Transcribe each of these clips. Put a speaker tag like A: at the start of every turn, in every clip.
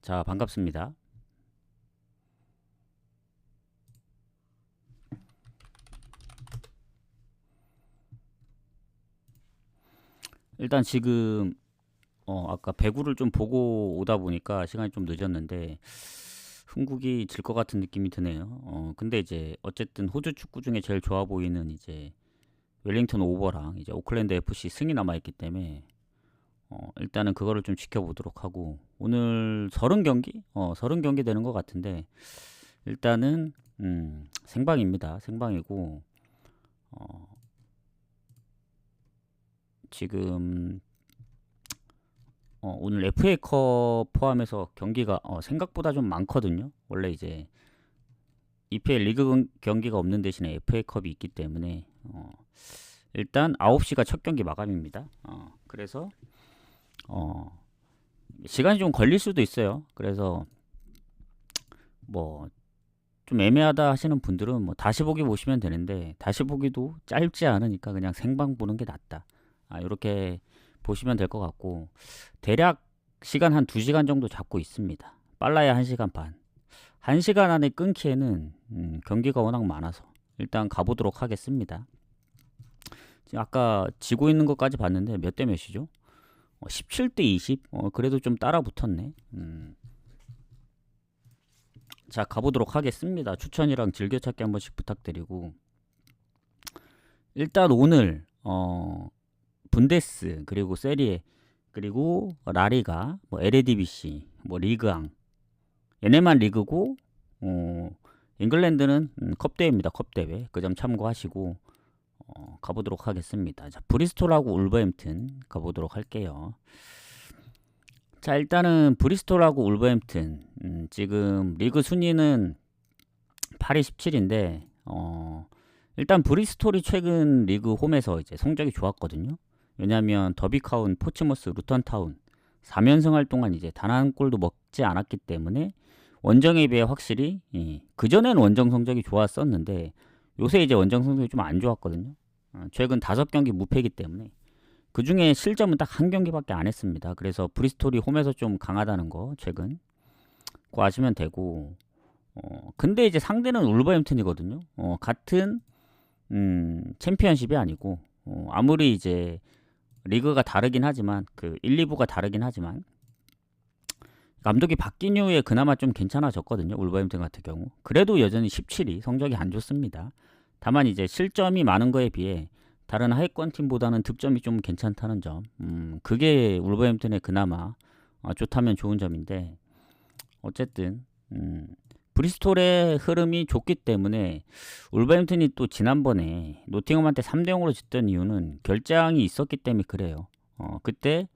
A: 자, 반갑습니다. 일단 지금 아까 배구를 좀 보고 오다 보니까 시간이 좀 늦었는데 흥국이 질 것 같은 느낌이 드네요. 근데 이제 어쨌든 호주 축구 중에 제일 좋아 보이는 이제 웰링턴 오버랑 이제 오클랜드 FC 승이 남아 있기 때문에 일단은 그거를 좀 지켜보도록 하고 오늘 30경기? 30경기 되는 것 같은데 일단은 생방입니다. 생방이고 지금 오늘 FA컵 포함해서 경기가 생각보다 좀 많거든요. 원래 이제 EPL 리그 경기가 없는 대신에 FA컵이 있기 때문에 일단 9시가 첫 경기 마감입니다. 그래서 시간이 좀 걸릴 수도 있어요. 그래서 뭐 좀 애매하다 하시는 분들은 뭐 다시 보기 보시면 되는데 다시 보기도 짧지 않으니까 그냥 생방 보는 게 낫다. 이렇게 보시면 될 것 같고 대략 시간 한 2시간 정도 잡고 있습니다. 빨라야 1시간 반. 1시간 안에 끊기에는 경기가 워낙 많아서 일단 가보도록 하겠습니다. 지금 아까 지고 있는 것까지 봤는데 몇 대 몇이죠? 17대 20? 그래도 좀 따라 붙었네. 자, 가보도록 하겠습니다. 추천이랑 즐겨찾기 한 번씩 부탁드리고 일단 오늘 분데스 그리고 세리에 그리고 라리가 뭐 LADBC 뭐 리그앙 얘네만 리그고 잉글랜드는 컵대회입니다. 컵대회 그 점 참고하시고 가보도록 하겠습니다. 자, 브리스톨하고 울버햄튼 가보도록 할게요. 자, 일단은 브리스톨하고 울버햄튼 지금 리그 순위는 8위 17인데 일단 브리스톨이 최근 리그 홈에서 이제 성적이 좋았거든요. 왜냐하면 더비카운, 포츠머스, 루턴타운 3연승 할 동안 이제 단 한 골도 먹지 않았기 때문에 원정에 비해 확실히 그전에는 원정 성적이 좋았었는데 요새 이제 원정 성적이 좀 안 좋았거든요. 최근 5경기 무패이기 때문에 그 중에 실점은 딱 한 경기밖에 안 했습니다. 그래서 브리스톨이 홈에서 좀 강하다는 거 최근 그거 아시면 되고 근데 이제 상대는 울버햄튼이거든요. 같은 챔피언십이 아니고 아무리 이제 리그가 다르긴 하지만 그 1, 2부가 다르긴 하지만 감독이 바뀐 이후에 그나마 좀 괜찮아졌거든요. 울버햄튼 같은 경우. 그래도 여전히 17위 성적이 안 좋습니다. 다만 이제 실점이 많은 거에 비해 다른 하위권 팀보다는 득점이 좀 괜찮다는 점. 그게 울버햄튼의 그나마 좋다면 좋은 점인데 어쨌든 브리스톨의 흐름이 좋기 때문에 울버햄튼이 또 지난번에 노팅엄한테 3대 0으로 졌던 이유는 결장이 있었기 때문에 그래요. 그때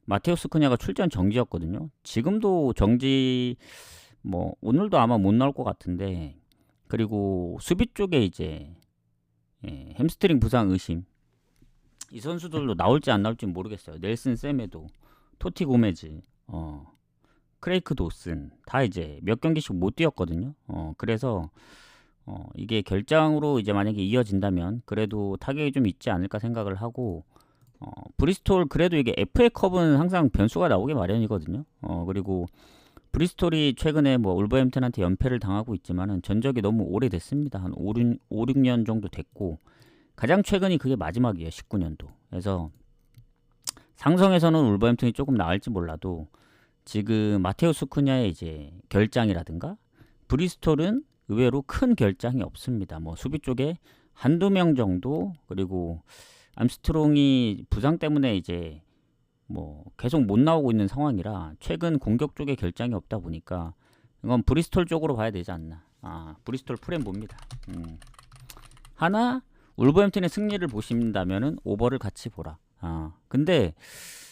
A: 마테우스 쿠냐가 출전 정지였거든요. 지금도 정지 뭐 오늘도 아마 못 나올 것 같은데 그리고 수비 쪽에 이제 햄스트링 부상 의심 이 선수들도 나올지 안 나올지 모르겠어요. 넬슨 세메도 토티 고메즈 크레이크 도슨 다 이제 몇 경기씩 못 뛰었거든요. 그래서 이게 결장으로 이제 만약에 이어진다면 그래도 타격이 좀 있지 않을까 생각을 하고 브리스톨 그래도 이게 FA컵은 항상 변수가 나오기 마련이거든요. 그리고 브리스톨이 최근에 뭐 울버햄튼한테 연패를 당하고 있지만은 전적이 너무 오래됐습니다. 한 5, 6년 정도 됐고 가장 최근이 그게 마지막이에요. 19년도. 그래서 상성에서는 울버햄튼이 조금 나을지 몰라도 지금 마테우스 쿠냐의 이제 결장이라든가 브리스톨은 의외로 큰 결장이 없습니다. 뭐 수비 쪽에 한두 명 정도 그리고 암스트롱이 부상 때문에 이제 뭐 계속 못 나오고 있는 상황이라 최근 공격 쪽에 결장이 없다 보니까 이건 브리스톨 쪽으로 봐야 되지 않나. 브리스톨 프렘보입니다. 하나 울버햄튼의 승리를 보신다면은 오버를 같이 보라. 근데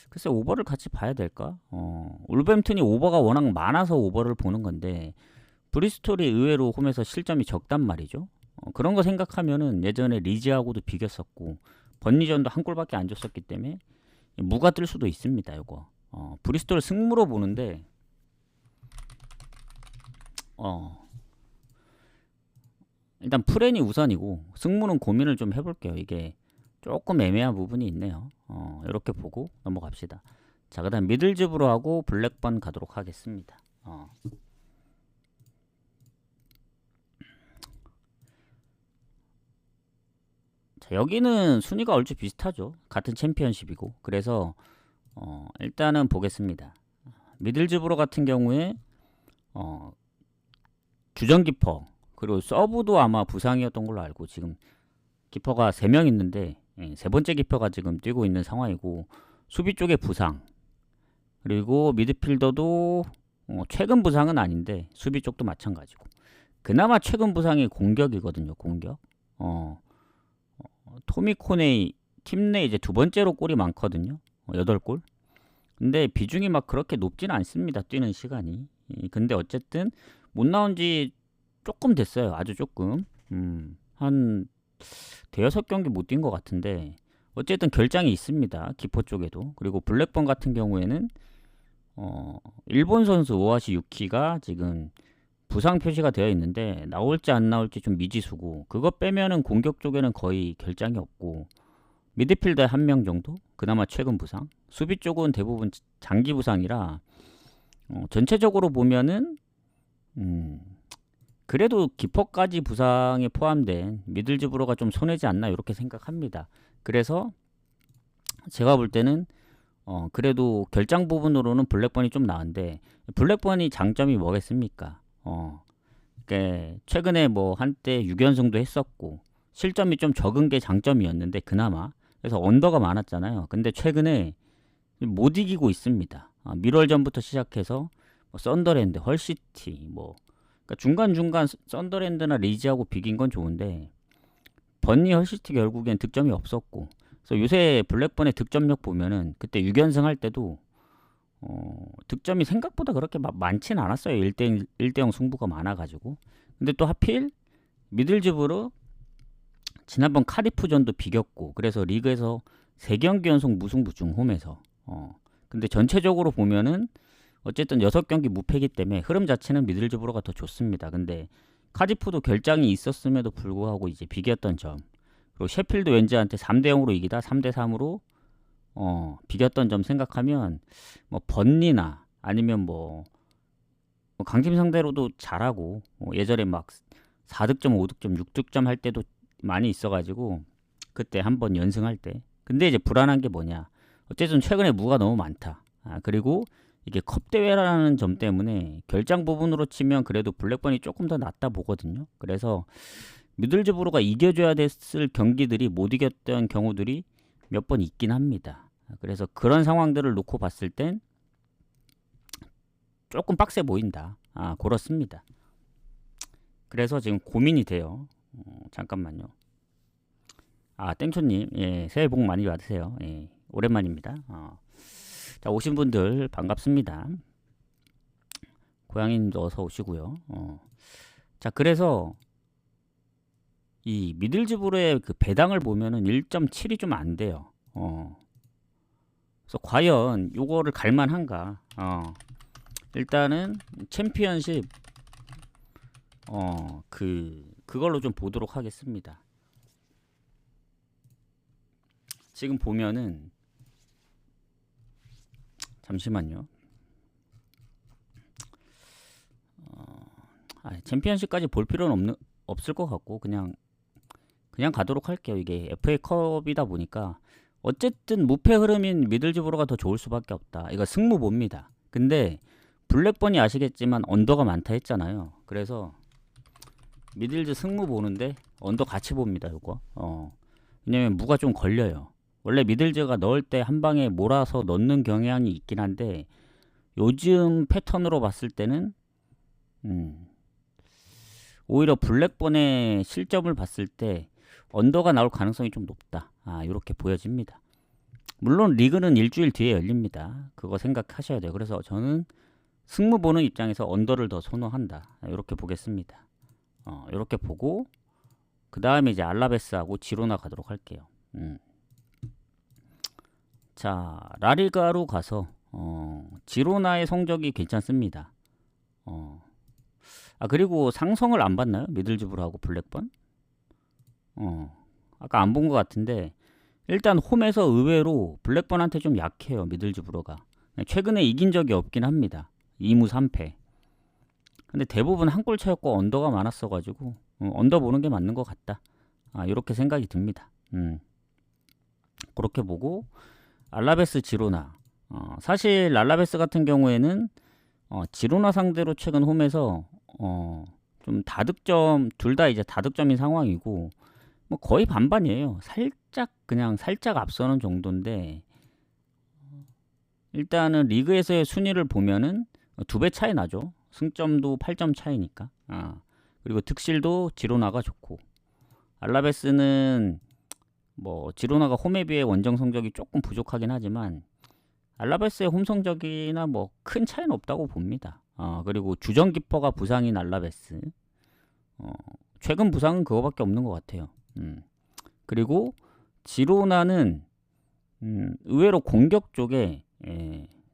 A: 글쎄 오버를 같이 봐야 될까? 울버햄튼이 오버가 워낙 많아서 오버를 보는 건데 브리스톨이 의외로 홈에서 실점이 적단 말이죠. 그런 거 생각하면은 예전에 리즈하고도 비겼었고 번리전도 한 골밖에 안 줬었기 때문에 무가 뜰 수도 있습니다. 이거 브리스톨 승무로 보는데 일단 프렌이 우선이고 승무는 고민을 좀 해볼게요. 이게 조금 애매한 부분이 있네요. 이렇게 보고 넘어갑시다. 자, 그 다음 미들즈브로 하고 블랙번 가도록 하겠습니다. 자, 여기는 순위가 얼추 비슷하죠. 같은 챔피언십이고. 그래서 일단은 보겠습니다. 미들즈브로 같은 경우에 주전 키퍼 그리고 서브도 아마 부상이었던 걸로 알고, 지금 키퍼가 3명 있는데 세 번째 키퍼가 지금 뛰고 있는 상황이고, 수비 쪽에 부상, 그리고 미드필더도 최근 부상은 아닌데 수비 쪽도 마찬가지고, 그나마 최근 부상이 공격이거든요. 공격. 토미 코네이 팀 내 이제 두 번째로 골이 많거든요. 8골. 근데 비중이 막 그렇게 높지는 않습니다. 뛰는 시간이. 근데 어쨌든 못 나온 지 조금 됐어요. 아주 조금. 한 대여섯 경기 못 뛴 것 같은데 어쨌든 결장이 있습니다. 기포 쪽에도. 그리고 블랙번 같은 경우에는 일본 선수 오하시 유키가 지금 부상 표시가 되어 있는데 나올지 안 나올지 좀 미지수고, 그거 빼면은 공격 쪽에는 거의 결장이 없고, 미드필더에 1명 정도? 그나마 최근 부상. 수비 쪽은 대부분 장기 부상이라 전체적으로 보면은 그래도 기퍼까지 부상에 포함된 미들즈브로가 좀 손해지 않나 이렇게 생각합니다. 그래서 제가 볼 때는 그래도 결장 부분으로는 블랙번이 좀 나은데, 블랙번이 장점이 뭐겠습니까? 최근에 뭐 한때 6연승도 했었고 실점이 좀 적은 게 장점이었는데 그나마, 그래서 언더가 많았잖아요. 근데 최근에 못 이기고 있습니다. 미럴전부터 시작해서 뭐 썬더랜드, 헐시티, 뭐 그러니까 중간중간 썬더랜드나 리즈하고 비긴 건 좋은데 번니 헐시티 결국엔 득점이 없었고, 그래서 요새 블랙번의 득점력 보면은 그때 6연승 할 때도 득점이 생각보다 그렇게 많진 않았어요. 1대0 승부가 많아가지고. 근데 또 하필 미들즈브로 지난번 카디프전도 비겼고, 그래서 리그에서 3경기 연속 무승부 중 홈에서. 근데 전체적으로 보면은 어쨌든 6경기 무패기 때문에 흐름 자체는 미들즈브로가 더 좋습니다. 근데 카디프도 결장이 있었음에도 불구하고 이제 비겼던 점, 그리고 셰필드 웬즈한테 3대0으로 이기다 3대3으로 비겼던 점 생각하면 뭐 번니나 아니면 뭐 강팀 상대로도 잘하고, 예전에 막 4득점, 5득점, 6득점 할 때도 많이 있어가지고 그때 한번 연승할 때. 근데 이제 불안한 게 뭐냐, 어쨌든 최근에 무가 너무 많다. 그리고 이게 컵 대회라는 점 때문에 결장 부분으로 치면 그래도 블랙번이 조금 더 낫다 보거든요. 그래서 미들즈브로가 이겨줘야 됐을 경기들이 못 이겼던 경우들이 몇 번 있긴 합니다. 그래서 그런 상황들을 놓고 봤을 땐 조금 빡세 보인다. 그렇습니다. 그래서 지금 고민이 돼요. 잠깐만요. 땡초님, 예, 새해 복 많이 받으세요. 예, 오랜만입니다. 자, 오신 분들 반갑습니다. 고양이님도 어서 오시고요. 자, 그래서 이 미들즈브로의 그 배당을 보면은 1.7이 좀 안 돼요. 그래서 과연 요거를 갈만한가? 일단은 챔피언십 그걸로 좀 보도록 하겠습니다. 지금 보면은 잠시만요. 챔피언십까지 볼 필요는 없을 것 같고 그냥 가도록 할게요. 이게 FA컵이다 보니까 어쨌든 무패 흐름인 미들즈브로가 더 좋을 수밖에 없다. 이거 승무 봅니다. 근데 블랙번이 아시겠지만 언더가 많다 했잖아요. 그래서 미들즈 승무 보는데 언더 같이 봅니다. 이거. 왜냐면 무가 좀 걸려요. 원래 미들즈가 넣을 때 한 방에 몰아서 넣는 경향이 있긴 한데 요즘 패턴으로 봤을 때는 오히려 블랙번의 실점을 봤을 때 언더가 나올 가능성이 좀 높다. 이렇게 보여집니다. 물론 리그는 일주일 뒤에 열립니다. 그거 생각하셔야 돼요. 그래서 저는 승무 보는 입장에서 언더를 더 선호한다. 이렇게 보겠습니다. 이렇게 보고 그 다음에 이제 알라베스하고 지로나 가도록 할게요. 자, 라리가로 가서 지로나의 성적이 괜찮습니다. 그리고 상성을 안 봤나요? 미들즈브로하고 블랙번? 아까 안 본 것 같은데 일단 홈에서 의외로 블랙번한테 좀 약해요. 미들즈브로가 최근에 이긴 적이 없긴 합니다. 2무 3패. 근데 대부분 한 골 차였고 언더가 많았어가지고 언더 보는 게 맞는 것 같다. 이렇게 생각이 듭니다. 그렇게 보고 알라베스 지로나. 사실 알라베스 같은 경우에는 지로나 상대로 최근 홈에서 좀 다득점 둘 다 이제 다득점인 상황이고 뭐 거의 반반이에요. 그냥 살짝 앞서는 정도인데 일단은 리그에서의 순위를 보면은 2배 차이 나죠. 승점도 8점 차이니까. 그리고 득실도 지로나가 좋고 알라베스는 뭐 지로나가 홈에 비해 원정 성적이 조금 부족하긴 하지만 알라베스의 홈 성적이나 뭐 큰 차이는 없다고 봅니다. 그리고 주전 키퍼가 부상인 알라베스. 최근 부상은 그거밖에 없는 것 같아요. 그리고 지로나는 의외로 공격 쪽에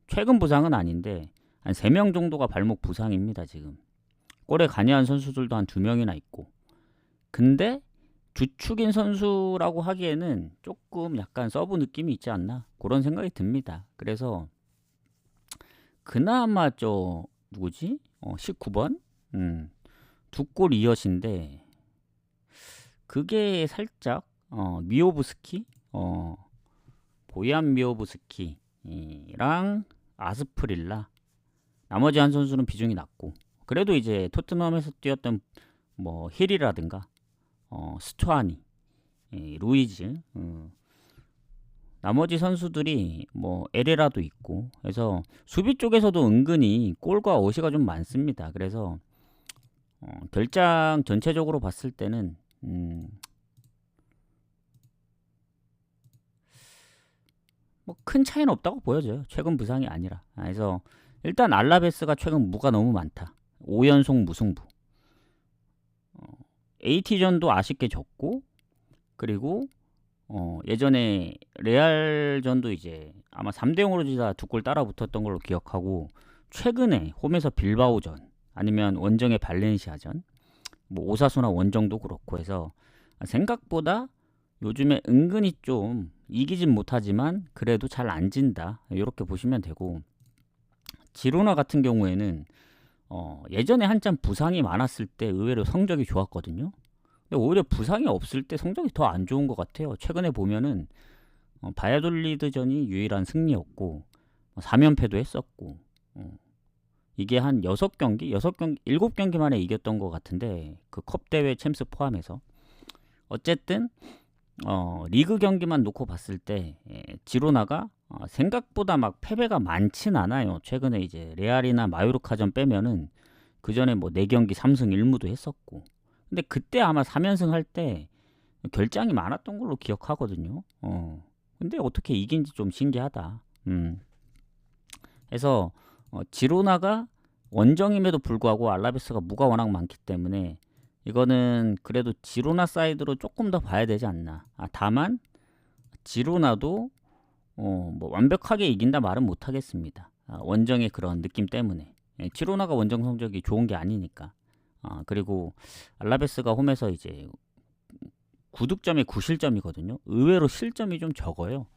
A: 최근 부상은 아닌데 한 3명 정도가 발목 부상입니다. 지금 골에 관여한 선수들도 한 2명이나 있고 근데 주축인 선수라고 하기에는 조금 약간 서브 느낌이 있지 않나 그런 생각이 듭니다. 그래서 그나마 누구지? 19번? 2골 2엇인데 그게 살짝 미오브스키? 보얀 미오브스키랑 아스프릴라 나머지 한 선수는 비중이 낮고 그래도 이제 토트넘에서 뛰었던 뭐 힐이라든가 스투아니, 루이즈 나머지 선수들이 뭐 에레라도 있고 그래서 수비 쪽에서도 은근히 골과 어시가 좀 많습니다. 그래서 결장 전체적으로 봤을 때는 뭐 큰 차이는 없다고 보여져요. 최근 부상이 아니라. 그래서 일단 알라베스가 최근 무가 너무 많다. 5연속 무승부. AT전도 아쉽게 졌고 그리고 예전에 레알전도 이제 아마 3대0으로 지다 2골 따라 붙었던 걸로 기억하고 최근에 홈에서 빌바오전 아니면 원정의 발렌시아전 뭐 오사수나 원정도 그렇고 해서 생각보다 요즘에 은근히 좀 이기진 못하지만 그래도 잘 안 진다 이렇게 보시면 되고 지로나 같은 경우에는 예전에 한참 부상이 많았을 때 의외로 성적이 좋았거든요. 근데 오히려 부상이 없을 때 성적이 더 안 좋은 것 같아요. 최근에 보면은 바야돌리드전이 유일한 승리였고 3연패도 했었고 이게 한 7경기 만에 이겼던 것 같은데 그 컵 대회 챔스 포함해서 어쨌든 리그 경기만 놓고 봤을 때 지로나가 생각보다 막 패배가 많진 않아요. 최근에 이제 레알이나 마요르카전 빼면은 그 전에 뭐 4경기 3승 1무도 했었고 근데 그때 아마 3연승 할 때 결장이 많았던 걸로 기억하거든요. 근데 어떻게 이긴지 좀 신기하다. 그래서 지로나가 원정임에도 불구하고 알라베스가 무가 워낙 많기 때문에 이거는 그래도 지로나 사이드로 조금 더 봐야 되지 않나. 다만 지로나도 뭐 완벽하게 이긴다 말은 못 하겠습니다. 원정의 그런 느낌 때문에. 지로나가 원정 성적이 좋은 게 아니니까. 그리고 알라베스가 홈에서 이제 9득점에 9실점이거든요. 의외로 실점이 좀 적어요.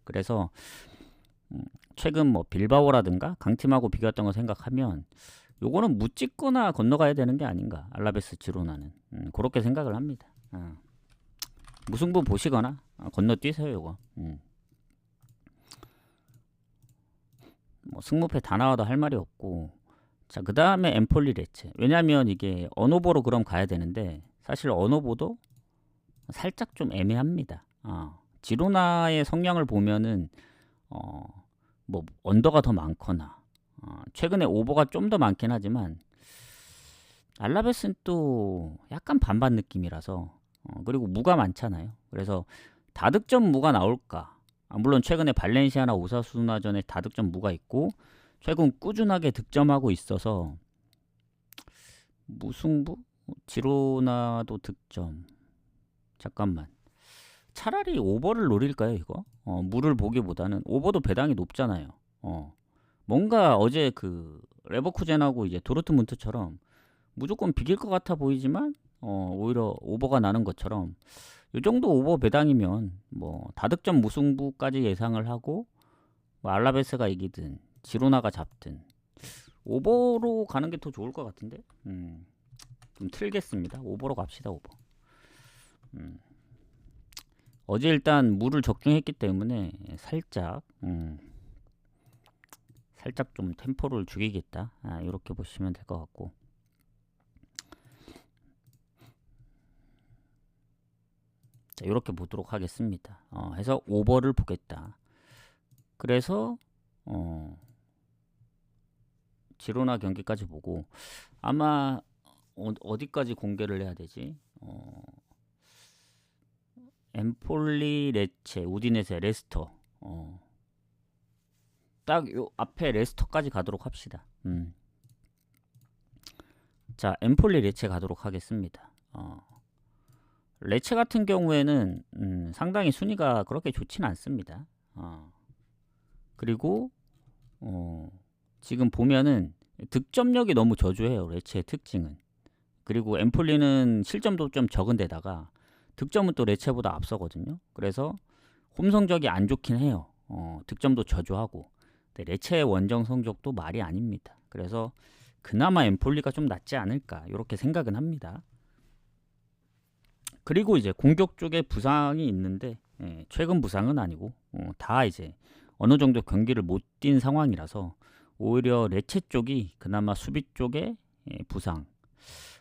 A: 그래서 최근 뭐 빌바오라든가 강팀하고 비교했던 거 생각하면 요거는 묻찍거나 건너가야 되는 게 아닌가. 알라베스 지로나는 그렇게 생각을 합니다. 무승부 보시거나 건너뛰세요 요거. 뭐 승무패 다 나와도 할 말이 없고 자 그 다음에 엠폴리 레체. 왜냐면 이게 언어보로 그럼 가야 되는데 사실 언어보도 살짝 좀 애매합니다. 지로나의 성향을 보면은 뭐 언더가 더 많거나 최근에 오버가 좀 더 많긴 하지만 알라베스는 또 약간 반반 느낌이라서 그리고 무가 많잖아요. 그래서 다득점 무가 나올까? 물론 최근에 발렌시아나 오사수나전에 다득점 무가 있고 최근 꾸준하게 득점하고 있어서 무승부? 지로나도 득점. 잠깐만. 차라리 오버를 노릴까요 이거? 무를 보기보다는 오버도 배당이 높잖아요. 뭔가 어제 그 레버쿠젠하고 이제 도르트문트처럼 무조건 비길 것 같아 보이지만 오히려 오버가 나는 것처럼 이 정도 오버 배당이면 뭐 다득점 무승부까지 예상을 하고 뭐 알라베스가 이기든 지로나가 잡든 오버로 가는 게 더 좋을 것 같은데. 좀 틀겠습니다. 오버로 갑시다. 오버. 어제 일단 물을 적중했기 때문에 살짝 살짝 좀 템포를 죽이겠다. 이렇게 보시면 될 것 같고. 자, 이렇게 보도록 하겠습니다. 해서 오버를 보겠다. 그래서 지로나 경기까지 보고 아마 어디까지 공개를 해야 되지? 엠폴리, 레체, 우디네세, 레스터. 딱 요 앞에 레스터까지 가도록 합시다. 자, 엠폴리, 레체 가도록 하겠습니다. 레체 같은 경우에는 상당히 순위가 그렇게 좋지는 않습니다. 그리고 지금 보면은 득점력이 너무 저조해요. 레체의 특징은. 그리고 엠폴리는 실점도 좀 적은 데다가 득점은 또 레체보다 앞서거든요. 그래서 홈 성적이 안 좋긴 해요. 득점도 저조하고. 근데 레체의 원정 성적도 말이 아닙니다. 그래서 그나마 엠폴리가 좀 낫지 않을까 이렇게 생각은 합니다. 그리고 이제 공격 쪽에 부상이 있는데 최근 부상은 아니고 다 이제 어느 정도 경기를 못 뛴 상황이라서 오히려 레체 쪽이 그나마 수비 쪽에 부상.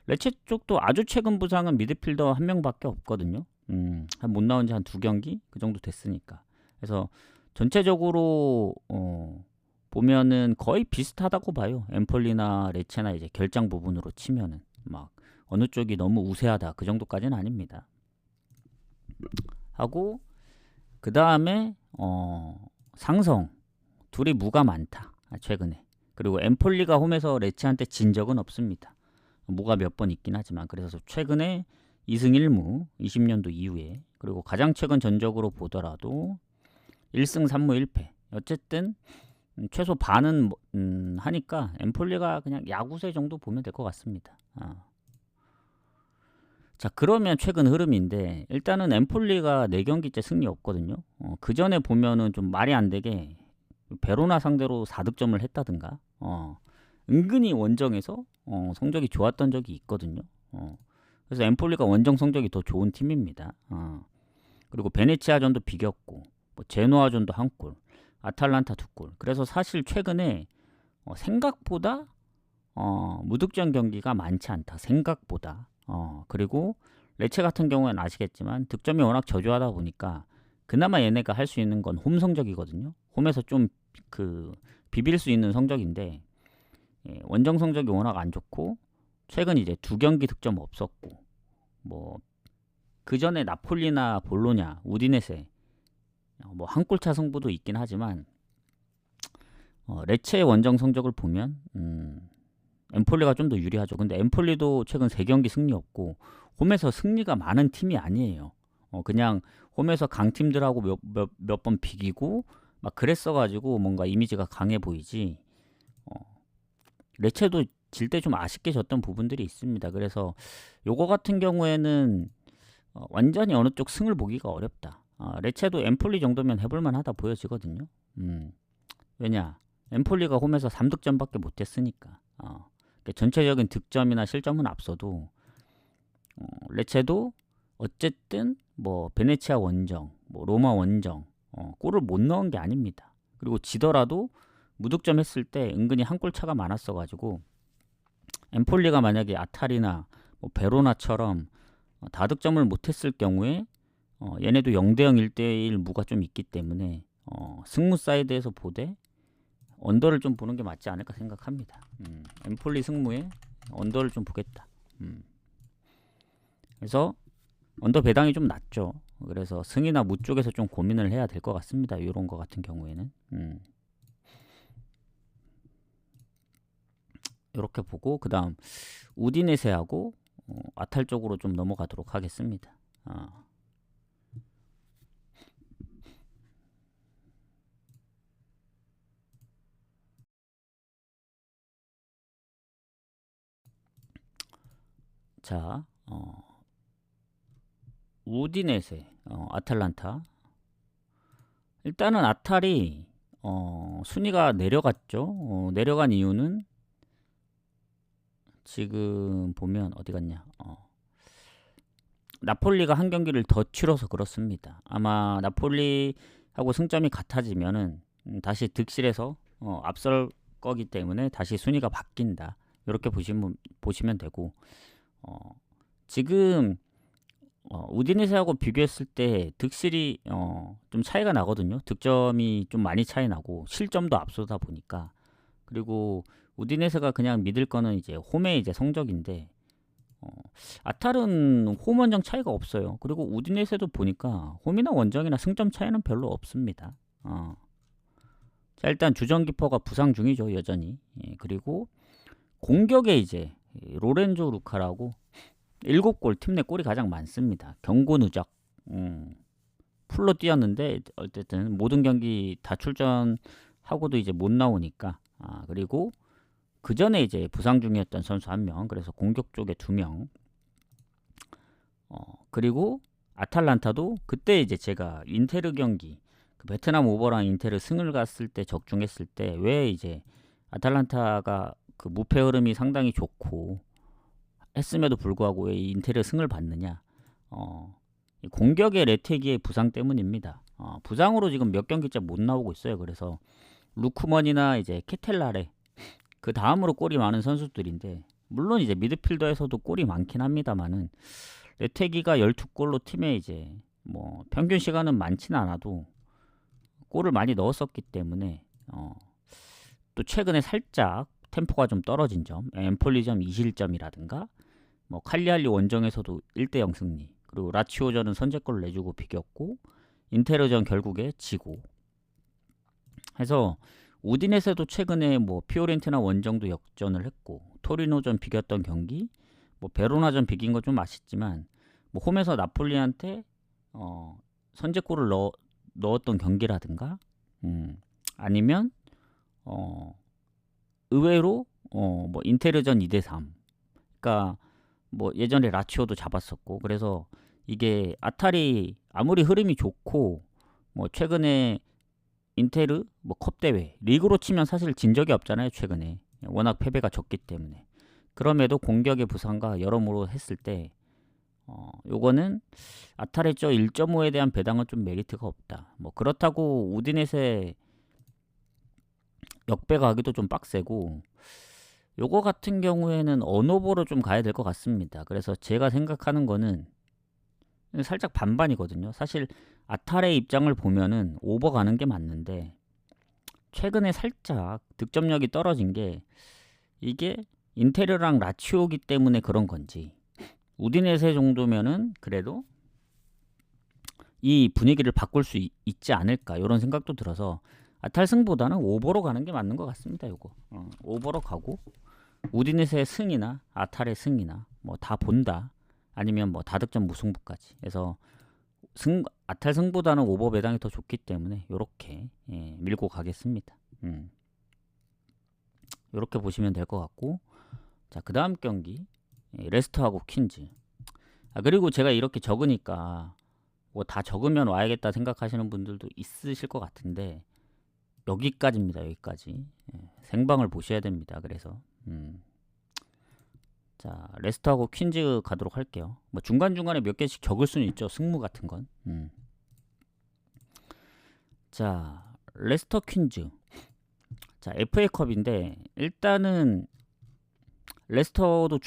A: 레체 쪽도 아주 최근 부상은 미드필더 한 명밖에 없거든요. 못 나온 지 한 2경기 그 정도 됐으니까. 그래서 전체적으로 보면은 거의 비슷하다고 봐요. 엠폴리나 레체나 이제 결장 부분으로 치면은 막 어느 쪽이 너무 우세하다 그 정도까지는 아닙니다. 하고 그 다음에 상성 둘이 무가 많다 최근에. 그리고 엠폴리가 홈에서 레체한테 진 적은 없습니다. 무가 몇 번 있긴 하지만 그래서 최근에 2승 1무 20년도 이후에. 그리고 가장 최근 전적으로 보더라도 1승 3무 1패. 어쨌든 최소 반은 하니까 엠폴리가 그냥 야구세 정도 보면 될 것 같습니다. 자, 그러면 최근 흐름인데 일단은 엠폴리가 4경기째 승리 없거든요. 그 전에 보면은 좀 말이 안 되게 베로나 상대로 4득점을 했다든가 은근히 원정에서 성적이 좋았던 적이 있거든요. 그래서 엠폴리가 원정 성적이 더 좋은 팀입니다. 그리고 베네치아전도 비겼고 뭐 제노아전도 한 골, 아탈란타 2골. 그래서 사실 최근에 생각보다 무득점 경기가 많지 않다. 생각보다. 그리고 레체 같은 경우에는 아시겠지만 득점이 워낙 저조하다 보니까 그나마 얘네가 할 수 있는 건 홈 성적이거든요. 홈에서 좀 비빌 수 있는 성적인데 원정 성적이 워낙 안 좋고 최근 이제 2경기 득점 없었고 뭐 그 전에 나폴리나 볼로냐, 우디네세 뭐 한 골차 승부도 있긴 하지만 레체의 원정 성적을 보면 엠폴리가 좀 더 유리하죠. 근데 엠폴리도 최근 3경기 승리 없고 홈에서 승리가 많은 팀이 아니에요. 그냥 홈에서 강팀들하고 몇 번 비기고 막 그랬어가지고 뭔가 이미지가 강해 보이지. 레체도 질 때 좀 아쉽게 졌던 부분들이 있습니다. 그래서 요거 같은 경우에는 완전히 어느 쪽 승을 보기가 어렵다. 레체도 엠폴리 정도면 해볼만 하다 보여지거든요. 왜냐? 엠폴리가 홈에서 3득점밖에 못했으니까. 그러니까 전체적인 득점이나 실점은 앞서도 레체도 어쨌든 뭐 베네치아 원정, 뭐 로마 원정 골을 못 넣은 게 아닙니다. 그리고 지더라도 무득점 했을 때 은근히 한 골 차가 많았어가지고 엠폴리가 만약에 아탈이나 뭐 베로나처럼 다득점을 못했을 경우에 얘네도 0대0 1대1 무가 좀 있기 때문에 승무 사이드에서 보되 언더를 좀 보는 게 맞지 않을까 생각합니다. 엠폴리 승무에 언더를 좀 보겠다. 그래서 언더 배당이 좀 낮죠. 그래서 승이나 무 쪽에서 좀 고민을 해야 될 것 같습니다. 이런 거 같은 경우에는 이렇게 보고 그 다음 우디네세하고 아탈 쪽으로 좀 넘어가도록 하겠습니다. 자, 우디네세, 아탈란타. 일단은 아탈이 순위가 내려갔죠. 내려간 이유는 지금 보면 어디 갔냐? 나폴리가 한 경기를 더 치러서 그렇습니다. 아마 나폴리하고 승점이 같아지면은 다시 득실에서 앞설 거기 때문에 다시 순위가 바뀐다. 이렇게 보시면 되고 지금 우디네세하고 비교했을 때 득실이 좀 차이가 나거든요. 득점이 좀 많이 차이 나고 실점도 앞서다 보니까. 그리고 우디네세가 그냥 믿을 거는 이제 홈의 이제 성적인데 아탈은 홈 원정 차이가 없어요. 그리고 우디네세도 보니까 홈이나 원정이나 승점 차이는 별로 없습니다. 자, 일단 주전키퍼가 부상 중이죠, 여전히. 예, 그리고 공격에 이제 로렌조 루카라고 7골, 팀 내 골이 가장 많습니다. 경고 누적. 풀로 뛰었는데 어쨌든 모든 경기 다 출전하고도 이제 못 나오니까. 그리고 그 전에 이제 부상 중이었던 선수 1명, 그래서 공격 쪽에 2명. 그리고 아탈란타도 그때 이제 제가 인테르 경기, 그 베트남 오버랑 인테르 승을 갔을 때 적중했을 때 왜 이제 아탈란타가 그 무패 흐름이 상당히 좋고 했음에도 불구하고 왜 인테르 승을 받느냐? 공격의 레테기의 부상 때문입니다. 부상으로 지금 몇 경기째 못 나오고 있어요. 그래서 루크먼이나 이제 케텔라레 그 다음으로 골이 많은 선수들인데 물론 이제 미드필더에서도 골이 많긴 합니다만은 레테기가 12골로 팀에 이제 뭐 평균 시간은 많지는 않아도 골을 많이 넣었었기 때문에 또 최근에 살짝 템포가 좀 떨어진 점, 엠폴리점 2실점이라든가 뭐 칼리할리 원정에서도 1대0 승리, 그리고 라치오전은 선제골을 내주고 비겼고 인테르전 결국에 지고 해서 우디네세도 최근에 뭐 피오렌티나 원정도 역전을 했고 토리노전 비겼던 경기, 뭐 베로나전 비긴 거 좀 아쉽지만 뭐 홈에서 나폴리한테 선제골을 넣었던 경기라든가 아니면 의외로 뭐 인테르전 2대3, 그러니까 뭐 예전에 라치오도 잡았었고, 그래서 이게 아탈이 아무리 흐름이 좋고 뭐 최근에 인테르 뭐 컵 대회 리그로 치면 사실 진 적이 없잖아요. 최근에 워낙 패배가 적기 때문에. 그럼에도 공격의 부상과 여러모로 했을 때 요거는 아탈의 저 1.5에 대한 배당은 좀 메리트가 없다. 뭐 그렇다고 우디네세 역배 가기도 좀 빡세고, 요거 같은 경우에는 언오버로 좀 가야 될 것 같습니다. 그래서 제가 생각하는 거는 살짝 반반이거든요. 사실 아탈의 입장을 보면은 오버 가는 게 맞는데 최근에 살짝 득점력이 떨어진 게 이게 인테르랑 라치오기 때문에 그런 건지 우디네세 정도면은 그래도 이 분위기를 바꿀 수 있지 않을까 이런 생각도 들어서 아탈 승보다는 오버로 가는 게 맞는 것 같습니다. 요거 오버로 가고 우디네세의 승이나 아탈의 승이나 뭐 다 본다, 아니면 뭐 다득점 무승부까지 해서 아탈 승보다는 오버 배당이 더 좋기 때문에 요렇게 밀고 가겠습니다. 요렇게 보시면 될 것 같고, 자, 그 다음 경기 레스터하고 퀸즈. 그리고 제가 이렇게 적으니까 뭐 다 적으면 와야겠다 생각하시는 분들도 있으실 것 같은데 여기까지입니다. 여기까지. 생방을 보셔야 됩니다. 그래서 자, 레스터하고 퀸즈 가도록 할게요. 뭐 중간중간에 몇 개씩 적을 수는 있죠. 승무 같은 건. 자, 레스터 퀸즈. 자, FA컵인데 일단은 레스터도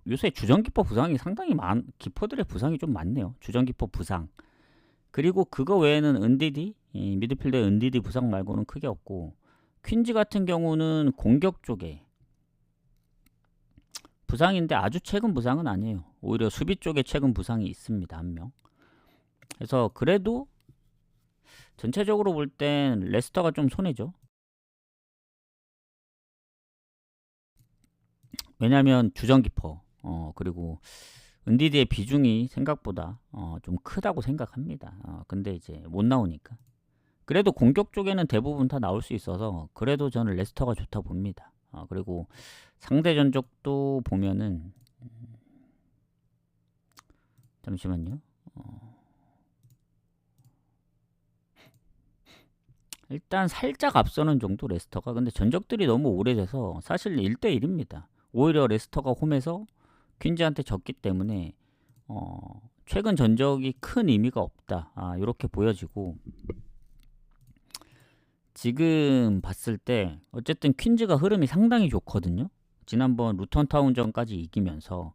A: 요새 주전키퍼 부상이 상당히 키퍼들의 부상이 좀 많네요. 주전키퍼 부상. 그리고 그거 외에는 은디디, 미드필더의 은디디 부상 말고는 크게 없고, 퀸즈 같은 경우는 공격 쪽에 부상인데 아주 최근 부상은 아니에요. 오히려 수비 쪽에 최근 부상이 있습니다. 1명. 그래서 그래도 전체적으로 볼 땐 레스터가 좀 손해죠. 왜냐면 주전키퍼 그리고 은디디의 비중이 생각보다 좀 크다고 생각합니다. 근데 이제 못 나오니까. 그래도 공격 쪽에는 대부분 다 나올 수 있어서 그래도 저는 레스터가 좋다 봅니다. 그리고 상대 전적도 보면은 잠시만요. 일단 살짝 앞서는 정도 레스터가. 근데 전적들이 너무 오래돼서 사실 1대1입니다. 오히려 레스터가 홈에서 퀸즈한테 졌기 때문에 최근 전적이 큰 의미가 없다. 이렇게 보여지고 지금 봤을 때 어쨌든 퀸즈가 흐름이 상당히 좋거든요. 지난번 루턴타운전까지 이기면서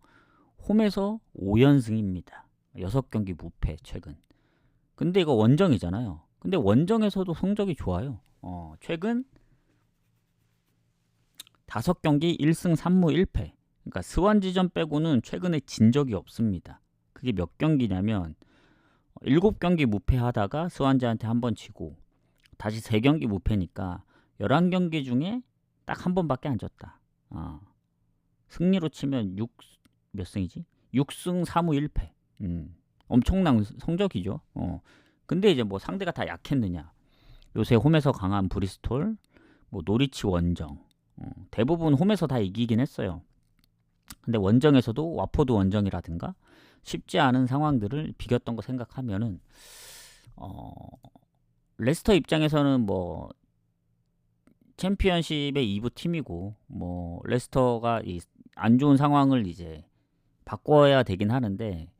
A: 홈에서 5연승입니다. 6경기 무패 최근. 근데 이거 원정이잖아요. 근데 원정에서도 성적이 좋아요. 최근 5경기 1승 3무 1패. 그러니까 스완지전 빼고는 최근에 진 적이 없습니다. 그게 몇 경기냐면 7경기 무패하다가 스완지한테 한 번 지고 다시 3경기 무패니까 11경기 중에 딱 한 번밖에 안 졌다. 승리로 치면 몇 승이지? 6승 3무 1패. 엄청난 성적이죠. 근데 이제 뭐 상대가 다 약했느냐? 요새 홈에서 강한 브리스톨, 뭐 노리치 원정. 대부분 홈에서 다 이기긴 했어요. 근데 원정에서도 와포드 원정이라든가 쉽지 않은 상황들을 비겼던 거 생각하면은 레스터 입장에서는 뭐 챔피언십의 2부 팀이고 뭐 레스터가 이 안 좋은 상황을 이제 바꿔야 되긴 하는데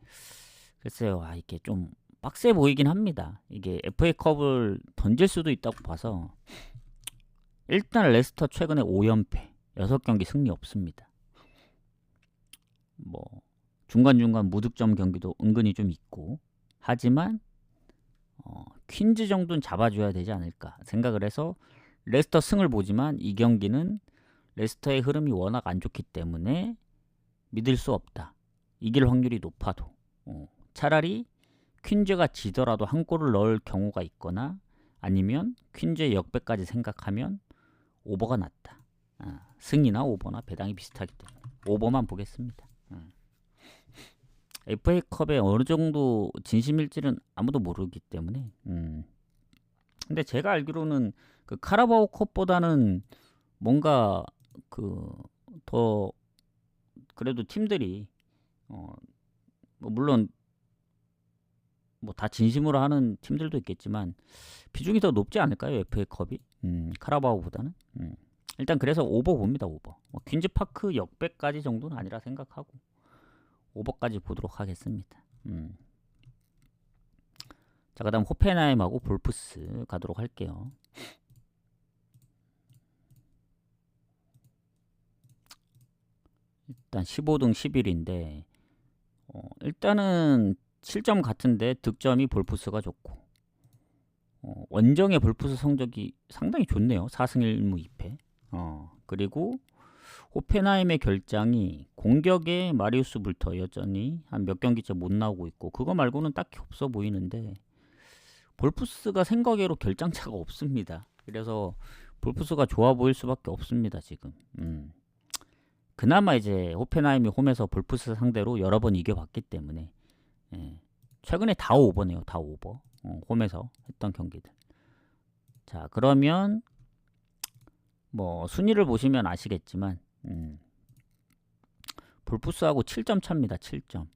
A: 글쎄요, 이게 좀 빡세 보이긴 합니다. 이게 FA컵을 던질 수도 있다고 봐서 일단 레스터 최근에 5연패 6경기 승리 없습니다. 뭐 중간중간 무득점 경기도 은근히 좀 있고 하지만 퀸즈 정도는 잡아줘야 되지 않을까 생각을 해서 레스터 승을 보지만 이 경기는 레스터의 흐름이 워낙 안 좋기 때문에 믿을 수 없다. 이길 확률이 높아도 차라리 퀸즈가 지더라도 한 골을 넣을 경우가 있거나 아니면 퀸즈의 역배까지 생각하면 오버가 낫다. 승이나 오버나 배당이 비슷하기 때문에 오버만 보겠습니다. FA컵에 어느 정도 진심일지는 아무도 모르기 때문에 근데 제가 알기로는 그 카라바오 컵보다는 뭔가 더 그래도 팀들이 뭐 물론 뭐 다 진심으로 하는 팀들도 있겠지만 비중이 더 높지 않을까요? FA컵이 카라바오보다는 일단 그래서 오버 봅니다. 오버 퀸즈파크 역배까지 정도는 아니라 생각하고 오버까지 보도록 하겠습니다. 자, 그 다음 호펜하임하고 볼프스 가도록 할게요. 일단 15등 11인데 일단은 7점 같은데 득점이 볼프스가 좋고 원정의 볼프스 성적이 상당히 좋네요. 4승 1무 2패. 그리고 호펜하임의 결장이 공격에 마리우스 불터 여전히 한 몇 경기째 못 나오고 있고 그거 말고는 딱히 없어 보이는데 볼프스가 생각외로 결장차가 없습니다. 그래서 볼프스가 좋아 보일 수밖에 없습니다. 지금 그나마 이제 호펜하임이 홈에서 볼프스 상대로 여러 번 이겨봤기 때문에 최근에 다 오버네요. 다 오버. 홈에서 했던 경기들. 자, 그러면 뭐 순위를 보시면 아시겠지만 볼프스하고 7점 차입니다. 7점.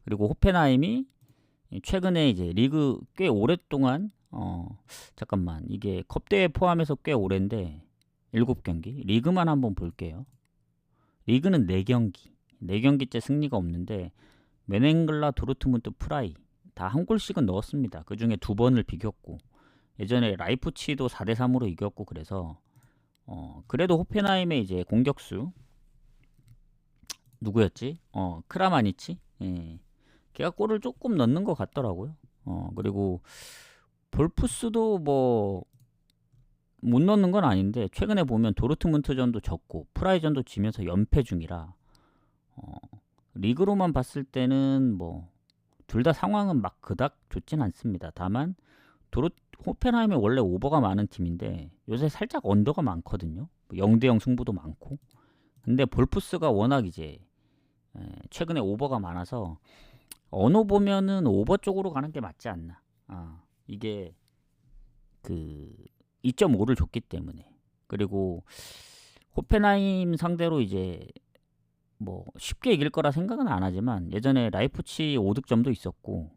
A: 그리고 호펜하임이 최근에 이제 리그 꽤 오랫동안 잠깐만 이게 컵대회 포함해서 꽤 오랜데 7경기 리그만 한번 볼게요. 리그는 4경기 4경기째 승리가 없는데 메넨글라 도르트문트 프라이 다 한 골씩은 넣었습니다. 그 중에 2번을 비겼고 예전에 라이프치히도 4대3으로 이겼고 그래서 그래도 호펜하임의 이제 공격수 누구였지? 크라마니치? 예. 걔가 골을 조금 넣는 것 같더라고요. 그리고 볼프스도 뭐 못 넣는 건 아닌데 최근에 보면 도르트문트전도 졌고 프라이전도 지면서 연패 중이라 리그로만 봤을 때는 뭐 둘 다 상황은 막 그닥 좋진 않습니다. 다만 호펜하임이 원래 오버가 많은 팀인데 요새 살짝 언더가 많거든요. 0대0 승부도 많고. 근데 볼프스가 워낙 이제 최근에 오버가 많아서 언어 보면은 오버 쪽으로 가는 게 맞지 않나. 이게 그 2.5를 줬기 때문에. 그리고 호펜하임 상대로 이제 뭐 쉽게 이길 거라 생각은 안 하지만 예전에 라이프치 5득점도 있었고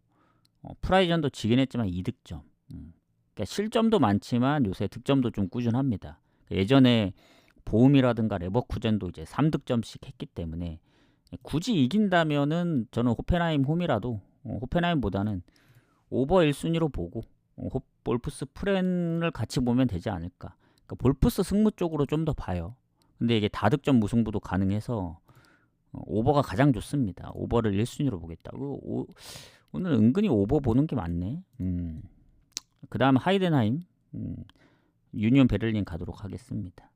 A: 프라이전도 지긴 했지만 2득점. 그러니까 실점도 많지만 요새 득점도 좀 꾸준합니다. 예전에 보움이라든가 레버쿠젠도 이제 3득점씩 했기 때문에 굳이 이긴다면은 저는 호펜하임 홈이라도 호펜하임보다는 오버 1순위로 보고 볼프스 프렌을 같이 보면 되지 않을까. 그러니까 볼프스 승무 쪽으로 좀 더 봐요. 근데 이게 다득점 무승부도 가능해서 오버가 가장 좋습니다. 오버를 1순위로 보겠다. 오늘 은근히 오버 보는 게 많네. 그 다음 하이덴하임, 유니온 베를린 가도록 하겠습니다.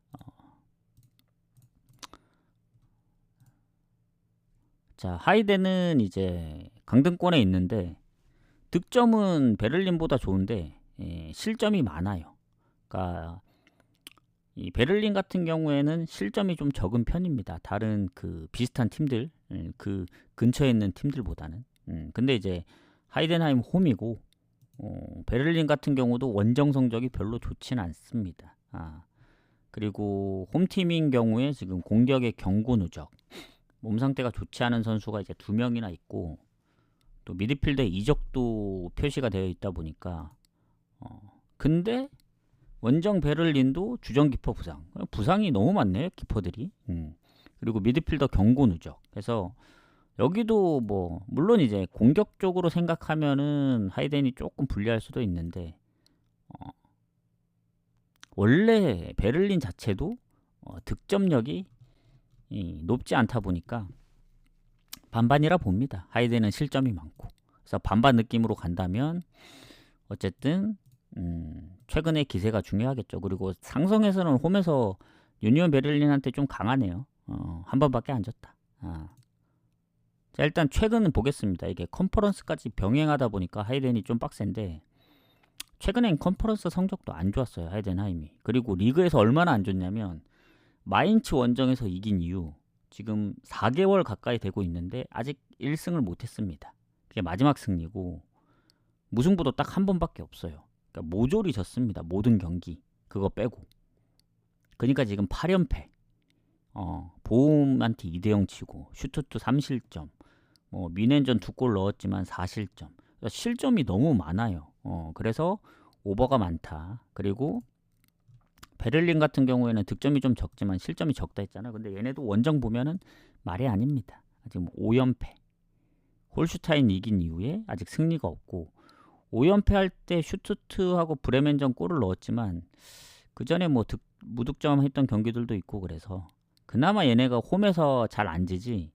A: 자, 하이덴은 이제 강등권에 있는데 득점은 베를린보다 좋은데 실점이 많아요. 그러니까 이 베를린 같은 경우에는 실점이 좀 적은 편입니다. 다른 그 비슷한 팀들, 그 근처에 있는 팀들보다는. 근데 이제 하이덴하임 홈이고 베를린 같은 경우도 원정 성적이 별로 좋진 않습니다. 그리고 홈팀인 경우에 지금 공격의 경고 누적, 몸 상태가 좋지 않은 선수가 이제 2명이나 있고 또 미드필더에 이적도 표시가 되어 있다 보니까 근데 원정 베를린도 주전 키퍼 부상이 너무 많네요, 키퍼들이. 그리고 미드필더 경고 누적. 그래서 여기도 뭐 물론 이제 공격적으로 생각하면은 하이덴이 조금 불리할 수도 있는데 원래 베를린 자체도 득점력이 높지 않다 보니까 반반이라 봅니다. 하이덴은 실점이 많고. 그래서 반반 느낌으로 간다면 어쨌든 최근의 기세가 중요하겠죠. 그리고 상성에서는 홈에서 유니온 베를린한테 좀 강하네요. 한 번밖에 안 졌다. 자, 일단 최근은 보겠습니다. 이게 컨퍼런스까지 병행하다 보니까 하이덴이 좀 빡센데 최근엔 컨퍼런스 성적도 안 좋았어요. 하이덴하임이. 그리고 리그에서 얼마나 안 좋냐면 마인츠 원정에서 이긴 이후 지금 4개월 가까이 되고 있는데 아직 1승을 못했습니다. 그게 마지막 승리고 무승부도 딱 한 번밖에 없어요. 그러니까 모조리 졌습니다. 모든 경기 그거 빼고. 그러니까 지금 8연패. 보움한테 2대0 치고 슈투트 3실점. 미넨전 2골 넣었지만 4실점. 그러니까 실점이 너무 많아요. 그래서 오버가 많다. 그리고 베를린 같은 경우에는 득점이 좀 적지만 실점이 적다 했잖아. 근데 얘네도 원정 보면은 말이 아닙니다. 지금 5연패. 홀슈타인 이긴 이후에 아직 승리가 없고 5연패 할 때 슈투트하고 브레멘전 골을 넣었지만 그 전에 뭐 무득점 했던 경기들도 있고 그래서 그나마 얘네가 홈에서 잘 안 지지.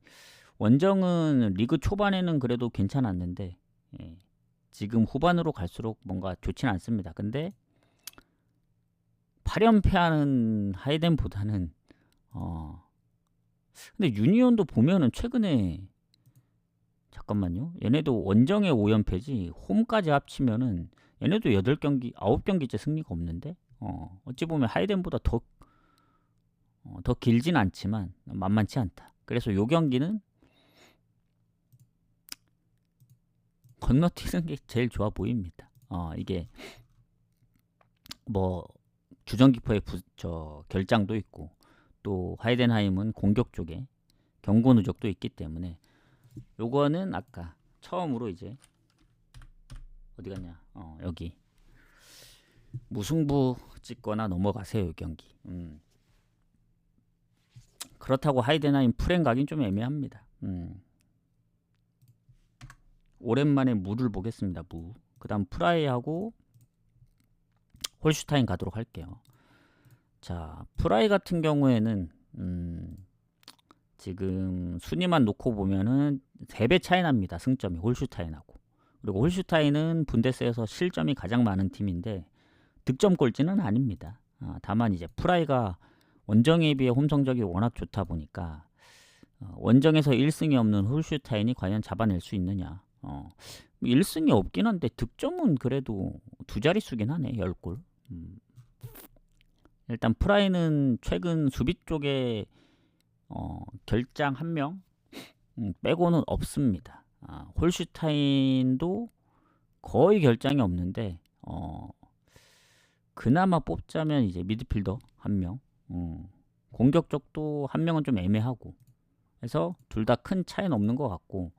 A: 원정은 리그 초반에는 그래도 괜찮았는데 지금 후반으로 갈수록 뭔가 좋진 않습니다. 근데 8연패하는 하이덴보다는 근데 유니온도 보면은 최근에 잠깐만요. 얘네도 원정에 5연패지 홈까지 합치면은 얘네도 8경기, 9경기째 승리가 없는데 어찌 보면 하이덴보다 더 길진 않지만 만만치 않다. 그래서 요 경기는 건너뛰는 게 제일 좋아 보입니다. 이게 뭐 주전 키퍼의 결장도 있고 또 하이덴하임은 공격 쪽에 경고 누적도 있기 때문에 요거는 아까 처음으로 이제 어디 갔냐? 여기 무승부 찍거나 넘어가세요, 이 경기. 그렇다고 하이덴하임 프렌 가긴 좀 애매합니다. 오랜만에 무를 보겠습니다. 무. 그다음 프라이하고 홀슈타인 가도록 할게요. 자, 프라이 같은 경우에는 지금 순위만 놓고 보면은 3배 차이 납니다. 승점이 홀슈타인하고. 그리고 홀슈타인은 분데스에서 실점이 가장 많은 팀인데 득점 꼴찌는 아닙니다. 다만 이제 프라이가 원정에 비해 홈 성적이 워낙 좋다 보니까 원정에서 1승이 없는 홀슈타인이 과연 잡아낼 수 있느냐. 1승이 없긴 한데 득점은 그래도 두 자릿수긴 하네. 10골. 일단 프라이는 최근 수비 쪽에 결장 1명 빼고는 없습니다. 홀슈타인도 거의 결장이 없는데 그나마 뽑자면 이제 미드필더 1명, 공격 쪽도 1명은 좀 애매하고 해서 둘 다 큰 차이는 없는 것 같고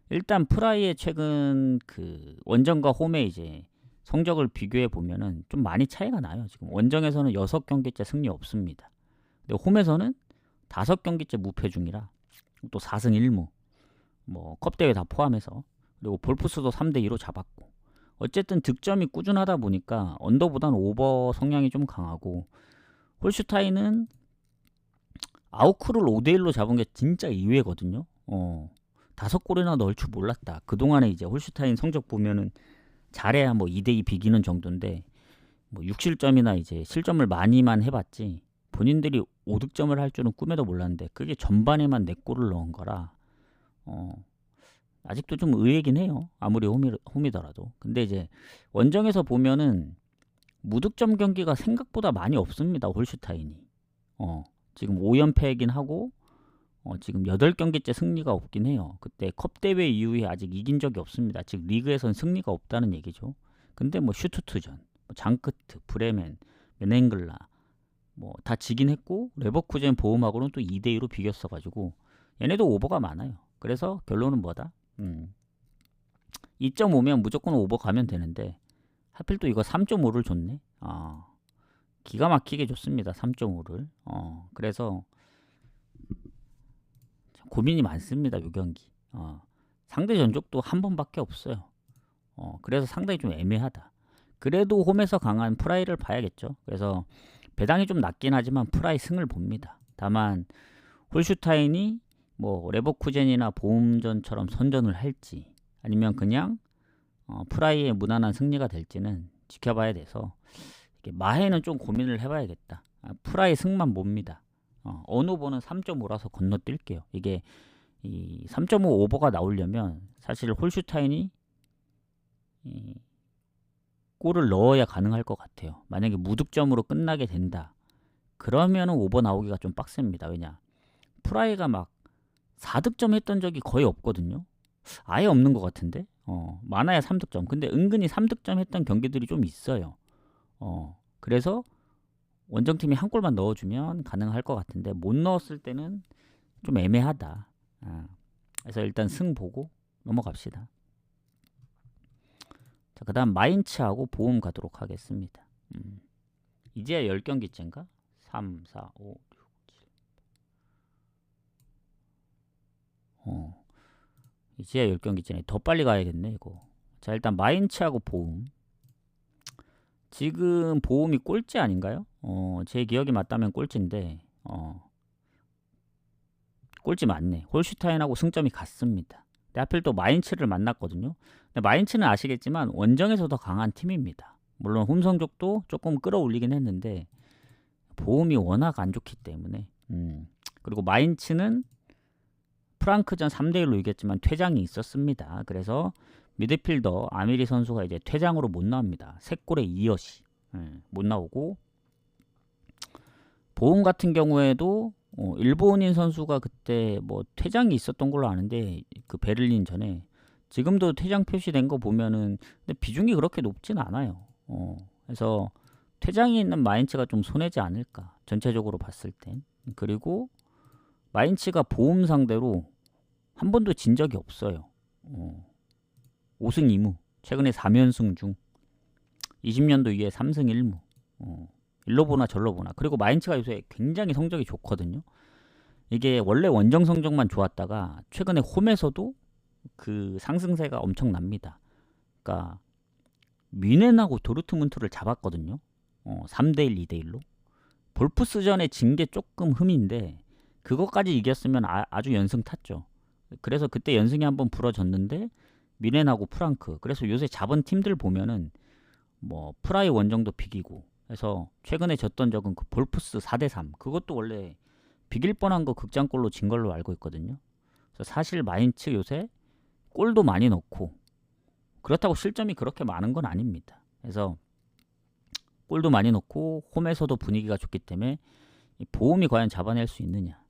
A: 일단 프라이의 최근 그 원정과 홈의 이제 성적을 비교해 보면은 좀 많이 차이가 나요. 지금 원정에서는 6경기째 승리 없습니다. 근데 홈에서는 5경기째 무패 중이라 또 4승 1무 뭐 컵대회 다 포함해서 그리고 볼프스도 3대2로 잡았고 어쨌든 득점이 꾸준하다 보니까 언더보다는 오버 성향이 좀 강하고 홀슈타인은 아우크를 5대1로 잡은 게 진짜 의외거든요. 5골이나 넣을 줄 몰랐다. 그동안에 이제 홀슈타인 성적 보면은 잘해야 뭐 2대2 비기는 정도인데 뭐 6실점이나 이제 실점을 많이만 해봤지 본인들이 5득점을 할 줄은 꿈에도 몰랐는데 그게 전반에만 4골을 넣은 거라 아직도 좀 의외긴 해요. 아무리 홈이더라도. 근데 이제 원정에서 보면은 무득점 경기가 생각보다 많이 없습니다. 홀슈타인이. 지금 5연패이긴 하고 지금 8경기째 승리가 없긴 해요. 그때 컵대회 이후에 아직 이긴 적이 없습니다. 즉 리그에선 승리가 없다는 얘기죠. 근데 뭐 슈투트전, 뭐 장크트, 브레멘, 메넨글라 뭐 다 지긴 했고 레버쿠젠 보험하고는 또 2대2로 비겼어가지고 얘네도 오버가 많아요. 그래서 결론은 뭐다? 2.5면 무조건 오버 가면 되는데 하필 또 이거 3.5를 줬네. 기가 막히게 줬습니다. 3.5를. 그래서 고민이 많습니다. 요 경기. 상대 전적도 한 번밖에 없어요. 그래서 상당히 좀 애매하다. 그래도 홈에서 강한 프라이를 봐야겠죠. 그래서 배당이 좀 낮긴 하지만 프라이 승을 봅니다. 다만 홀슈타인이 뭐 레버쿠젠이나 보험전처럼 선전을 할지 아니면 그냥 프라이의 무난한 승리가 될지는 지켜봐야 돼서 마해는 좀 고민을 해봐야겠다. 프라이 승만 봅니다. 어느 오버는 3.5라서 건너뛸게요. 이게 이 3.5 오버가 나오려면 사실 홀슈타인이 골을 넣어야 가능할 것 같아요. 만약에 무득점으로 끝나게 된다. 그러면은 오버 나오기가 좀 빡셉니다. 왜냐? 프라이가 막 4득점 했던 적이 거의 없거든요. 아예 없는 것 같은데? 많아야 3득점. 근데 은근히 3득점 했던 경기들이 좀 있어요. 그래서 원정팀이 한 골만 넣어주면 가능할 것 같은데 못 넣었을 때는 좀 애매하다. 그래서 일단 승 보고 넘어갑시다. 자, 그 다음 마인츠하고 보험 가도록 하겠습니다. 이제야 10경기째인가? 3, 4, 5, 6, 7. 이제야 10경기째네. 더 빨리 가야겠네 이거. 자, 일단 마인츠하고 보험. 지금 보험이 꼴찌 아닌가요? 제 기억이 맞다면 꼴찌인데 꼴찌 맞네. 홀슈타인하고 승점이 같습니다. 근데 하필 또 마인츠를 만났거든요. 근데 마인츠는 아시겠지만 원정에서 더 강한 팀입니다. 물론 홈 성적도 조금 끌어올리긴 했는데 보험이 워낙 안 좋기 때문에 그리고 마인츠는 프랑크전 3대1로 이겼지만 퇴장이 있었습니다. 그래서 미드필더 아미리 선수가 이제 퇴장으로 못 나옵니다. 3골에 2어시 못 나오고 보험 같은 경우에도 일본인 선수가 그때 뭐 퇴장이 있었던 걸로 아는데 그 베를린 전에 지금도 퇴장 표시된 거 보면은 근데 비중이 그렇게 높진 않아요. 그래서 퇴장이 있는 마인츠가 좀 손해지 않을까 전체적으로 봤을 땐. 그리고 마인츠가 보험 상대로 한 번도 진 적이 없어요. 5승 2무 최근에 3연승 중 20년도 이후에 3승 1무 일로 보나 절로 보나. 그리고 마인츠가 요새 굉장히 성적이 좋거든요. 이게 원래 원정 성적만 좋았다가 최근에 홈에서도 그 상승세가 엄청납니다. 그러니까 뮌헨하고 도르트문트를 잡았거든요. 3대1, 2대1로. 볼프스전에 진 게 조금 흠인데 그것까지 이겼으면 아주 연승 탔죠. 그래서 그때 연승이 한번 부러졌는데 뮌헨하고 프랑크. 그래서 요새 잡은 팀들 보면은 뭐 프라이 원정도 비기고 해서 최근에 졌던 적은 그 볼프스 4대3 그것도 원래 비길 뻔한 거 극장골로 진 걸로 알고 있거든요. 그래서 사실 마인츠 요새 골도 많이 넣고 그렇다고 실점이 그렇게 많은 건 아닙니다. 그래서 골도 많이 넣고 홈에서도 분위기가 좋기 때문에 이 보험이 과연 잡아낼 수 있느냐.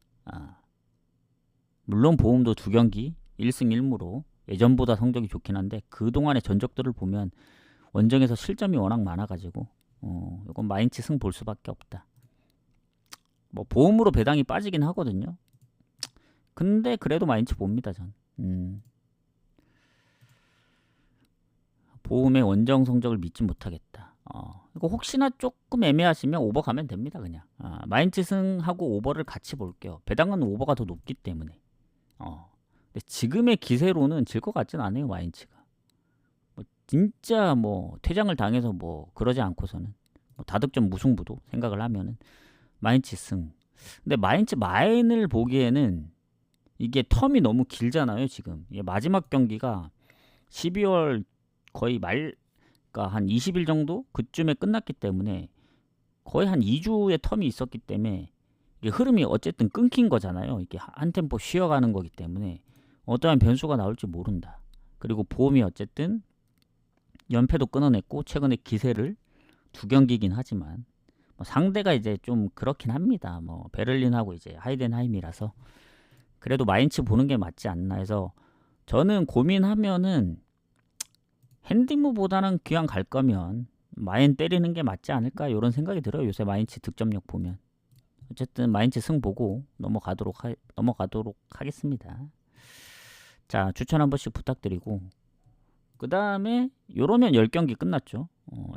A: 물론 보험도 2경기 1승 1무로 예전보다 성적이 좋긴 한데 그동안의 전적들을 보면 원정에서 실점이 워낙 많아가지고 이건 마인츠 승 볼 수밖에 없다. 뭐 보험으로 배당이 빠지긴 하거든요. 근데 그래도 마인츠 봅니다 전. 보험의 원정 성적을 믿지 못하겠다. 이거 혹시나 조금 애매하시면 오버 가면 됩니다. 그냥 마인츠 승하고 오버를 같이 볼게요. 배당은 오버가 더 높기 때문에. 근데 지금의 기세로는 질 것 같진 않아요. 마인츠가 뭐 진짜 뭐 퇴장을 당해서 뭐 그러지 않고서는 뭐 다득점 무승부도 생각을 하면은 마인츠 승. 근데 마인츠 마인을 보기에는 이게 텀이 너무 길잖아요. 지금 이게 마지막 경기가 12월 거의 말, 그러니까 한 20일 정도 그쯤에 끝났기 때문에 거의 한 2주의 텀이 있었기 때문에 이게 흐름이 어쨌든 끊긴 거잖아요. 이게 한 템포 쉬어가는 거기 때문에 어떠한 변수가 나올지 모른다. 그리고 보험이 어쨌든 연패도 끊어냈고 최근에 기세를 2경기긴 하지만 뭐 상대가 이제 좀 그렇긴 합니다. 뭐 베를린하고 이제 하이덴하임이라서 그래도 마인츠 보는 게 맞지 않나 해서 저는 고민하면은 핸디무보다는 그냥 갈 거면 마인 때리는 게 맞지 않을까 이런 생각이 들어요. 요새 마인츠 득점력 보면. 어쨌든 마인츠 승 보고 넘어가도록 하겠습니다. 자, 추천 한 번씩 부탁드리고 그 다음에 요러면 10경기 끝났죠.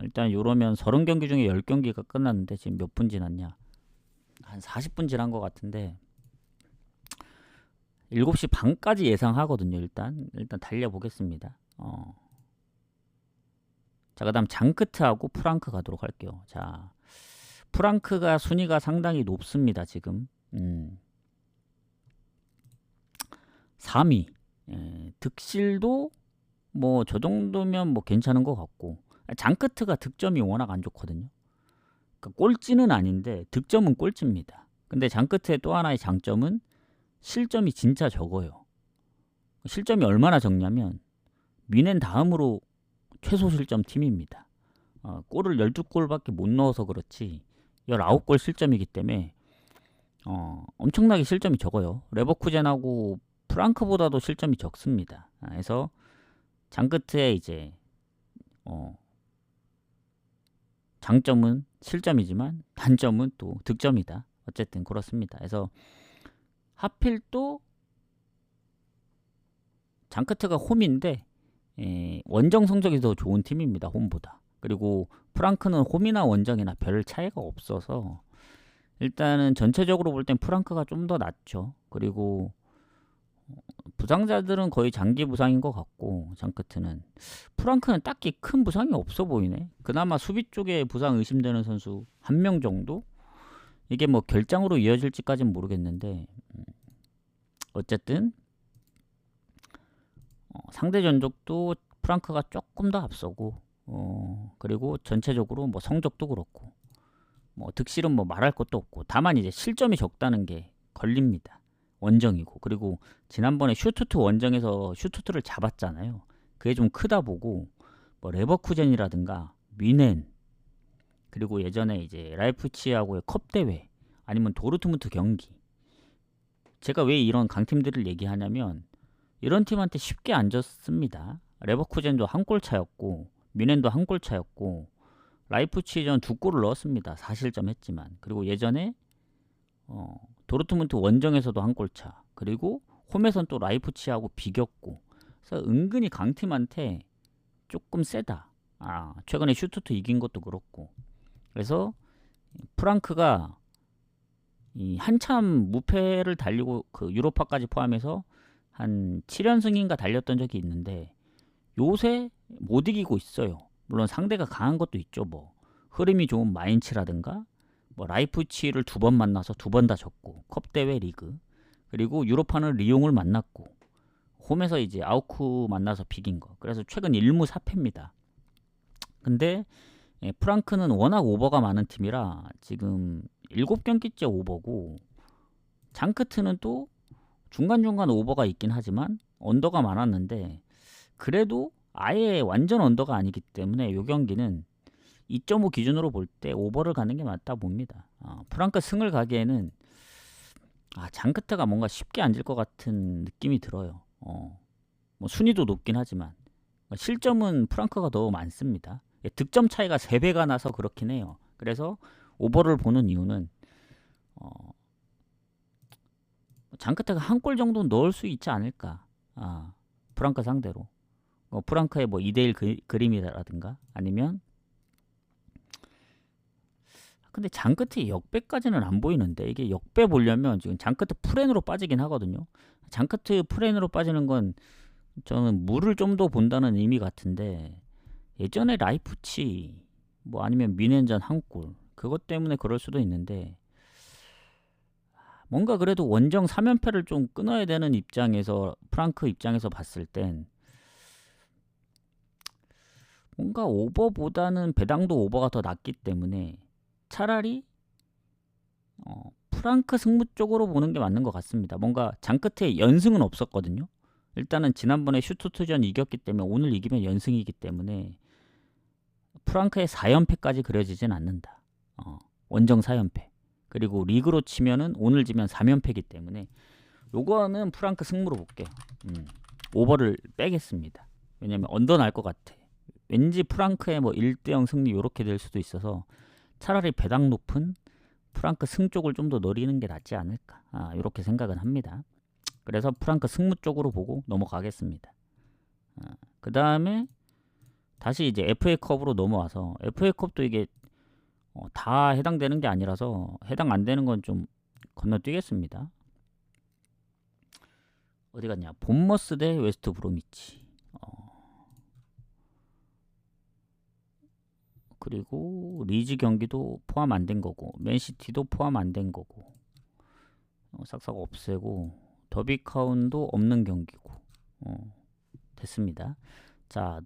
A: 일단 요러면 30경기 중에 10경기가 끝났는데 지금 몇 분 지났냐, 한 40분 지난 것 같은데 7시 반까지 예상하거든요. 일단 달려보겠습니다. 자, 그 다음 장크트하고 프랑크 가도록 할게요. 자, 프랑크가 순위가 상당히 높습니다. 지금 3위. 득실도 뭐 저 정도면 뭐 괜찮은 것 같고, 장크트가 득점이 워낙 안 좋거든요. 그러니까 꼴찌는 아닌데 득점은 꼴찌입니다. 근데 장크트의 또 하나의 장점은 실점이 진짜 적어요. 실점이 얼마나 적냐면 미넨 다음으로 최소 실점 팀입니다. 골을 12골밖에 못 넣어서 그렇지 19골 실점이기 때문에 엄청나게 실점이 적어요. 레버쿠젠하고 프랑크보다도 실점이 적습니다. 그래서 장끝에 이제 장점은 실점이지만 단점은 또 득점이다. 어쨌든 그렇습니다. 그래서 하필 또 장크트가 홈인데 원정 성적이 더 좋은 팀입니다. 홈보다. 그리고 프랑크는 홈이나 원정이나 별 차이가 없어서 일단은 전체적으로 볼 땐 프랑크가 좀 더 낫죠. 그리고 부상자들은 거의 장기 부상인 것 같고 장크트는, 프랑크는 딱히 큰 부상이 없어 보이네. 그나마 수비 쪽에 부상 의심되는 선수 한 명 정도? 이게 뭐 결장으로 이어질지까지는 모르겠는데 어쨌든 상대 전적도 프랑크가 조금 더 앞서고 그리고 전체적으로 뭐 성적도 그렇고 뭐 득실은 뭐 말할 것도 없고, 다만 이제 실점이 적다는 게 걸립니다. 원정이고, 그리고 지난번에 슈투트 원정에서 슈투트를 잡았잖아요. 그게 좀 크다 보고 뭐 레버쿠젠이라든가 미넨, 그리고 예전에 이제 라이프치히하고의 컵 대회 아니면 도르트문트 경기, 제가 왜 이런 강팀들을 얘기하냐면 이런 팀한테 쉽게 안 졌습니다. 레버쿠젠도 한 골 차였고 미넨도 한 골 차였고 라이프치히전 2골을 넣었습니다. 4실점 했지만. 그리고 예전에 도르트문트 원정에서도 한 골 차. 그리고 홈에선 또 라이프치히하고 비겼고. 그래서 은근히 강팀한테 조금 세다. 최근에 슈투트 이긴 것도 그렇고. 그래서 프랑크가 이 한참 무패를 달리고 그 유로파까지 포함해서 한 7연승인가 달렸던 적이 있는데 요새 못 이기고 있어요. 물론 상대가 강한 것도 있죠. 뭐 흐름이 좋은 마인츠라든가 뭐 라이프치히를 2번 만나서 2번 다 졌고, 컵 대회 리그, 그리고 유로파는 리옹을 만났고 홈에서 이제 아우크 만나서 비긴 거. 그래서 최근 1무 4패입니다. 근데 프랑크는 워낙 오버가 많은 팀이라 지금 7경기째 오버고, 장크트는 또 중간중간 오버가 있긴 하지만 언더가 많았는데 그래도 아예 완전 언더가 아니기 때문에 이 경기는 2.5 기준으로 볼 때 오버를 가는 게 맞다 봅니다. 프랑크 승을 가기에는 장크트가 뭔가 쉽게 안 질 것 같은 느낌이 들어요. 뭐 순위도 높긴 하지만 실점은 프랑크가 더 많습니다. 득점 차이가 3배가 나서 그렇긴 해요. 그래서 오버를 보는 이유는 장크트가 한 골 정도 넣을 수 있지 않을까. 프랑크 상대로. 프랑크의 뭐 2대1 그림이라든가 아니면 근데 장끝에 역배까지는 안 보이는데 이게 역배 보려면 지금 장끝에 프렌으로 빠지긴 하거든요. 장끝에 프렌으로 빠지는 건 저는 물을 좀 더 본다는 의미 같은데 예전에 라이프치 뭐 아니면 미넨전 한 골 그것 때문에 그럴 수도 있는데 뭔가 그래도 원정 3연패를 좀 끊어야 되는 입장에서 프랑크 입장에서 봤을 땐 뭔가 오버보다는 배당도 오버가 더 낫기 때문에 차라리 프랑크 승부 쪽으로 보는 게 맞는 것 같습니다. 뭔가 장끝에 연승은 없었거든요. 일단은 지난번에 슈투트전 이겼기 때문에 오늘 이기면 연승이기 때문에 프랑크의 4연패까지 그려지진 않는다. 원정 4연패. 그리고 리그로 치면은 오늘 지면 3연패이기 때문에 요거는 프랑크 승부로 볼게요. 오버를 빼겠습니다. 왜냐면 언더 날 것 같아. 왠지 프랑크의 뭐 1대0 승리 요렇게 될 수도 있어서 차라리 배당 높은 프랑크 승 쪽을 좀 더 노리는 게 낫지 않을까. 요렇게 생각은 합니다. 그래서 프랑크 승무 쪽으로 보고 넘어가겠습니다. 그 다음에 다시 이제 FA컵으로 넘어와서 FA컵도 이게 다 해당되는 게 아니라서 해당 안 되는 건 좀 건너뛰겠습니다. 어디 갔냐? 본머스 대 웨스트 브로미치. 그리고 리즈 경기도 포함 안 된 거고 맨시티도 포함 안 된 거고 싹싹 없애고 더비 카운도 없는 경기고 됐습니다. 자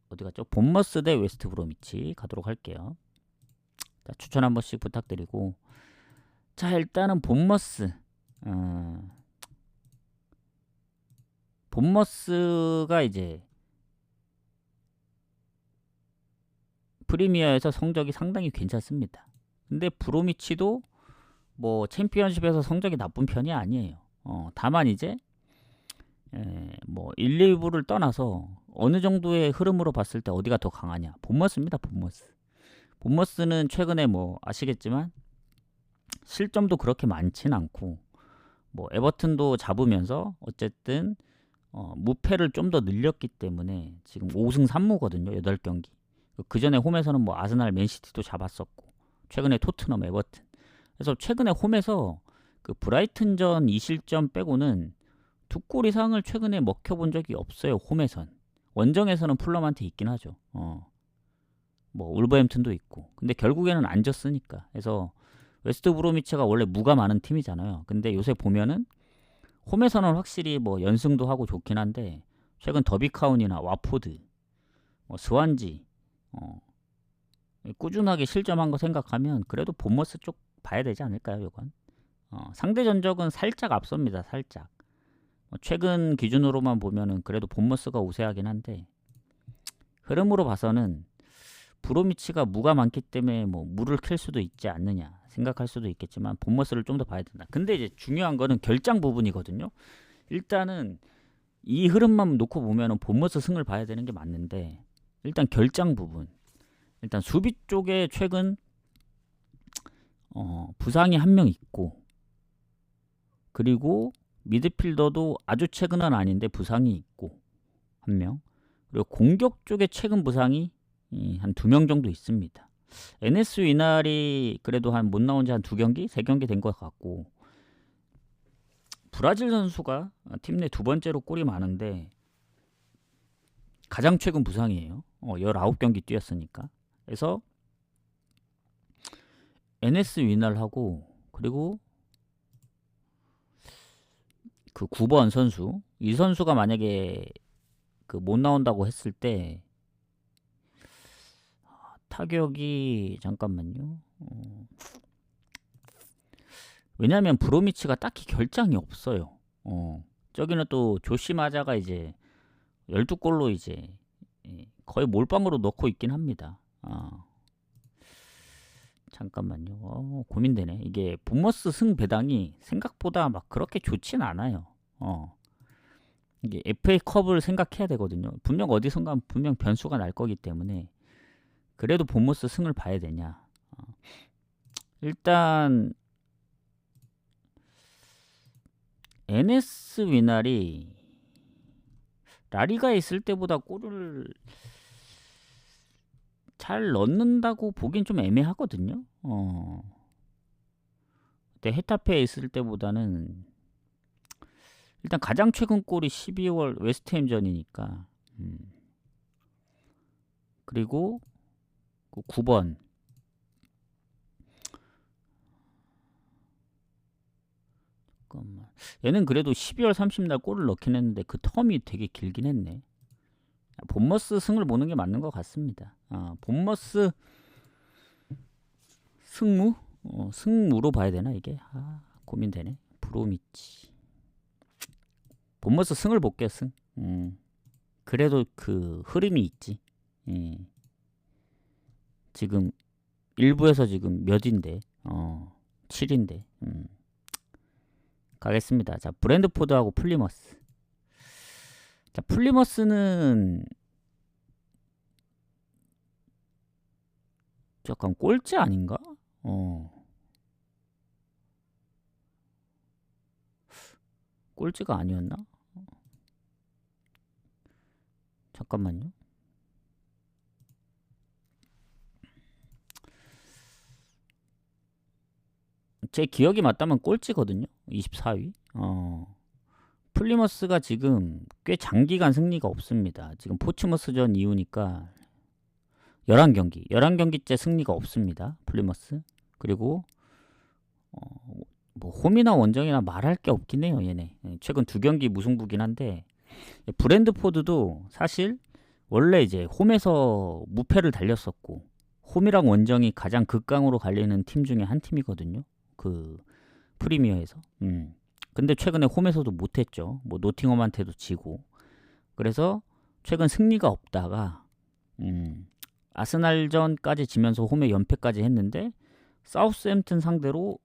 A: 어디 갔죠? 본머스 대 웨스트 브로미치 가도록 할게요. 자, 추천 한 번씩 부탁드리고 자 일단은 본머스 본머스가 이제 프리미어에서 성적이 상당히 괜찮습니다. 근데 브로미치도 뭐 챔피언십에서 성적이 나쁜 편이 아니에요. 다만 이제 뭐 1, 2부를 떠나서 어느 정도의 흐름으로 봤을 때 어디가 더 강하냐? 본머스입니다. 본머스. 본머스는 최근에 뭐 아시겠지만 실점도 그렇게 많진 않고 뭐 에버튼도 잡으면서 어쨌든 무패를 좀 더 늘렸기 때문에 지금 5승 3무거든요. 8경기. 그 전에 홈에서는 뭐 아스날, 맨시티도 잡았었고 최근에 토트넘, 에버튼. 그래서 최근에 홈에서 그 브라이튼전 2실점 빼고는 2골 이상을 최근에 먹혀본 적이 없어요. 홈에선. 원정에서는 풀럼한테 있긴 하죠. 뭐 울버햄튼도 있고. 근데 결국에는 안 졌으니까. 그래서 웨스트 브로미치가 원래 무가 많은 팀이잖아요. 근데 요새 보면은 홈에서는 확실히 뭐 연승도 하고 좋긴 한데 최근 더비카운이나 와포드, 뭐 스완지 꾸준하게 실점한 거 생각하면 그래도 본머스 쪽 봐야 되지 않을까요? 이건 상대 전적은 살짝 앞섭니다. 살짝 최근 기준으로만 보면은 그래도 본머스가 우세하긴 한데 흐름으로 봐서는 브로미치가 무가 많기 때문에 뭐 무를 캘 수도 있지 않느냐 생각할 수도 있겠지만 본머스를 좀 더 봐야 된다. 근데 이제 중요한 거는 결장 부분이거든요. 일단은 이 흐름만 놓고 보면은 본머스 승을 봐야 되는 게 맞는데 일단 결장 부분 일단 수비 쪽에 최근 부상이 한 명 있고 그리고 미드필더도 아주 최근은 아닌데 부상이 있고 한 명 그리고 공격 쪽에 최근 부상이 한 2명 정도 있습니다. NS 위날이 그래도 한 못 나온 지 한 2경기? 3경기 된 것 같고 브라질 선수가 팀 내 2번째로 골이 많은데 가장 최근 부상이에요. 19경기 뛰었으니까. 그래서 NS 위날하고 그리고 그 9번 선수 이 선수가 만약에 그 못 나온다고 했을 때 타격이 잠깐만요. 왜냐면 브로미치가 딱히 결장이 없어요. 저기는 또 조시마자가 이제 12골로 이제 거의 몰빵으로 넣고 있긴 합니다. 잠깐만요. 고민되네. 이게 본머스 승 배당이 생각보다 막 그렇게 좋진 않아요. 이게 FA컵을 생각해야 되거든요. 분명 어디선가 분명 변수가 날 거기 때문에 그래도 본머스 승을 봐야 되냐. 일단 NS 위날이 라리가에 있을 때보다 골을 잘 넣는다고 보긴 좀 애매하거든요. 그때 헤타페에 있을 때보다는 일단 가장 최근 골이 12월 웨스트햄전이니까. 그리고 그 9번 잠깐만. 얘는 그래도 12월 30날 골을 넣긴 했는데 그 텀이 되게 길긴 했네. 본머스 승을 보는 게 맞는 것 같습니다. 본머스 승무? 승무로 봐야 되나 이게? 고민되네. 브로미치. 본머스 승을 볼게요. 승. 그래도 그 흐름이 있지. 지금 일부에서 지금 몇인데? 7인데. 가겠습니다. 자, 브랜드포드하고 플리머스. 자, 플리머스는 약간 꼴찌 아닌가? 꼴찌가 아니었나? 잠깐만요. 제 기억이 맞다면 꼴찌거든요. 24위. 플리머스가 지금 꽤 장기간 승리가 없습니다. 지금 포츠머스전 이후니까 11경기. 11경기째 승리가 없습니다. 플리머스. 그리고 뭐 홈이나 원정이나 말할 게 없긴 해요. 얘네. 최근 2경기 무승부긴 한데 브랜드포드도 사실 원래 이제 홈에서 무패를 달렸었고 홈이랑 원정이 가장 극강으로 갈리는 팀 중에 한 팀이거든요. 그 프리미어에서. 근데 최근에 홈에서도 못했죠. 뭐 노팅엄한테도 지고. 그래서 최근 승리가 없다가 아스날전까지 지면서 홈에 연패까지 했는데 사우스햄튼 상대로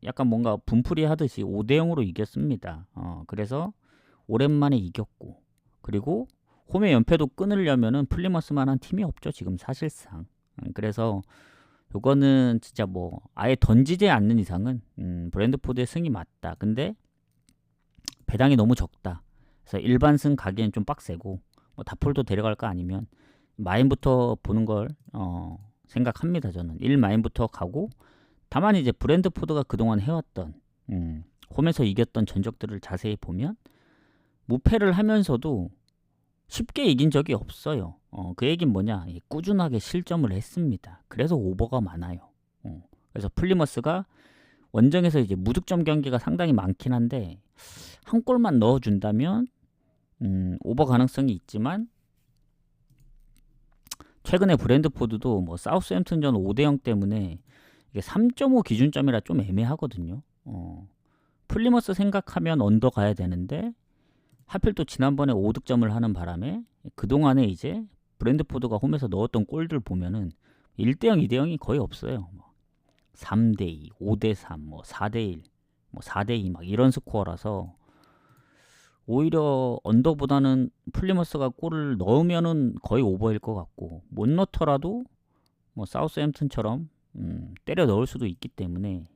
A: 약간 뭔가 분풀이 하듯이 5대0으로 이겼습니다. 그래서 오랜만에 이겼고 그리고 홈의 연패도 끊으려면은 플리머스만한 팀이 없죠. 지금 사실상. 그래서 요거는 진짜 뭐 아예 던지지 않는 이상은 브랜드포드의 승이 맞다. 근데 배당이 너무 적다. 그래서 일반 승 가기엔 좀 빡세고 뭐 다폴도 데려갈까 아니면 마인부터 보는 걸 생각합니다. 저는 1마인부터 가고 다만 이제 브랜드포드가 그동안 해왔던 홈에서 이겼던 전적들을 자세히 보면 무패를 하면서도 쉽게 이긴 적이 없어요. 그 얘기는 뭐냐? 꾸준하게 실점을 했습니다. 그래서 오버가 많아요. 그래서 플리머스가 원정에서 이제 무득점 경기가 상당히 많긴 한데 한 골만 넣어준다면 오버 가능성이 있지만 최근에 브랜드포드도 뭐 사우스햄튼전 5대0 때문에 이게 3.5 기준점이라 좀 애매하거든요. 플리머스 생각하면 언더 가야 되는데 하필 또 지난번에 5득점을 하는 바람에 그동안에 이제 브랜드포드가 홈에서 넣었던 골들 보면은 1대0, 2대0이 거의 없어요. 3대2, 5대3, 뭐 4대1, 뭐 4대2 막 이런 스코어라서 오히려 언더보다는 플리머스가 골을 넣으면은 거의 오버일 것 같고 못 넣더라도 뭐 사우스햄튼처럼 때려 넣을 수도 있기 때문에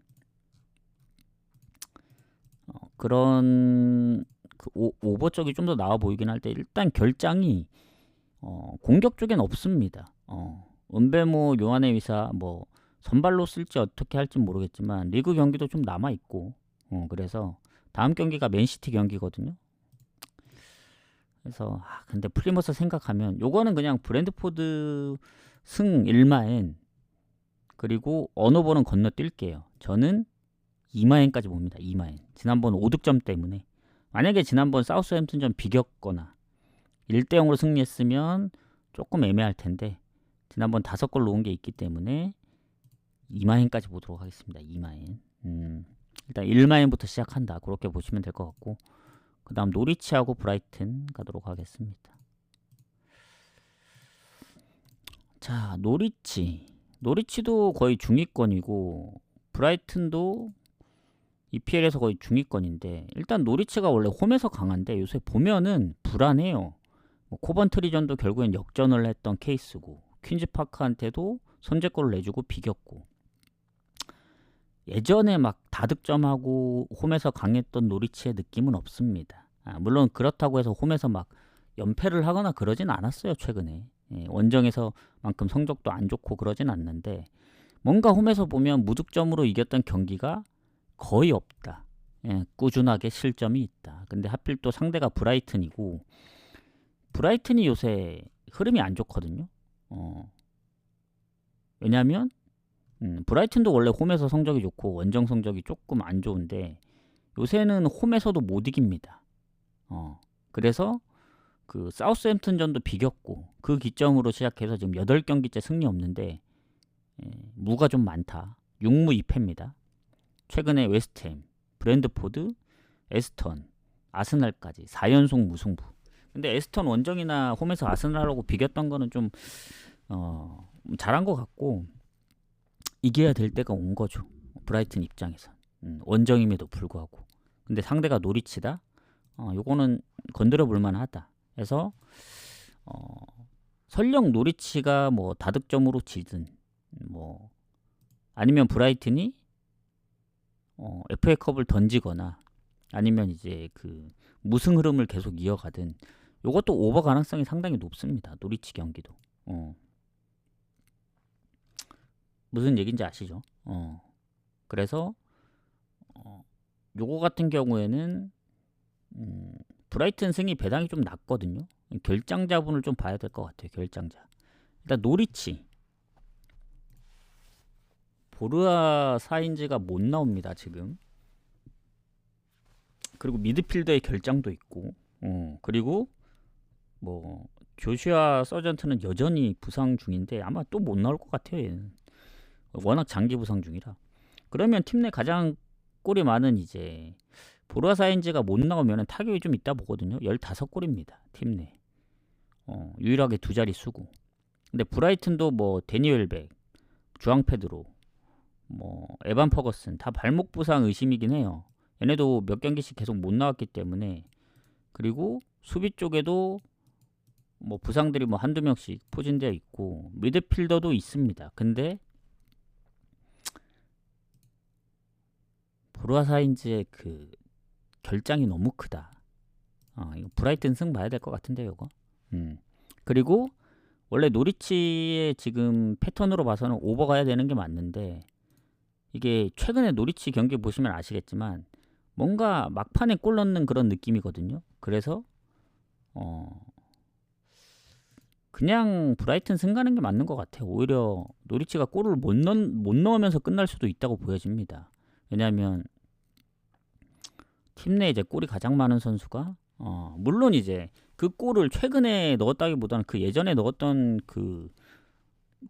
A: 그런 그 오버 쪽이 좀 더 나아 보이긴 할 때 일단 결장이 공격 쪽엔 없습니다. 은베모, 요한의 위사 뭐 선발로 쓸지 어떻게 할지 모르겠지만 리그 경기도 좀 남아 있고 그래서 다음 경기가 맨시티 경기거든요. 그래서 근데 플리머스 생각하면 요거는 그냥 브랜드포드 승 1마엔 그리고 언어버는 건너뛸게요. 저는 2마엔까지 봅니다. 2마엔. 지난번 5득점 때문에 만약에 지난번 사우스햄튼전 비겼거나 1대0으로 승리했으면 조금 애매할 텐데 지난번 5골 놓은 게 있기 때문에 2마엔까지 보도록 하겠습니다. 2마엔. 일단 1마엔부터 시작한다. 그렇게 보시면 될 것 같고 그 다음 노리치하고 브라이튼 가도록 하겠습니다. 자, 노리치도 거의 중위권이고 브라이튼도 EPL에서 거의 중위권인데 일단 노리치가 원래 홈에서 강한데 요새 보면은 불안해요. 뭐 코번트리전도 결국엔 역전을 했던 케이스고 퀸즈파크한테도 선제골을 내주고 비겼고 예전에 막 다득점하고 홈에서 강했던 노리치의 느낌은 없습니다. 물론 그렇다고 해서 홈에서 막 연패를 하거나 그러진 않았어요. 최근에 원정에서만큼 성적도 안 좋고 그러진 않는데 뭔가 홈에서 보면 무득점으로 이겼던 경기가 거의 없다. 예, 꾸준하게 실점이 있다. 근데 하필 또 상대가 브라이튼이고 브라이튼이 요새 흐름이 안 좋거든요. 왜냐하면 브라이튼도 원래 홈에서 성적이 좋고 원정 성적이 조금 안 좋은데 요새는 홈에서도 못 이깁니다. 그래서 그 사우스햄튼전도 비겼고 그 기점으로 시작해서 지금 8경기째 승리 없는데 무가 좀 많다. 6무 2패입니다. 최근에 웨스트햄, 브랜드포드, 에스턴, 아스날까지 4연속 무승부. 근데 에스턴 원정이나 홈에서 아스날하고 비겼던 거는 좀 잘한 것 같고 이겨야 될 때가 온 거죠. 브라이튼 입장에선 원정임에도 불구하고. 근데 상대가 노리치다. 요거는 건드려 볼 만하다. 그래서 설령 노리치가 뭐 다득점으로 지든 뭐 아니면 브라이튼이 FA컵을 던지거나 아니면 이제 그 무승 흐름을 계속 이어가든 요것도 오버 가능성이 상당히 높습니다. 노리치 경기도. 무슨 얘기인지 아시죠? 그래서 요거 같은 경우에는 브라이튼 승이 배당이 좀 낮거든요. 결장자분을 좀 봐야 될 것 같아요. 결장자. 일단 노리치 보르아 사인즈가 못 나옵니다. 지금. 그리고 미드필더의 결장도 있고 그리고 뭐 조슈아 서전트는 여전히 부상 중인데 아마 또 못 나올 것 같아요. 얘는. 워낙 장기 부상 중이라. 그러면 팀 내 가장 골이 많은 이제 보르아 사인즈가 못 나오면 타격이 좀 있다 보거든요. 15골입니다. 팀 내. 유일하게 두 자리 수고. 근데 브라이튼도 뭐 데니엘백, 주앙 페드로, 뭐 에반 퍼거슨 다 발목 부상 의심이긴 해요. 얘네도 몇 경기씩 계속 못 나왔기 때문에. 그리고 수비 쪽에도 뭐 부상들이 뭐 한두 명씩 포진되어 있고 미드필더도 있습니다. 근데 보르아 사인즈의 그 결장이 너무 크다. 이거 브라이튼 승 봐야 될 것 같은데요, 이거. 그리고 원래 노리치의 지금 패턴으로 봐서는 오버 가야 되는 게 맞는데 이게 최근에 노리치 경기 보시면 아시겠지만 뭔가 막판에 골 넣는 그런 느낌이거든요. 그래서 그냥 브라이튼 승 가는 게 맞는 것 같아요. 오히려 노리치가 골을 못 넣으면서 끝날 수도 있다고 보여집니다. 왜냐하면 팀 내 이제 골이 가장 많은 선수가 물론 이제 그 골을 최근에 넣었다기보다는 그 예전에 넣었던 그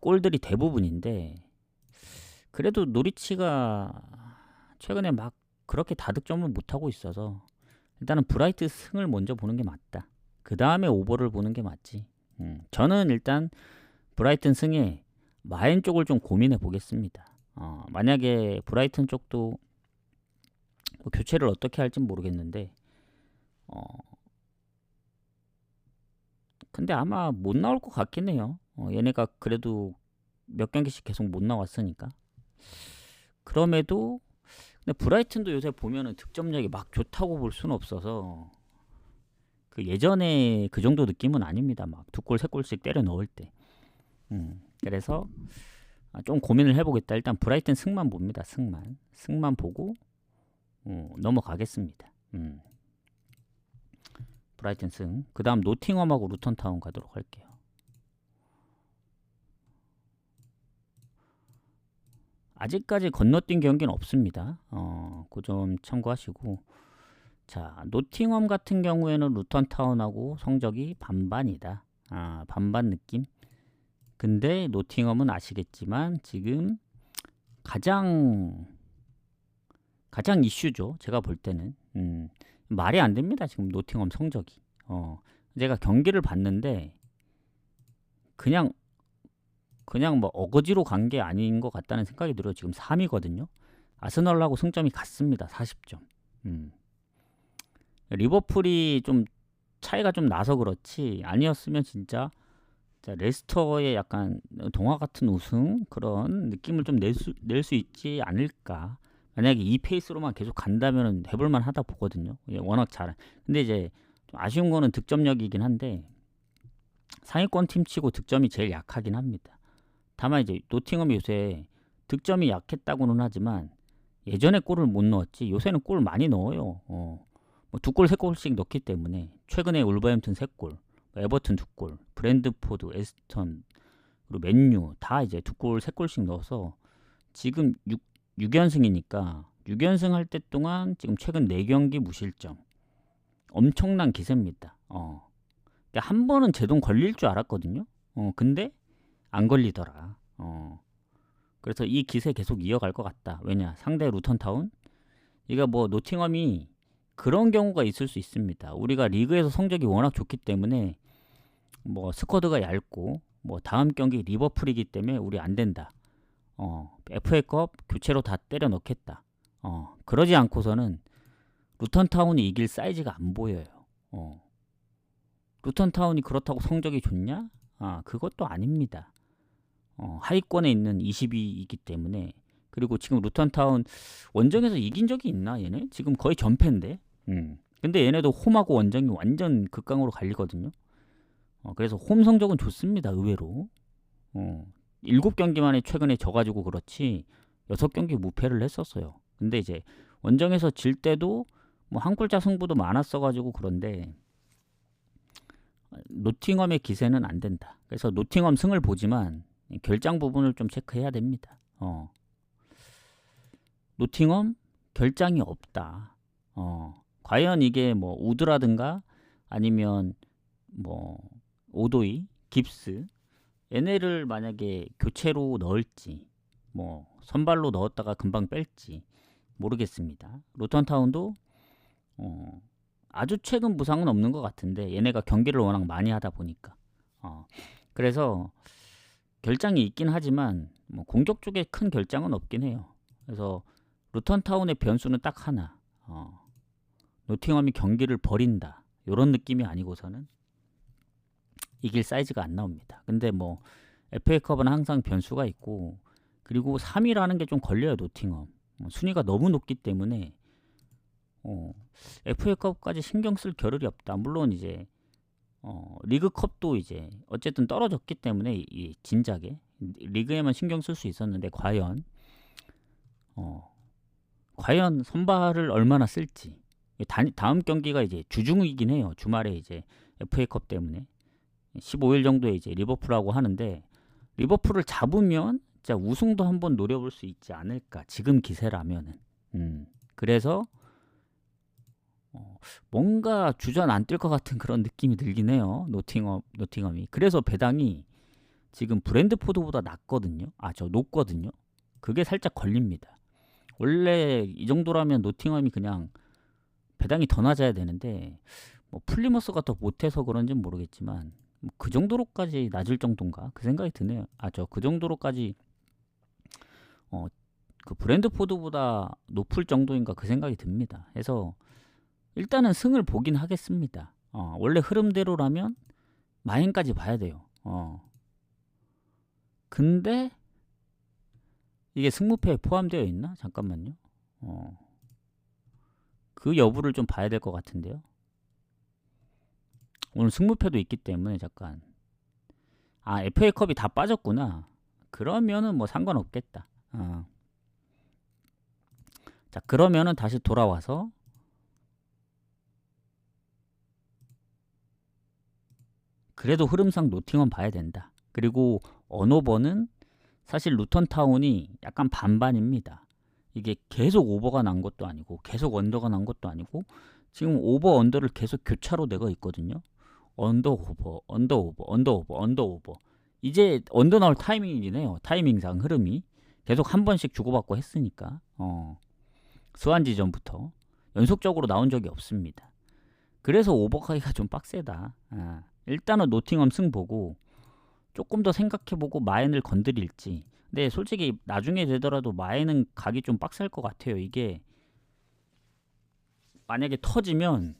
A: 골들이 대부분인데 그래도 노리치가 최근에 막 그렇게 다득점을 못하고 있어서 일단은 브라이트 승을 먼저 보는 게 맞다. 그 다음에 오버를 보는 게 맞지. 저는 일단 브라이튼 승에 마엔 쪽을 좀 고민해 보겠습니다. 만약에 브라이튼 쪽도 뭐 교체를 어떻게 할진 모르겠는데 근데 아마 못 나올 것 같긴 해요. 얘네가 그래도 몇 경기씩 계속 못 나왔으니까. 그럼에도 근데 브라이튼도 요새 보면은 득점력이 막 좋다고 볼 수는 없어서 그 예전에 그 정도 느낌은 아닙니다. 막 2골, 3골씩 때려 넣을 때. 그래서 좀 고민을 해보겠다. 일단 브라이튼 승만 봅니다. 승만 보고 넘어가겠습니다. 브라이튼 승. 그 다음 노팅엄하고 루턴타운 가도록 할게요. 아직까지 건너뛴 경기는 없습니다. 그 점 참고하시고. 자, 노팅엄 같은 경우에는 루턴타운하고 성적이 반반이다. 반반 느낌. 근데 노팅엄은 아시겠지만 지금 가장 이슈죠. 제가 볼 때는. 말이 안 됩니다. 지금 노팅엄 성적이. 제가 경기를 봤는데 그냥 뭐 어거지로 간 게 아닌 것 같다는 생각이 들어요. 지금 3위거든요. 아스널하고 승점이 같습니다. 40점. 리버풀이 좀 차이가 좀 나서 그렇지 아니었으면 진짜 레스터의 약간 동화 같은 우승 그런 느낌을 좀 낼 수 있지 않을까. 만약에 이 페이스로만 계속 간다면 해볼만 하다 보거든요. 워낙 잘. 근데 이제 좀 아쉬운 거는 득점력이긴 한데 상위권 팀 치고 득점이 제일 약하긴 합니다. 다만 이제 노팅엄이 요새 득점이 약했다고는 하지만 예전에 골을 못 넣었지 요새는 골 많이 넣어요. 뭐 2골 3골씩 넣기 때문에 최근에 울버햄튼 3골, 에버튼 2골, 브랜드포드, 에스턴 그리고 맨유 다 이제 2골 3골씩 넣어서 지금 6연승이니까 6연승 할 때 동안 지금 최근 4경기 무실점 엄청난 기세입니다. 그러니까 한 번은 제동 걸릴 줄 알았거든요. 근데 안 걸리더라. 그래서 이 기세 계속 이어갈 것 같다. 왜냐 상대 루턴타운 이가 뭐 노팅엄이 그런 경우가 있을 수 있습니다. 우리가 리그에서 성적이 워낙 좋기 때문에 뭐 스쿼드가 얇고 뭐 다음 경기 리버풀이기 때문에 우리 안 된다. FA컵 교체로 다 때려 넣겠다. 그러지 않고서는 루턴타운이 이길 사이즈가 안 보여요. 루턴타운이 그렇다고 성적이 좋냐? 그것도 아닙니다. 하위권에 있는 22이기 때문에 그리고 지금 루턴타운 원정에서 이긴 적이 있나 얘네? 지금 거의 전패인데. 근데 얘네도 홈하고 원정이 완전 극강으로 갈리거든요. 그래서 홈 성적은 좋습니다. 의외로. 7경기 만에 최근에 져가지고 그렇지 6경기 무패를 했었어요. 근데 이제 원정에서 질 때도 뭐 한 골차 승부도 많았어가지고 그런데 노팅엄의 기세는 안 된다. 그래서 노팅엄 승을 보지만 결장 부분을 좀 체크해야 됩니다. 노팅엄 결장이 없다. 과연 이게 뭐 우드라든가 아니면 뭐 오도이, 깁스 얘네를 만약에 교체로 넣을지 뭐 선발로 넣었다가 금방 뺄지 모르겠습니다. 루턴타운도 아주 최근 부상은 없는 것 같은데 얘네가 경기를 워낙 많이 하다 보니까 그래서 결장이 있긴 하지만 뭐 공격 쪽에 큰 결장은 없긴 해요. 그래서 루턴타운의 변수는 딱 하나 노팅엄이 경기를 벌인다 이런 느낌이 아니고서는 이길 사이즈가 안 나옵니다. 근데 뭐 FA컵은 항상 변수가 있고 그리고 3위라는 게 좀 걸려요. 노팅엄 순위가 너무 높기 때문에 FA컵까지 신경 쓸 겨를이 없다. 물론 이제 리그컵도 이제 어쨌든 떨어졌기 때문에 이 진작에 리그에만 신경 쓸 수 있었는데 과연 선발을 얼마나 쓸지 다음 경기가 이제 주중이긴 해요. 주말에 이제 FA컵 때문에 15일 정도에 이제 리버풀하고 하는데 리버풀을 잡으면 진짜 우승도 한번 노려볼 수 있지 않을까 지금 기세라면은 그래서 뭔가 주전 안 뛸 것 같은 그런 느낌이 들긴 해요. 노팅엄이 그래서 배당이 지금 브랜드포드보다 낮거든요. 저 높거든요. 그게 살짝 걸립니다. 원래 이 정도라면 노팅엄이 그냥 배당이 더 낮아야 되는데 뭐 플리머스가 더 못해서 그런지는 모르겠지만 뭐 그 정도로까지 낮을 정도인가 그 생각이 드네요. 그 정도로까지 그 브랜드포드보다 높을 정도인가 그 생각이 듭니다. 그래서 일단은 승을 보긴 하겠습니다. 원래 흐름대로라면 마행까지 봐야 돼요. 근데 이게 승무패에 포함되어 있나? 잠깐만요. 그 여부를 좀 봐야 될 것 같은데요. 오늘 승무패도 있기 때문에 잠깐. FA컵이 다 빠졌구나. 그러면은 뭐 상관없겠다. 자, 그러면은 다시 돌아와서 그래도 흐름상 노팅엄 봐야 된다. 그리고 언오버는 사실 루턴타운이 약간 반반입니다. 이게 계속 오버가 난 것도 아니고 계속 언더가 난 것도 아니고 지금 오버 언더를 계속 교차로 내고 있거든요. 언더 오버. 이제 언더 나올 타이밍이네요. 타이밍상 흐름이 계속 한 번씩 주고받고 했으니까 스완지전부터 연속적으로 나온 적이 없습니다. 그래서 오버가기가 좀 빡세다. 일단은 노팅엄 승 보고 조금 더 생각해보고 마엔을 건드릴지. 근데 솔직히 나중에 되더라도 마엔은 가기 좀 빡셀 것 같아요. 이게 만약에 터지면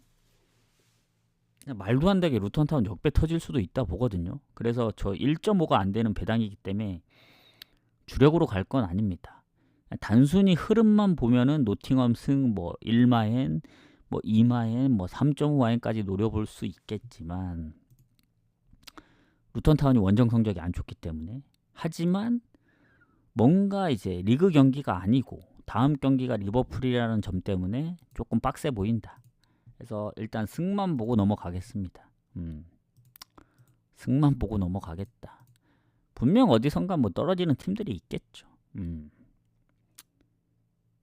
A: 말도 안 되게 루턴타운 역배 터질 수도 있다 보거든요. 그래서 저 1.5가 안 되는 배당이기 때문에 주력으로 갈 건 아닙니다. 단순히 흐름만 보면은 노팅엄 승 뭐 1마엔 뭐 2마엔 뭐 3.5마엔까지 노려볼 수 있겠지만 루턴타운이 원정 성적이 안 좋기 때문에 하지만 뭔가 이제 리그 경기가 아니고 다음 경기가 리버풀이라는 점 때문에 조금 빡세 보인다. 그래서 일단 승만 보고 넘어가겠습니다. 승만 보고 넘어가겠다. 분명 어디선가 뭐 떨어지는 팀들이 있겠죠.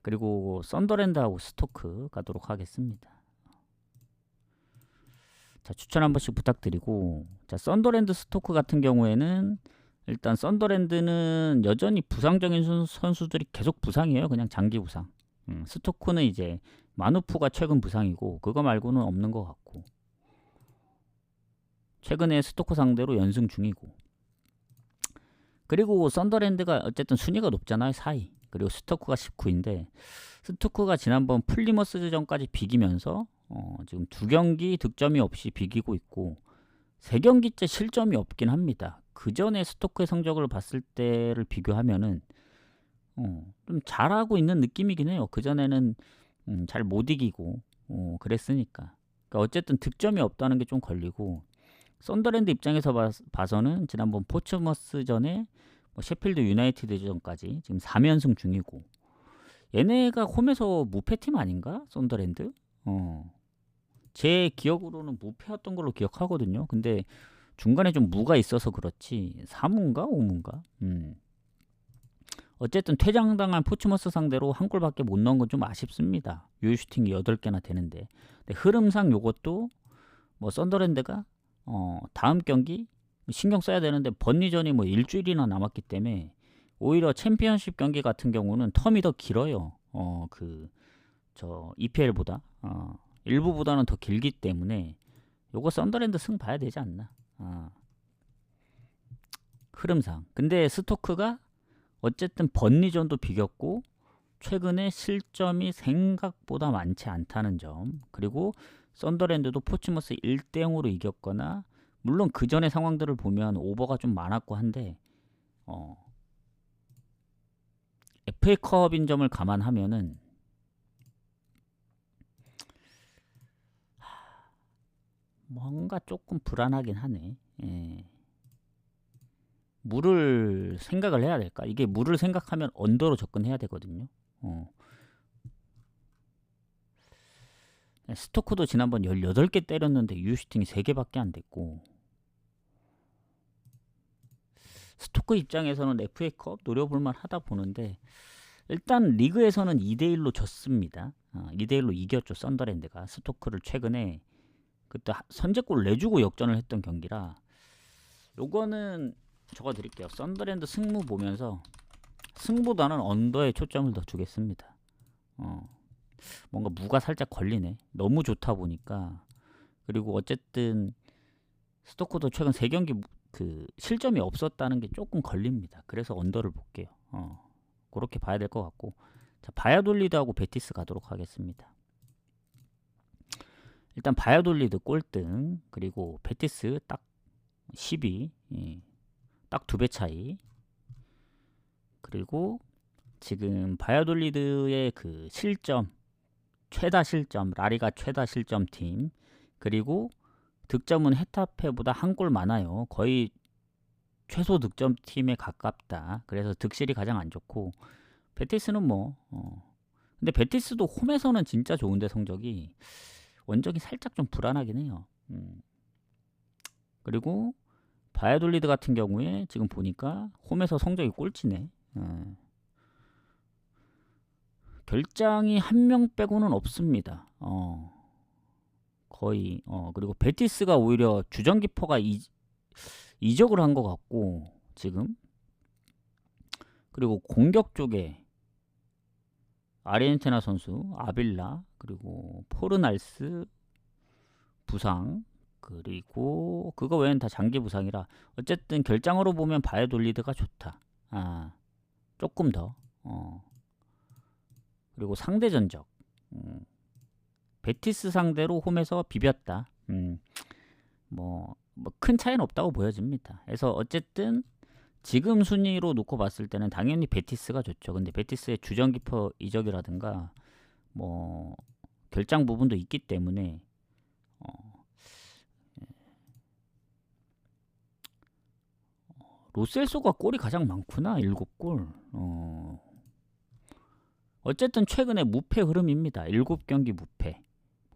A: 그리고 썬더랜드하고 스토크 가도록 하겠습니다. 자, 추천 한 번씩 부탁드리고, 자, 썬더랜드 스토크 같은 경우에는 일단 썬더랜드는 여전히 부상적인 선수들이 계속 부상이에요. 그냥 장기 부상. 스토크는 이제 마누프가 최근 부상이고 그거 말고는 없는 것 같고, 최근에 스토크 상대로 연승 중이고, 그리고 썬더랜드가 어쨌든 순위가 높잖아요. 4위. 그리고 스토크가 19인데 스토크가 지난번 플리머스전까지 비기면서 지금 2경기 득점이 없이 비기고 있고 3경기째 실점이 없긴 합니다. 그 전에 스토크의 성적을 봤을 때를 비교하면은 좀 잘하고 있는 느낌이긴 해요. 그 전에는 잘 못 이기고 그랬으니까. 그러니까 어쨌든 득점이 없다는 게 좀 걸리고, 썬더랜드 입장에서 봐서는 지난번 포츠머스전에 셰필드 유나이티드전까지 지금 3연승 중이고, 얘네가 홈에서 무패팀 아닌가? 썬더랜드? 제 기억으로는 무패였던 걸로 기억하거든요. 근데 중간에 좀 무가 있어서 그렇지 4무인가 5무인가? 어쨌든 퇴장당한 포츠머스 상대로 한 골밖에 못 넣은 건 좀 아쉽습니다. 유효슈팅이 8개나 되는데. 근데 흐름상 요것도 뭐 썬더랜드가 다음 경기 신경 써야 되는데 번리전이 뭐 일주일이나 남았기 때문에 오히려 챔피언십 경기 같은 경우는 텀이 더 길어요. EPL보다 일부보다는 더 길기 때문에 요거 썬더랜드 승 봐야 되지 않나. 흐름상. 근데 스토크가 어쨌든 번리전도 비겼고 최근에 실점이 생각보다 많지 않다는 점, 그리고 썬더랜드도 포츠머스 1대0으로 이겼거나, 물론 그 전의 상황들을 보면 오버가 좀 많았고 한데 FA컵인 점을 감안하면은 뭔가 조금 불안하긴 하네. 예. 물을 생각을 해야 될까? 이게 물을 생각하면 언더로 접근해야 되거든요. 스토크도 지난번 18개 때렸는데 유슈팅이 3개밖에 안 됐고, 스토크 입장에서는 FA컵 노려볼만 하다 보는데, 일단 리그에서는 2대1로 졌습니다. 2대1로 이겼죠. 썬더랜드가 스토크를 최근에 그때 선제골 내주고 역전을 했던 경기라, 요거는 적어드릴게요. 썬더랜드 승무 보면서 승보다는 언더에 초점을 더 주겠습니다. 뭔가 무가 살짝 걸리네. 너무 좋다 보니까. 그리고 어쨌든 스토커도 최근 3경기 그 실점이 없었다는 게 조금 걸립니다. 그래서 언더를 볼게요. 그렇게 봐야 될 것 같고, 자, 바야돌리드하고 베티스 가도록 하겠습니다. 일단 바야돌리드 꼴등, 그리고 베티스 딱 12, 딱 2배 차이. 그리고 지금 바야돌리드의 그 실점, 최다 실점, 라리가 최다 실점 팀, 그리고 득점은 헤타페보다 한 골 많아요. 거의 최소 득점 팀에 가깝다. 그래서 득실이 가장 안 좋고, 베티스는 근데 베티스도 홈에서는 진짜 좋은데 성적이 원정이 살짝 좀 불안하긴 해요. 그리고 바야돌리드 같은 경우에 지금 보니까 홈에서 성적이 꼴찌네. 결장이 한 명 빼고는 없습니다. 거의 그리고 베티스가 오히려 주전기퍼가 이적을 한 것 같고 지금, 그리고 공격 쪽에 아르헨티나 선수 아빌라, 그리고 포르날스 부상, 그리고 그거 외에는 다 장기 부상이라 어쨌든 결장으로 보면 바야돌리드가 좋다. 조금 더. 그리고 상대 전적, 베티스 상대로 홈에서 비볐다. 뭐 큰 차이는 없다고 보여집니다. 그래서 어쨌든 지금 순위로 놓고 봤을 때는 당연히 베티스가 좋죠. 근데 베티스의 주전키퍼 이적이라든가 뭐 결장 부분도 있기 때문에 로셀소가 골이 가장 많구나. 7골. 어쨌든 최근에 무패 흐름입니다. 7경기 무패.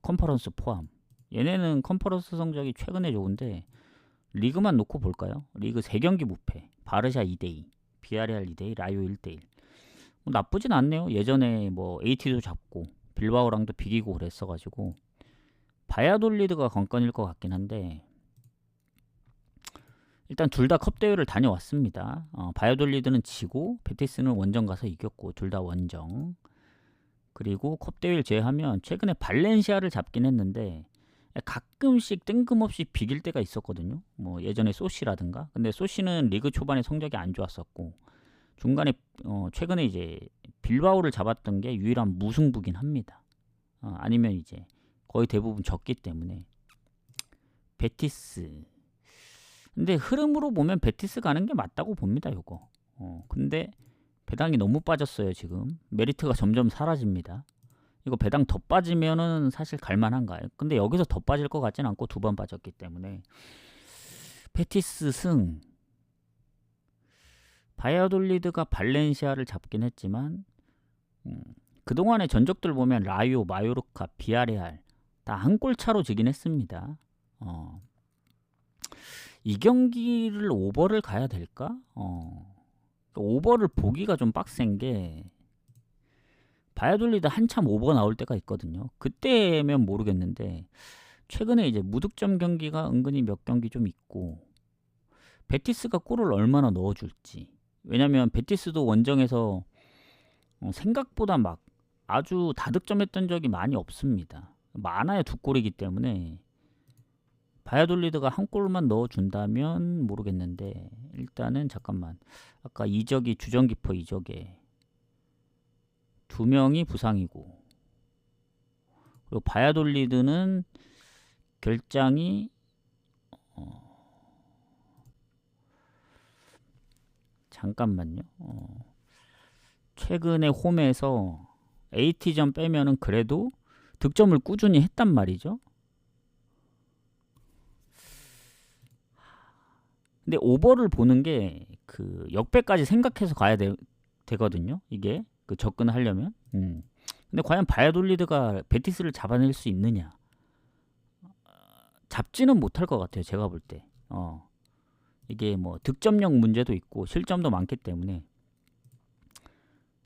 A: 컨퍼런스 포함. 얘네는 컨퍼런스 성적이 최근에 좋은데 리그만 놓고 볼까요? 리그 3경기 무패. 바르샤 2대2, 비아레알 2대2, 라요 1대1. 뭐 나쁘진 않네요. 예전에 뭐 AT도 잡고 빌바오랑도 비기고 그랬어가지고 바야돌리드가 관건일 것 같긴 한데 일단 둘 다 컵대회를 다녀왔습니다. 바야돌리드는 지고 베티스는 원정 가서 이겼고 둘 다 원정. 그리고 컵대회를 제외하면 최근에 발렌시아를 잡긴 했는데 가끔씩 뜬금없이 비길 때가 있었거든요. 뭐 예전에 소시라든가. 근데 소시는 리그 초반에 성적이 안 좋았었고 중간에 최근에 이제 빌바오를 잡았던 게 유일한 무승부긴 합니다. 아니면 이제 거의 대부분 졌기 때문에 베티스. 근데 흐름으로 보면 베티스 가는 게 맞다고 봅니다. 요거. 근데 배당이 너무 빠졌어요. 지금 메리트가 점점 사라집니다. 이거 배당 더 빠지면은 사실 갈만한가요? 근데 여기서 더 빠질 것 같진 않고 2번 빠졌기 때문에 베티스 승. 바야돌리드가 발렌시아를 잡긴 했지만 그동안의 전적들 보면 라요, 마요르카, 비아레알 다 한 골 차로 지긴 했습니다. 이 경기를 오버를 가야 될까? 오버를 보기가 좀 빡센 게 바야돌리드 한참 오버 나올 때가 있거든요. 그때면 모르겠는데 최근에 이제 무득점 경기가 은근히 몇 경기 좀 있고 베티스가 골을 얼마나 넣어줄지. 왜냐면 베티스도 원정에서 생각보다 막 아주 다득점했던 적이 많이 없습니다. 많아야 2골이기 때문에 바야돌리드가 한 골만 넣어준다면 모르겠는데 일단은 잠깐만 아까 이적이 주전키퍼 이적에 2명이 부상이고 그리고 바야돌리드는 결장이 잠깐만요. 최근에 홈에서 AT전 빼면은 그래도 득점을 꾸준히 했단 말이죠. 근데 오버를 보는 게 그 역배까지 생각해서 가야 되거든요. 이게 그 접근하려면. 근데 과연 바야돌리드가 베티스를 잡아낼 수 있느냐? 잡지는 못할 것 같아요. 제가 볼 때. 이게 뭐 득점력 문제도 있고 실점도 많기 때문에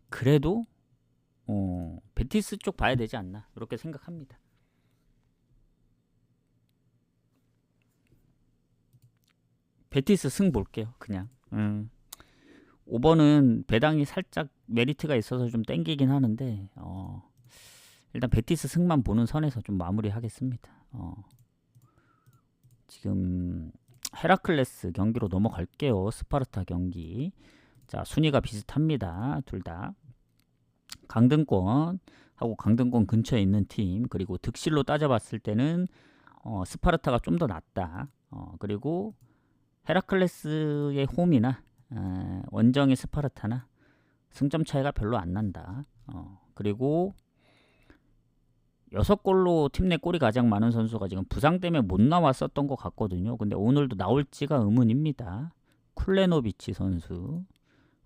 A: 그래도 베티스 쪽 봐야 되지 않나 이렇게 생각합니다. 베티스 승 볼게요. 그냥 5번은 배당이 살짝 메리트가 있어서 좀 땡기긴 하는데 일단 베티스 승만 보는 선에서 좀 마무리하겠습니다. 지금 헤라클레스 경기로 넘어갈게요. 스파르타 경기. 자, 순위가 비슷합니다. 둘 다 강등권하고 강등권 근처에 있는 팀. 그리고 득실로 따져봤을 때는 스파르타가 좀 더 낫다. 그리고 헤라클레스의 홈이나 원정의 스파르타나 승점 차이가 별로 안 난다. 그리고 6골로 팀 내 골이 가장 많은 선수가 지금 부상 때문에 못 나왔었던 것 같거든요. 근데 오늘도 나올지가 의문입니다. 쿨레노비치 선수.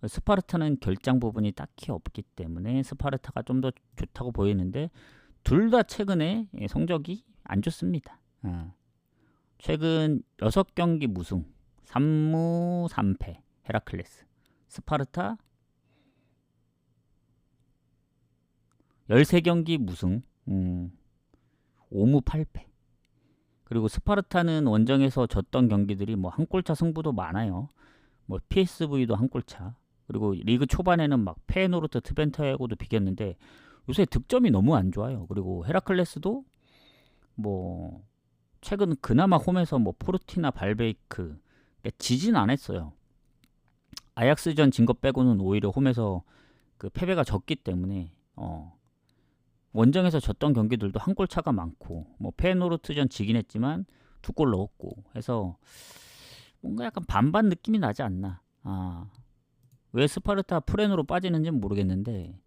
A: 스파르타는 결장 부분이 딱히 없기 때문에 스파르타가 좀 더 좋다고 보이는데 둘 다 최근에 성적이 안 좋습니다. 최근 6경기 무승 3무 3패 헤라클레스. 스파르타 13경기 무승 5무 8패. 그리고 스파르타는 원정에서 졌던 경기들이 뭐 한 골차 승부도 많아요. 뭐 PSV도 한 골차. 그리고 리그 초반에는 막 페노르트 트벤트하고도 비겼는데 요새 득점이 너무 안 좋아요. 그리고 헤라클레스도 뭐 최근 그나마 홈에서 뭐 포르티나 발베이크 지진 안 했어요. 아약스전 진 것 빼고는 오히려 홈에서 그 패배가 적기 때문에 원정에서 졌던 경기들도 한 골 차가 많고 뭐 페노르트전 지긴 했지만 2골 넣었고 해서 뭔가 약간 반반 느낌이 나지 않나. 왜 스파르타 프렌으로 빠지는지는 모르겠는데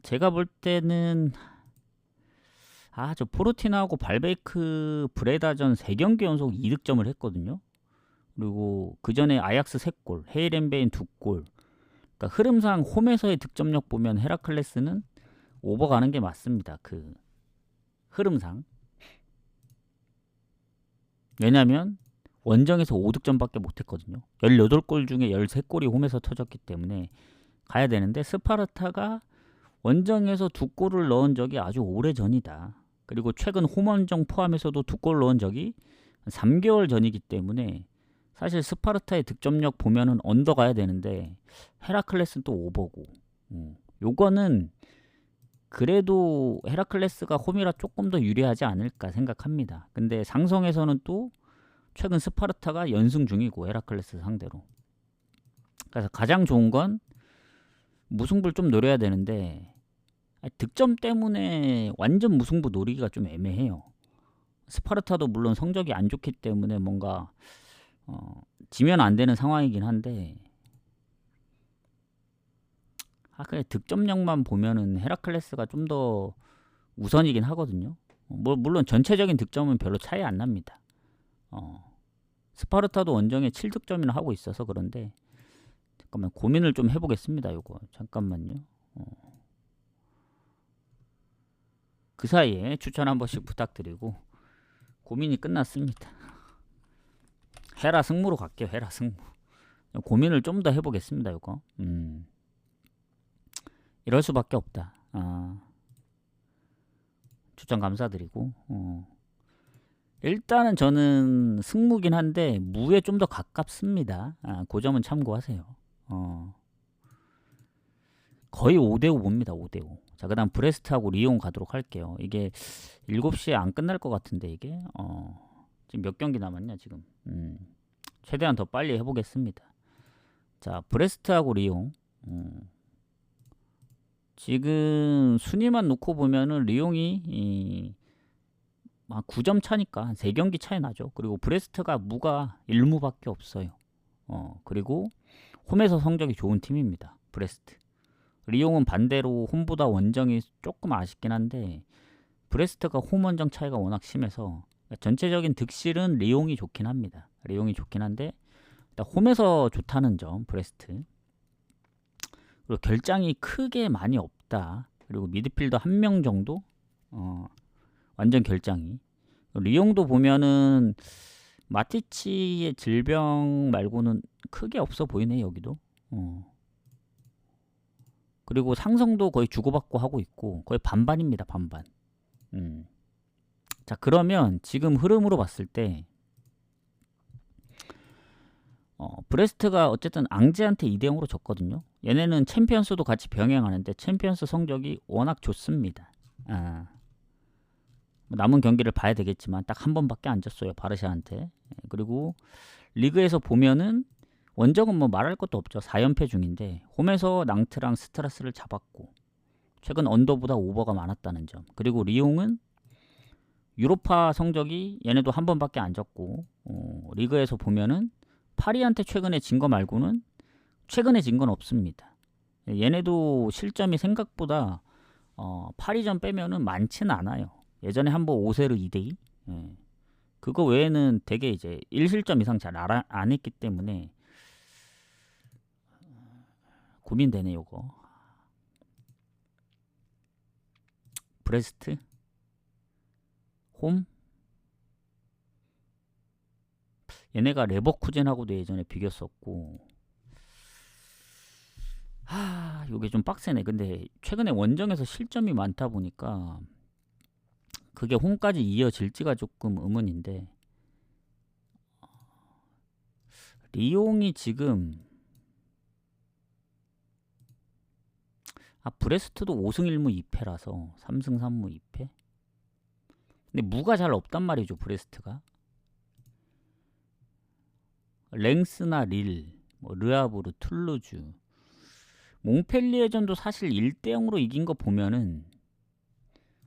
A: 제가 볼 때는 저 포르티나하고 발베이크 브레다전 3경기 연속 2득점을 했거든요. 그리고 그 전에 아약스 3골, 헤이렌베인 2골. 그러니까 흐름상 홈에서의 득점력 보면 헤라클레스는 오버가는 게 맞습니다. 그 흐름상. 왜냐면 원정에서 5득점밖에 못했거든요. 18골 중에 13골이 홈에서 터졌기 때문에 가야 되는데 스파르타가 원정에서 2골을 넣은 적이 아주 오래전이다. 그리고 최근 홈원정 포함해서도 2골 넣은 적이 3개월 전이기 때문에 사실 스파르타의 득점력 보면은 언더 가야 되는데 헤라클레스는 또 오버고. 요거는 그래도 헤라클레스가 홈이라 조금 더 유리하지 않을까 생각합니다. 근데 상성에서는 또 최근 스파르타가 연승 중이고 헤라클레스 상대로. 그래서 가장 좋은 건 무승부를 좀 노려야 되는데 득점 때문에 완전 무승부 노리기가 좀 애매해요. 스파르타도 물론 성적이 안 좋기 때문에 뭔가 지면 안 되는 상황이긴 한데 그냥 득점력만 보면은 헤라클레스가 좀 더 우선이긴 하거든요. 물론 전체적인 득점은 별로 차이 안 납니다. 스파르타도 원정에 7득점이나 하고 있어서 그런데 잠깐만 고민을 좀 해보겠습니다. 요거 잠깐만요. 그 사이에 추천 한 번씩 부탁드리고 고민이 끝났습니다. 헤라 승무로 갈게요. 헤라 승무. 고민을 좀 더 해보겠습니다. 요거. 이럴 수밖에 없다. 추천 감사드리고. 일단은 저는 승무긴 한데 무에 좀 더 가깝습니다. 그 점은 참고하세요. 거의 5대5 봅니다. 5대5. 자, 그 다음 브레스트하고 리옹 가도록 할게요. 이게 7시에 안 끝날 것 같은데 이게 지금 몇 경기 남았냐 지금. 최대한 더 빨리 해보겠습니다. 자, 브레스트하고 리옹. 지금 순위만 놓고 보면은 리옹이 9점 차니까 한 3경기 차이 나죠. 그리고 브레스트가 무가 1무밖에 없어요. 그리고 홈에서 성적이 좋은 팀입니다. 브레스트. 리옹은 반대로 홈보다 원정이 조금 아쉽긴 한데 브레스트가 홈 원정 차이가 워낙 심해서 전체적인 득실은 리옹이 좋긴 합니다. 리옹이 좋긴 한데 홈에서 좋다는 점 브레스트. 그리고 결장이 크게 많이 없다. 그리고 미드필더 1명 정도 완전 결장이. 리옹도 보면은 마티치의 질병 말고는 크게 없어 보이네 여기도. 그리고 상성도 거의 주고받고 하고 있고 거의 반반입니다. 반반. 자, 그러면 지금 흐름으로 봤을 때 브레스트가 어쨌든 앙제한테 2대0으로 졌거든요. 얘네는 챔피언스도 같이 병행하는데 챔피언스 성적이 워낙 좋습니다. 남은 경기를 봐야 되겠지만 딱 한 번밖에 안 졌어요. 바르샤한테. 그리고 리그에서 보면은 원정은 뭐 말할 것도 없죠. 4연패 중인데 홈에서 낭트랑 스트라스를 잡았고 최근 언더보다 오버가 많았다는 점. 그리고 리옹은 유로파 성적이 얘네도 한 번밖에 안 졌고 리그에서 보면은 파리한테 최근에 진 거 말고는 최근에 진 건 없습니다. 얘네도 실점이 생각보다 파리전 빼면은 많지는 않아요. 예전에 한번 5세르 2대2 그거 외에는 되게 이제 1실점 이상 잘 안 했기 때문에 고민되네 요거. 브레스트 홈 얘네가 레버쿠젠하고도 예전에 비겼었고 요게 좀 빡세네. 근데 최근에 원정에서 실점이 많다 보니까 그게 홈까지 이어질지가 조금 의문인데 리옹이 지금 브레스트도 5승 1무 2패라서 3승 3무 2패. 근데 무가 잘 없단 말이죠. 브레스트가 랭스나 릴, 르아브르, 툴루즈, 몽펠리에전도 사실 1대0으로 이긴 거 보면은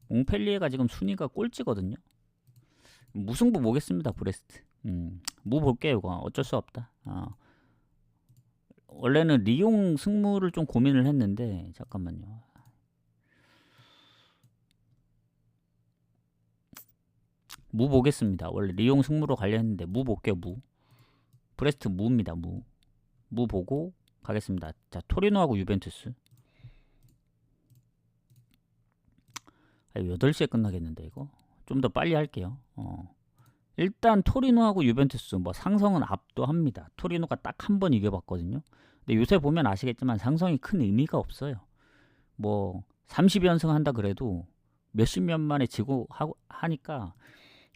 A: 몽펠리에가 지금 순위가 꼴찌거든요. 무승부 보겠습니다. 브레스트. 무 볼게요. 이거 어쩔 수 없다. 원래는 리옹 승무를 좀 고민을 했는데 잠깐만요. 무 보겠습니다. 원래 리옹 승무로 가려 했는데 무 볼게요. 무. 브레스트 무입니다. 무 보고 가겠습니다. 자, 토리노하고 유벤투스. 8시에 끝나겠는데 이거 좀 더 빨리 할게요. 일단 토리노하고 유벤투스 뭐 상성은 압도합니다. 토리노가 딱 한 번 이겨봤거든요. 근데 요새 보면 아시겠지만 상성이 큰 의미가 없어요. 뭐 30연승 한다 그래도 몇십 년 만에 지고 하니까.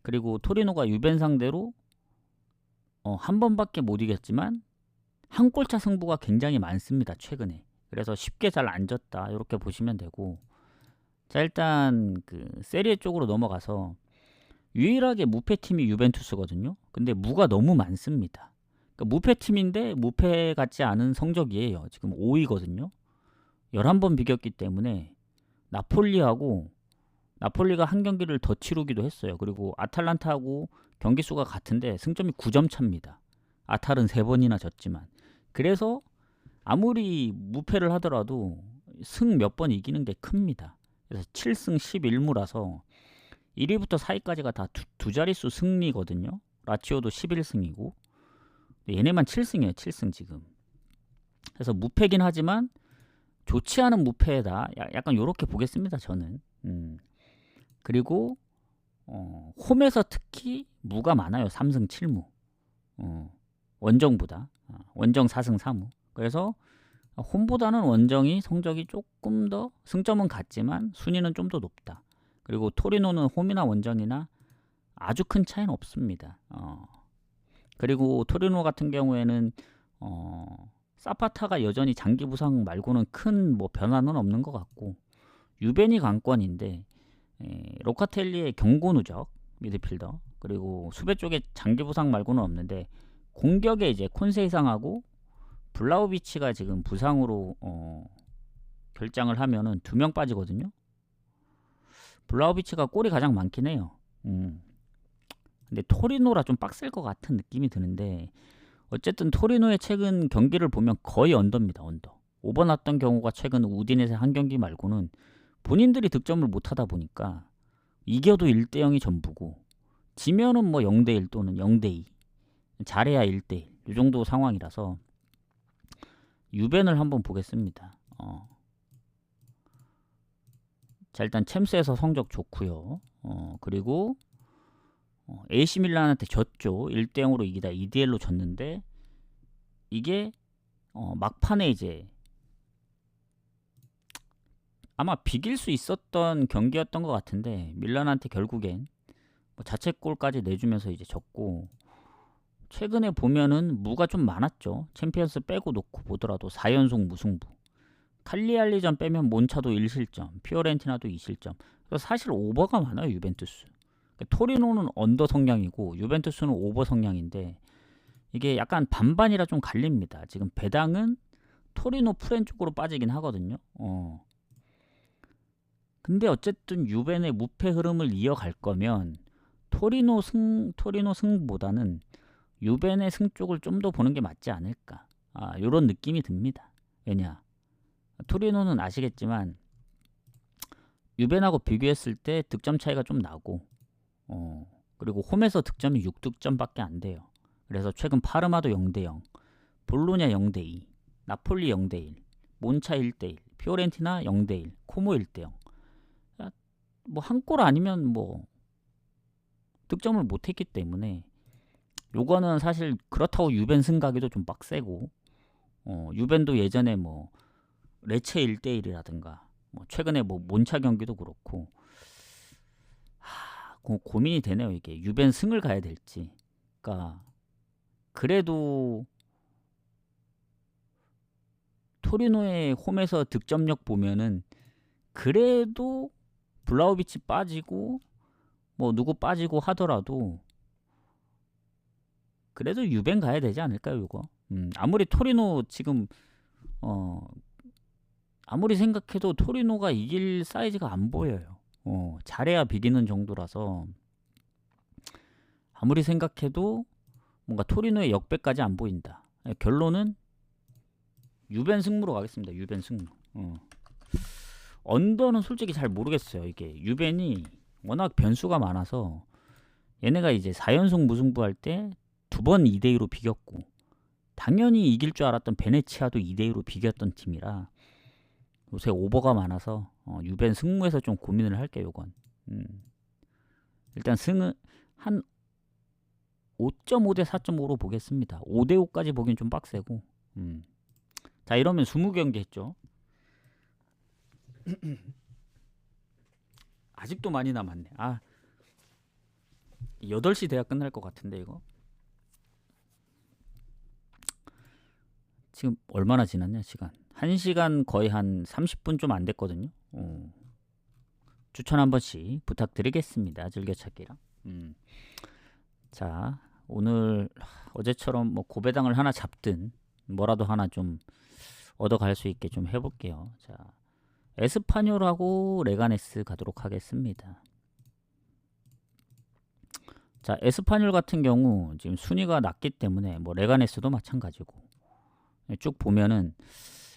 A: 그리고 토리노가 유벤 상대로 한 번밖에 못 이겼지만 한 골차 승부가 굉장히 많습니다. 최근에. 그래서 쉽게 잘 안 졌다 이렇게 보시면 되고. 자, 일단 그 세리에 쪽으로 넘어가서 유일하게 무패팀이 유벤투스거든요. 근데 무가 너무 많습니다. 그러니까 무패팀인데 무패 같지 않은 성적이에요. 지금 5위거든요. 11번 비겼기 때문에 나폴리가 한 경기를 더 치르기도 했어요. 그리고 아탈란타하고 경기 수가 같은데 승점이 9점 차입니다. 아탈은 3번이나 졌지만. 그래서 아무리 무패를 하더라도 승 몇 번 이기는 게 큽니다. 그래서 7승 11무라서 1위부터 4위까지가 다 두 자릿수 승리거든요. 라치오도 11승이고 얘네만 7승이에요. 7승 지금. 그래서 무패긴 하지만 좋지 않은 무패다. 약간 요렇게 보겠습니다. 저는. 그리고 홈에서 특히 무가 많아요. 3승 7무. 원정보다. 원정 4승 4무. 그래서 홈보다는 원정이 성적이 조금 더 승점은 같지만 순위는 좀 더 높다. 그리고 토리노는 홈이나 원정이나 아주 큰 차이는 없습니다. 그리고 토리노 같은 경우에는 사파타가 여전히 장기 부상 말고는 큰 뭐 변화는 없는 것 같고, 유벤이 관건인데 로카텔리의 경고 누적 미드필더, 그리고 수비 쪽에 장기 부상 말고는 없는데 공격에 이제 콘세이상하고 블라우비치가 지금 부상으로 결장을 하면은 2명 빠지거든요. 블라우비치가 골이 가장 많긴 해요. 근데 토리노라 좀 빡셀 것 같은 느낌이 드는데, 어쨌든 토리노의 최근 경기를 보면 거의 언더입니다. 언더. 오버 났던 경우가 최근 우디네세 한 경기 말고는 본인들이 득점을 못하다 보니까 이겨도 1대0이 전부고, 지면은 뭐 0대1 또는 0대2, 잘해야 1대1 이 정도 상황이라서 유벤을 한번 보겠습니다. 자, 일단 챔스에서 성적 좋고요. 그리고 AC 밀란한테 졌죠. 1대0으로 이기다 2대1로 졌는데, 이게 막판에 이제 아마 비길 수 있었던 경기였던 것 같은데 밀란한테 결국엔 뭐 자책골까지 내주면서 이제 졌고, 최근에 보면은 무가 좀 많았죠. 챔피언스 빼고 놓고 보더라도 4연속 무승부. 칼리알리전 빼면 몬차도 1실점, 피오렌티나도 2실점. 그래서 사실 오버가 많아요. 유벤투스. 토리노는 언더 성향이고 유벤투스는 오버 성향인데, 이게 약간 반반이라 좀 갈립니다. 지금 배당은 토리노 프렌 쪽으로 빠지긴 하거든요. 근데 어쨌든 유벤의 무패 흐름을 이어갈 거면 토리노 승보다는 유벤의 승 쪽을 좀 더 보는 게 맞지 않을까. 요런 느낌이 듭니다. 왜냐, 토리노는 아시겠지만 유벤하고 비교했을 때 득점 차이가 좀 나고, 그리고 홈에서 득점이 6득점밖에 안 돼요. 그래서 최근 파르마도 0대0, 볼로냐 0대2, 나폴리 0대1, 몬차 1대1, 피오렌티나 0대1, 코모 1대0. 뭐 한 골 아니면 뭐 득점을 못했기 때문에 요거는 사실 그렇다고 유벤 승가기도 좀 빡세고, 유벤도 예전에 뭐 레체 1대1이라든가 뭐 최근에 뭐 몬차 경기도 그렇고, 고민이 되네요. 이게 유벤 승을 가야 될지. 그러니까 그래도 토리노의 홈에서 득점력 보면은 그래도 블라우비치 빠지고 뭐 누구 빠지고 하더라도 그래도 유벤 가야 되지 않을까요, 이거? 아무리 토리노 지금 아무리 생각해도 토리노가 이길 사이즈가 안 보여요. 잘해야 비기는 정도라서 아무리 생각해도 뭔가 토리노의 역배까지 안 보인다. 결론은 유벤 승무로 가겠습니다. 유벤 승무. 언더는 솔직히 잘 모르겠어요. 이게 유벤이 워낙 변수가 많아서, 얘네가 이제 4연속 무승부 할 때 2번 2대2로 비겼고, 당연히 이길 줄 알았던 베네치아도 2대2로 비겼던 팀이라 요새 오버가 많아서 유벤 승무에서 좀 고민을 할게요. 요건 일단 승은 한 5.5 대 4.5로 보겠습니다. 5대 5까지 보긴 좀 빡세고. 자, 이러면 20경기 했죠. 아직도 많이 남았네. 8시 돼야 끝날 것 같은데 이거. 지금 얼마나 지났냐 시간. 1시간 거의 한 30분 좀 안 됐거든요. 추천 한 번씩 부탁드리겠습니다. 즐겨찾기랑. 자, 오늘 어제처럼 뭐 고배당을 하나 잡든 뭐라도 하나 좀 얻어갈 수 있게 좀 해볼게요. 자, 에스파뇰하고 레가네스 가도록 하겠습니다. 자, 에스파뇰 같은 경우 지금 순위가 낮기 때문에 뭐 레가네스도 마찬가지고 쭉 보면은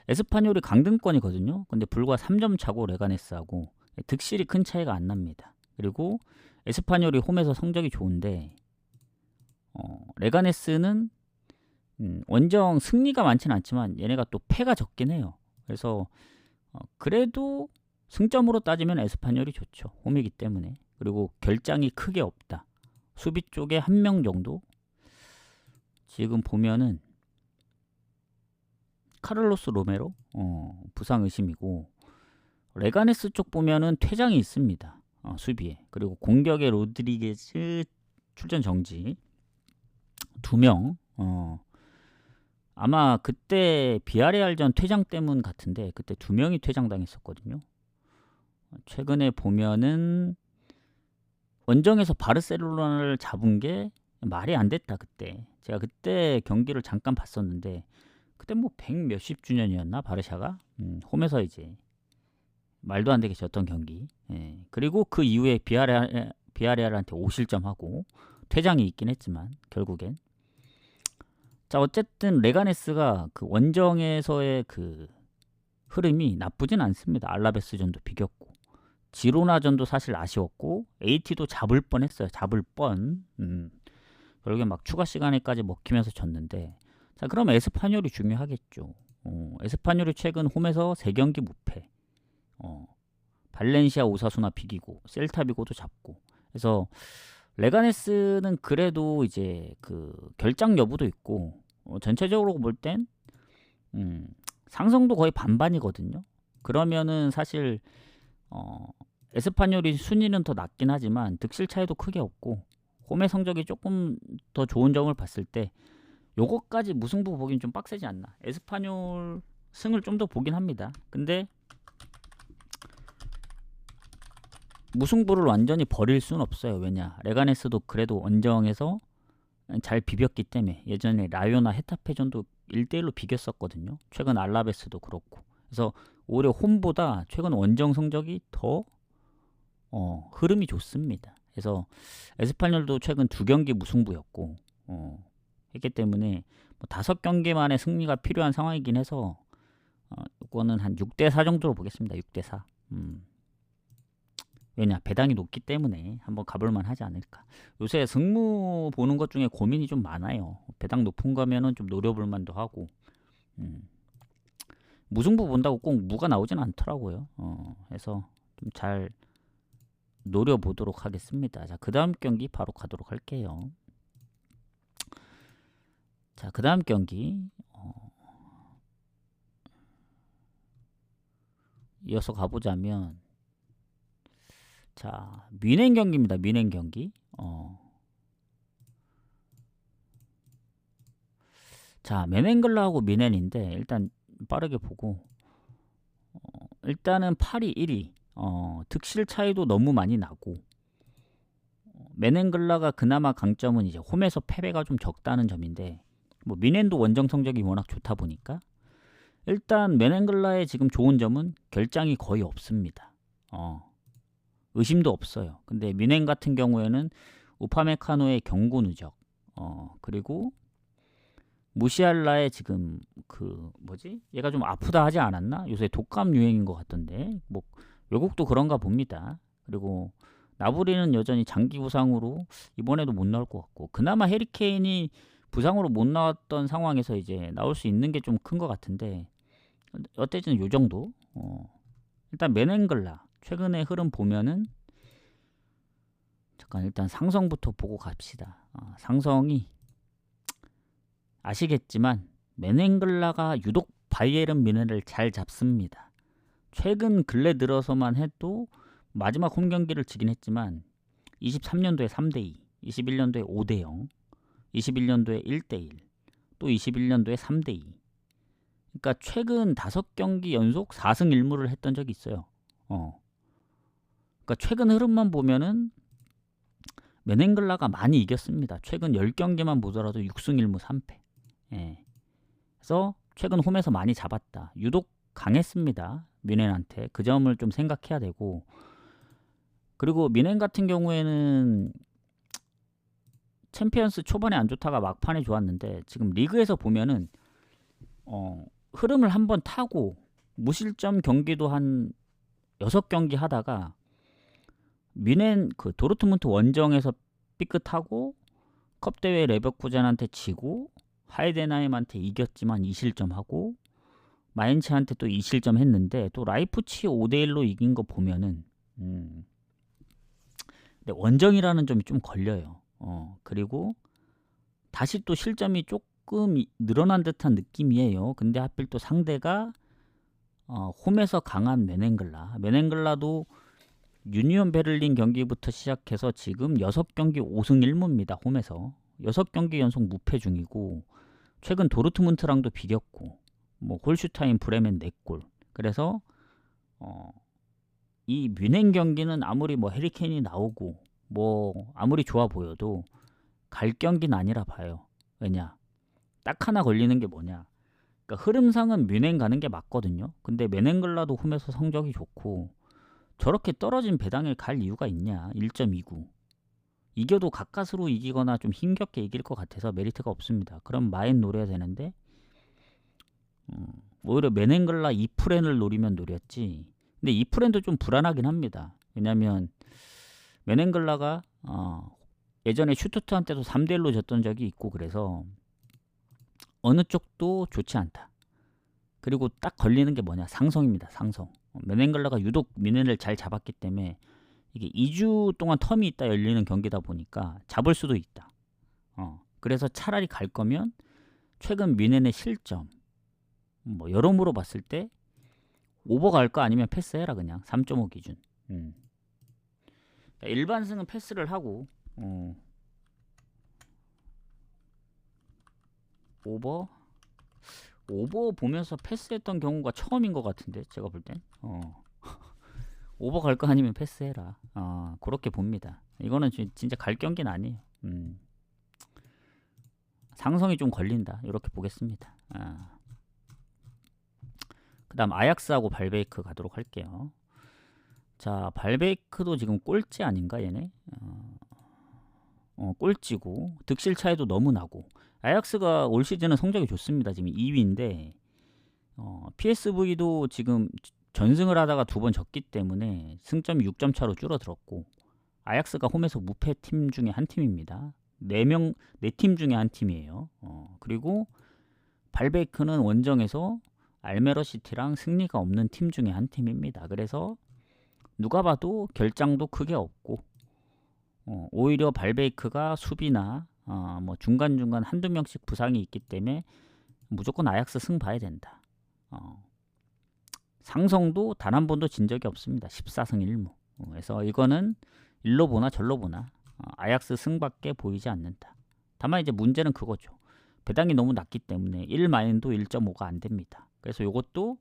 A: 에스파뇰이 강등권이거든요. 근데 불과 3점 차고 레가네스하고 득실이 큰 차이가 안 납니다. 그리고 에스파뇰이 홈에서 성적이 좋은데 레가네스는 원정 승리가 많지는 않지만 얘네가 또 패가 적긴 해요. 그래서 그래도 승점으로 따지면 에스파뇰이 좋죠. 홈이기 때문에. 그리고 결장이 크게 없다. 수비 쪽에 한 명 정도. 지금 보면은 카를로스 로메로 부상 의심이고, 레가네스 쪽 보면은 퇴장이 있습니다. 수비에. 그리고 공격에 로드리게즈 출전 정지 2명. 아마 그때 비아레알전 퇴장 때문 같은데 그때 2명이 퇴장당했었거든요. 최근에 보면은 원정에서 바르셀로나를 잡은 게 말이 안 됐다. 그때 제가 그때 경기를 잠깐 봤었는데 그때 뭐 100 몇십 주년이었나 바르샤가 홈에서 이제 말도 안 되게 졌던 경기. 예. 그리고 그 이후에 비아레알한테 5실점하고 퇴장이 있긴 했지만 결국엔. 자, 어쨌든 레가네스가 그 원정에서의 그 흐름이 나쁘진 않습니다. 알라베스전도 비겼고 지로나전도 사실 아쉬웠고 AT도 잡을 뻔했어요. 잡을 뻔. 결국에 막 추가 시간에까지 먹히면서 졌는데, 자, 그럼 에스파뇰이 중요하겠죠. 에스파뇰이 최근 홈에서 3경기 무패. 발렌시아 오사수나 비기고 셀타비고도 잡고. 그래서 레가네스는 그래도 이제 그 결장 여부도 있고 전체적으로 볼 땐 상성도 거의 반반이거든요. 그러면은 사실 에스파뇰이 순위는 더 낮긴 하지만 득실 차이도 크게 없고 홈의 성적이 조금 더 좋은 점을 봤을 때 요거까지 무승부 보긴 좀 빡세지 않나. 에스파뇰 승을 좀 더 보긴 합니다. 근데 무승부를 완전히 버릴 수는 없어요. 왜냐, 레가네스도 그래도 원정에서 잘 비볐기 때문에. 예전에 라요나 헤타페전도 1대1로 비겼었거든요. 최근 알라베스도 그렇고. 그래서 오히려 홈보다 최근 원정 성적이 더 흐름이 좋습니다. 그래서 에스파뇰도 최근 2경기 무승부였고 했기 때문에 뭐 5경기 만에 승리가 필요한 상황이긴 해서 이거는 한 6대 4 정도로 보겠습니다. 6대 4. 왜냐, 배당이 높기 때문에 한번 가볼만 하지 않을까. 요새 승무 보는 것 중에 고민이 좀 많아요. 배당 높은 거면은 좀 노려볼 만도 하고. 무승부 본다고 꼭 무가 나오진 않더라고요. 그래서 좀 잘 노려보도록 하겠습니다. 자, 그 다음 경기 바로 가도록 할게요. 자, 그 다음 경기 이어서 가보자면, 자, 뮌헨 경기입니다. 뮌헨 경기. 자, 메넨글라하고 뮌헨인데 일단 빠르게 보고 일단은 8위 1위 득실 차이도 너무 많이 나고 메넨글라가 그나마 강점은 이제 홈에서 패배가 좀 적다는 점인데, 뭐 뮌헨도 원정 성적이 워낙 좋다 보니까 일단 메넨글라의 지금 좋은 점은 결장이 거의 없습니다. 의심도 없어요. 근데 뮌헨 같은 경우에는 우파메카노의 경고 누적, 그리고 무시알라의 지금 그 뭐지? 얘가 좀 아프다 하지 않았나? 요새 독감 유행인 것 같던데 뭐 외국도 그런가 봅니다. 그리고 나브리는 여전히 장기 부상으로 이번에도 못 나올 것 같고, 그나마 해리케인이 부상으로 못 나왔던 상황에서 이제 나올 수 있는 게 좀 큰 것 같은데 어때지는 요 정도. 일단 맨앵글라 최근의 흐름 보면은 잠깐 일단 상성부터 보고 갑시다. 상성이 아시겠지만 맨앵글라가 유독 바이에른 뮌헨을 잘 잡습니다. 최근 근래 들어서만 해도 마지막 홈 경기를 지긴 했지만 23년도에 3대2, 21년도에 5대0, 21년도에 1대1, 또 21년도에 3대2. 그러니까 최근 5경기 연속 4승 1무를 했던 적이 있어요. 그러니까 최근 흐름만 보면은 맨앵글라가 많이 이겼습니다. 최근 10경기만 보더라도 6승 1무 3패. 예. 그래서 최근 홈에서 많이 잡았다. 유독 강했습니다. 뮌헨한테. 그 점을 좀 생각해야 되고, 그리고 뮌헨 같은 경우에는 챔피언스 초반에 안 좋다가 막판에 좋았는데 지금 리그에서 보면은 흐름을 한번 타고 무실점 경기도 한 6경기 하다가 뮌헨 그 도르트문트 원정에서 삐끗하고 컵대회 레버쿠젠한테 지고 하이덴하임한테 이겼지만 2실점하고 마인츠한테 또 2실점 했는데 또 라이프치히 5대1로 이긴 거 보면은 근데 원정이라는 점이 좀 걸려요. 그리고 다시 또 실점이 조금 늘어난 듯한 느낌이에요. 근데 하필 또 상대가 홈에서 강한 맨앵글라도 유니온 베를린 경기부터 시작해서 지금 6경기 5승 1무입니다. 홈에서 6경기 연속 무패 중이고 최근 도르트문트랑도 비겼고 뭐 홀슈타인 브레멘 4골. 그래서 이 뮌헨 경기는 아무리 뭐 해리케인이 나오고 뭐 아무리 좋아 보여도 갈 경기는 아니라 봐요. 왜냐? 딱 하나 걸리는 게 뭐냐? 그러니까 흐름상은 뮌헨 가는 게 맞거든요. 근데 맨앵글라도 홈에서 성적이 좋고 저렇게 떨어진 배당을 갈 이유가 있냐? 1.29. 이겨도 가까스로 이기거나 좀 힘겹게 이길 것 같아서 메리트가 없습니다. 그럼 마인 노려야 되는데 오히려 맨앵글라 2프렌을 노리면 노렸지. 근데 2프렌도 좀 불안하긴 합니다. 왜냐면 맨앵글라가 예전에 슈투트한테도 3대1로 졌던 적이 있고 그래서 어느 쪽도 좋지 않다. 그리고 딱 걸리는 게 뭐냐? 상성입니다. 상성. 맨앵글라가 유독 뮌헨을 잘 잡았기 때문에 이게 2주 동안 텀이 있다 열리는 경기다 보니까 잡을 수도 있다. 그래서 차라리 갈 거면 최근 뮌헨의 실점 뭐 여러모로 봤을 때 오버 갈까 아니면 패스해라 그냥 3.5 기준. 일반승은 패스를 하고 오버 보면서 패스했던 경우가 처음인 것 같은데 제가 볼 땐 오버 갈까 아니면 패스해라. 그렇게 봅니다. 이거는 진짜 갈 경기는 아니에요. 상성이 좀 걸린다. 이렇게 보겠습니다. 그 다음 아약스하고 발베이크 가도록 할게요. 자, 발베이크도 지금 꼴찌 아닌가 얘네? 꼴찌고 득실 차이도 너무 나고 아약스가 올 시즌은 성적이 좋습니다. 지금 2위인데 PSV도 지금 전승을 하다가 2번 졌기 때문에 승점이 6점 차로 줄어들었고 아약스가 홈에서 무패 팀 중에 한 팀입니다. 4팀 중에 한 팀이에요. 그리고 발베이크는 원정에서 알메러시티랑 승리가 없는 팀 중에 한 팀입니다. 그래서 누가 봐도 결장도 크게 없고 오히려 발베이크가 수비나 뭐 중간중간 한두 명씩 부상이 있기 때문에 무조건 아약스 승 봐야 된다. 상성도 단 한 번도 진 적이 없습니다. 14승 1무. 그래서 이거는 일로 보나 절로 보나 아약스 승밖에 보이지 않는다. 다만 이제 문제는 그거죠. 배당이 너무 낮기 때문에 1마인도 1.5가 안 됩니다. 그래서 이것도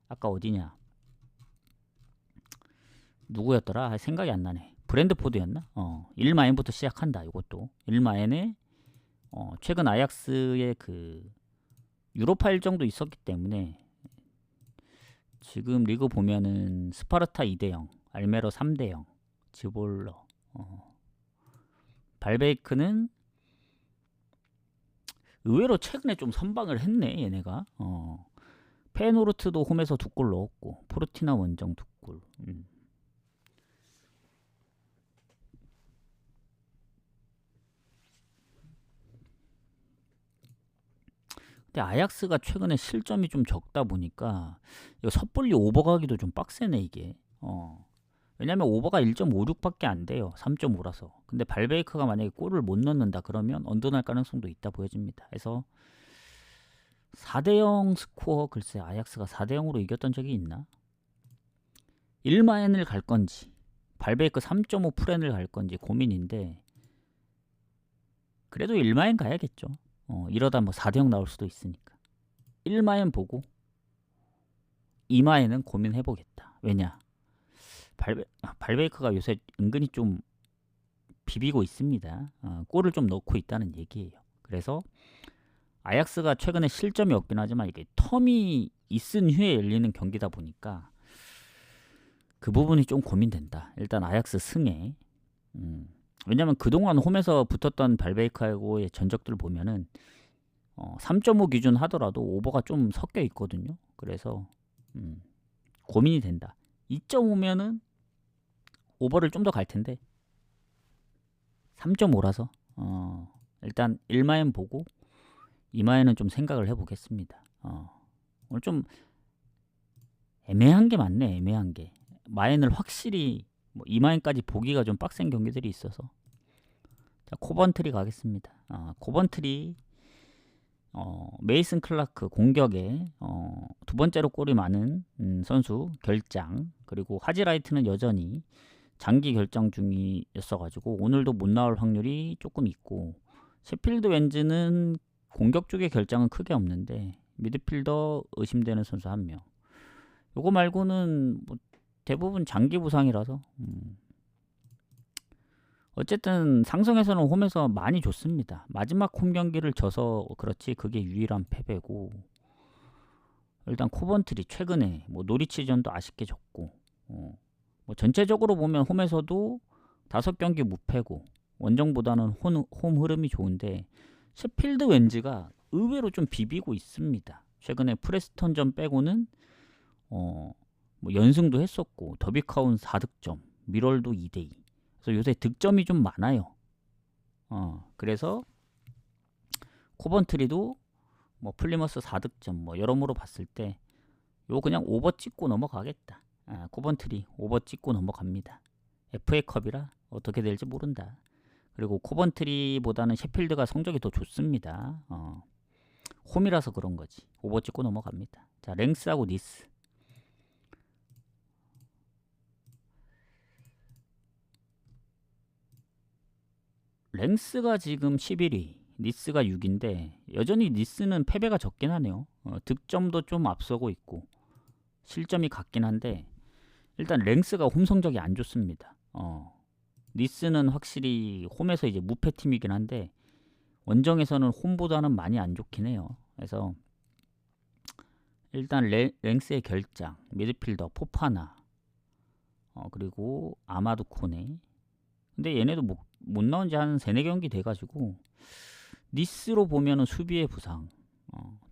A: 아까 어디냐? 누구였더라? 생각이 안 나네. 브랜드포드였나? 1마인부터 시작한다. 이것도 1마인에 최근 아약스의 그 유로파 일정도 있었기 때문에 지금 리그 보면은 스파르타 2대0, 알메로 3대0, 지볼러, 발베이크는 의외로 최근에 좀 선방을 했네 얘네가. 페노르트도 홈에서 2골 넣었고 포르티나 원정 2골. 근데 아약스가 최근에 실점이 좀 적다 보니까 이거 섣불리 오버가기도 좀 빡세네 이게. 왜냐면 오버가 1.56밖에 안 돼요. 3.5라서. 근데 발베이크가 만약에 골을 못 넣는다 그러면 언더날 가능성도 있다 보여집니다. 그래서 4대0 스코어, 글쎄 아약스가 4대0으로 이겼던 적이 있나? 1마엔을 갈 건지 발베이크 3.5 프렌을 갈 건지 고민인데, 그래도 1마엔 가야겠죠. 이러다 뭐 4대0 나올 수도 있으니까 1마엔 보고 2마엔은 고민해보겠다. 왜냐, 발베이크가 요새 은근히 좀 비비고 있습니다. 골을 좀 넣고 있다는 얘기예요. 그래서 아약스가 최근에 실점이 없긴 하지만 이게 텀이 있은 후에 열리는 경기다 보니까 그 부분이 좀 고민된다. 일단 아약스 승에. 왜냐면 그동안 홈에서 붙었던 발베이크하고의 전적들을 보면은 3.5 기준 하더라도 오버가 좀 섞여 있거든요. 그래서 고민이 된다. 2.5면은 오버를 좀 더 갈 텐데 3.5라서 일단 1마엔 보고 2마엔은 좀 생각을 해보겠습니다. 오늘 좀 애매한 게 많네. 애매한 게 마엔을 확실히 뭐 2마엔까지 보기가 좀 빡센 경기들이 있어서. 자, 코번트리 가겠습니다. 코번트리 메이슨 클라크 공격에 두 번째로 골이 많은 선수 결장, 그리고 하지라이트는 여전히 장기 결장 중이었어가지고 오늘도 못 나올 확률이 조금 있고, 셰필드 웬즈는 공격 쪽의 결장은 크게 없는데 미드필더 의심되는 선수 1명. 요거 말고는 뭐 대부분 장기 부상이라서 어쨌든 상성에서는 홈에서 많이 좋습니다. 마지막 홈 경기를 져서 그렇지 그게 유일한 패배고, 일단 코번트리 최근에 뭐 노리치전도 아쉽게 졌고, 뭐 전체적으로 보면 홈에서도 5경기 무패고 원정보다는 홈 흐름이 좋은데 셰필드 웬즈가 의외로 좀 비비고 있습니다. 최근에 프레스턴전 빼고는 뭐 연승도 했었고 더비카운 4득점, 미럴도 2대2. 그래서 요새 득점이 좀 많아요. 그래서 코번트리도 뭐 플리머스 4득점 뭐 여러모로 봤을 때 요 그냥 오버 찍고 넘어가겠다. 코번트리 오버 찍고 넘어갑니다. FA컵이라 어떻게 될지 모른다. 그리고 코번트리보다는 셰필드가 성적이 더 좋습니다. 홈이라서 그런 거지. 오버 찍고 넘어갑니다. 자, 랭스하고 니스. 랭스가 지금 11위, 니스가 6인데 여전히 니스는 패배가 적긴 하네요. 득점도 좀 앞서고 있고 실점이 같긴 한데 일단 랭스가 홈 성적이 안 좋습니다. 니스는 확실히 홈에서 이제 무패 팀이긴 한데 원정에서는 홈보다는 많이 안 좋긴 해요. 그래서 일단 랭스의 결장, 미드필더 포파나, 그리고 아마도 코네. 근데 얘네도 못 나온 지 한 3-4경기 돼가지고 니스로 보면은 수비의 부상,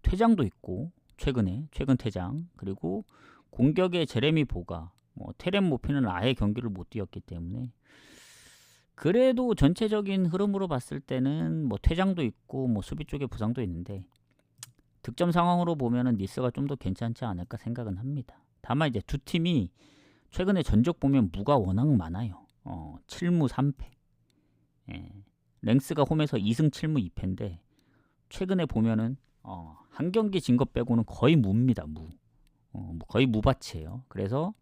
A: 퇴장도 있고 최근 퇴장, 그리고 공격의 제레미 보가, 테렘 모피는 아예 경기를 못 뛰었기 때문에 그래도 전체적인 흐름으로 봤을 때는 뭐 퇴장도 있고 뭐 수비 쪽에 부상도 있는데 득점 상황으로 보면은 니스가 좀 더 괜찮지 않을까 생각은 합니다. 다만 이제 두 팀이 최근에 전적 보면 무가 워낙 많아요. 7무 3패. 예. 랭스가 홈에서 2승 7무 2패인데 최근에 보면은 한 경기 진 것 빼고는 거의 무입니다. 무. 거의 무밭이에요. 그래서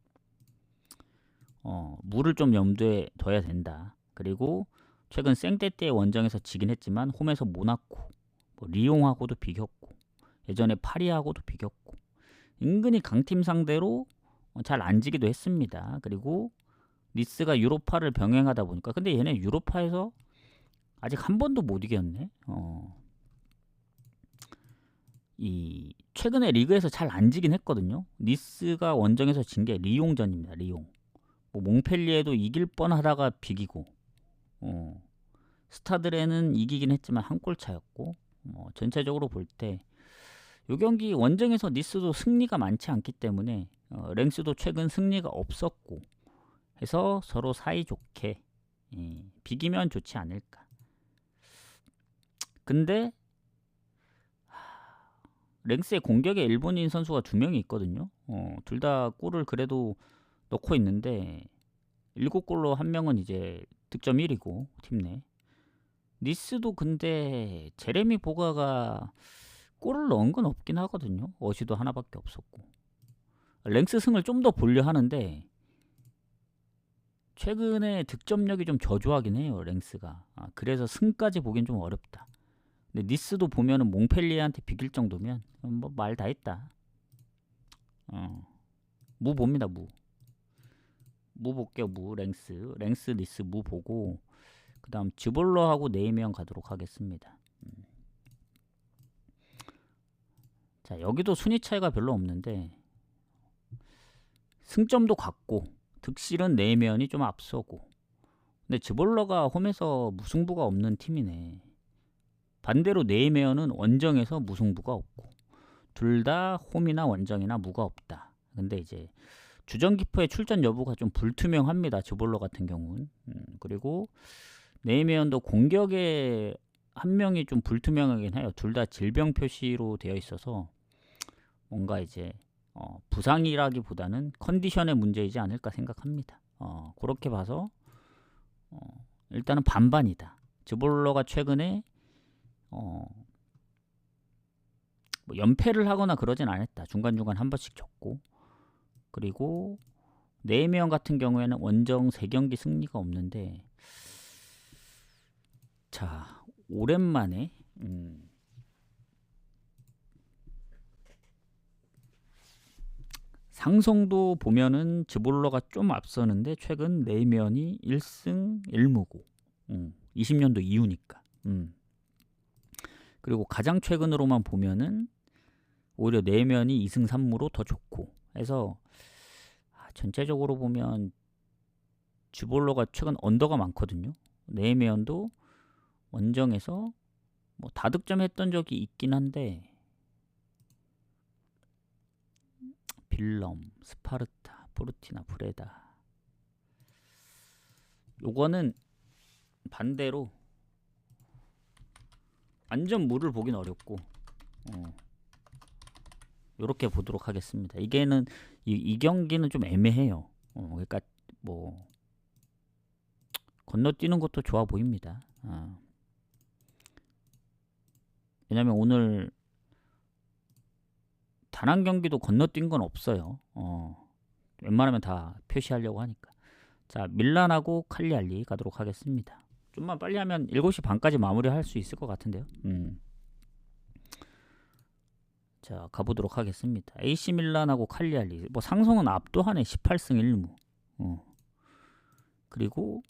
A: 무를 좀 염두에 둬야 된다. 그리고 최근 생떼떼의 원정에서 지긴 했지만 홈에서 모나코, 뭐 리옹하고도 비겼고 예전에 파리하고도 비겼고 은근히 강팀 상대로 잘 안 지기도 했습니다. 그리고 니스가 유로파를 병행하다 보니까, 근데 얘네 유로파에서 아직 한 번도 못 이겼네. 이 최근에 리그에서 잘 안 지긴 했거든요. 니스가 원정에서 진 게 리옹전입니다. 리옹. 뭐 몽펠리에도 이길 뻔하다가 비기고, 스타드레는 이기긴 했지만 한 골 차였고, 전체적으로 볼 때 이 경기 원정에서 니스도 승리가 많지 않기 때문에 랭스도 최근 승리가 없었고 해서 서로 사이좋게 비기면 좋지 않을까. 근데 랭스의 공격에 일본인 선수가 2명이 있거든요. 둘 다 골을 그래도 넣고 있는데 7골로 한 명은 이제 득점 1위고 팀 내. 니스도 근데 제레미 보가가 골을 넣은 건 없긴 하거든요. 어시도 하나밖에 없었고. 랭스 승을 좀 더 보려 하는데 최근에 득점력이 좀 저조하긴 해요. 랭스가. 그래서 승까지 보긴 좀 어렵다. 근데 니스도 보면은 몽펠리에한테 비길 정도면 뭐 말 다 했다. 무 봅니다. 무 볼게요. 랭스 니스 무 보고 그 다음 즈볼러하고 네이명 가도록 하겠습니다. 자, 여기도 순위 차이가 별로 없는데 승점도 같고 득실은 네이명이 좀 앞서고. 근데 즈볼러가 홈에서 무승부가 없는 팀이네. 반대로 네이명은 원정에서 무승부가 없고 둘 다 홈이나 원정이나 무가 없다. 근데 이제 주전키퍼의 출전 여부가 좀 불투명합니다. 즈볼러 같은 경우는. 그리고 네이명도 공격에 한 명이 좀 불투명하긴 해요. 둘 다 질병 표시로 되어 있어서 뭔가 이제 부상이라기보다는 컨디션의 문제이지 않을까 생각합니다. 그렇게 봐서 일단은 반반이다. 즈볼러가 최근에 뭐 연패를 하거나 그러진 않았다. 중간중간 한 번씩 졌고, 그리고 네이명 같은 경우에는 원정 3경기 승리가 없는데, 자, 오랜만에 상성도 보면은 즈볼러가 좀 앞서는데 최근 네이명이 1승 1무고 20년도 이후니까. 그리고 가장 최근으로만 보면은 오히려 네이명이 2승 3무로 더 좋고 해서 전체적으로 보면 즈볼러가 최근 언더가 많거든요. 네이명도 원정에서 뭐 다득점했던 적이 있긴 한데 빌럼, 스파르타, 포르티나, 브레다. 요거는 반대로 완전 무를 보긴 어렵고 요렇게 보도록 하겠습니다. 이게는 이 경기는 좀 애매해요. 그러니까 뭐 건너뛰는 것도 좋아 보입니다. 왜냐면 오늘 단 한 경기도 건너뛴 건 없어요. 웬만하면 다 표시하려고 하니까. 자, 밀란하고 칼리알리 가도록 하겠습니다. 좀만 빨리 하면 7시 반까지 마무리할 수 있을 것 같은데요. 자, 가보도록 하겠습니다. AC 밀란하고 칼리알리. 뭐 상성은 압도하네. 18승 1무. 그리고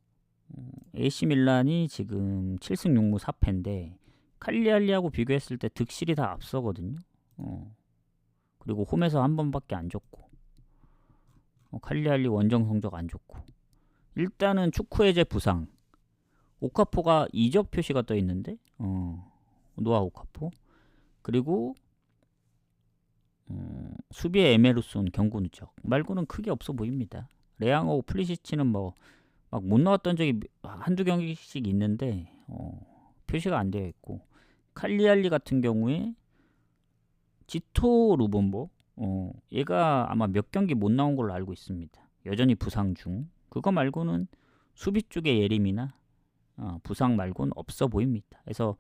A: AC 밀란이 지금 7승 6무 4패인데 칼리알리하고 비교했을 때 득실이 다 앞서거든요. 그리고 홈에서 한 번밖에 안 줬고 칼리알리 원정 성적 안 좋고. 일단은 축구해제 부상 오카포가 이적 표시가 떠 있는데 노아 오카포. 그리고 수비의 에메르손 경고 누적 말고는 크게 없어 보입니다. 레앙하고 플리시치는 뭐 막 못 나왔던 적이 한두 경기씩 있는데 표시가 안 되어 있고, 칼리알리 같은 경우에 지토 루본보 얘가 아마 몇 경기 못 나온 걸로 알고 있습니다. 여전히 부상 중. 그거 말고는 수비 쪽의 예림이나 부상 말고는 없어 보입니다. 그래서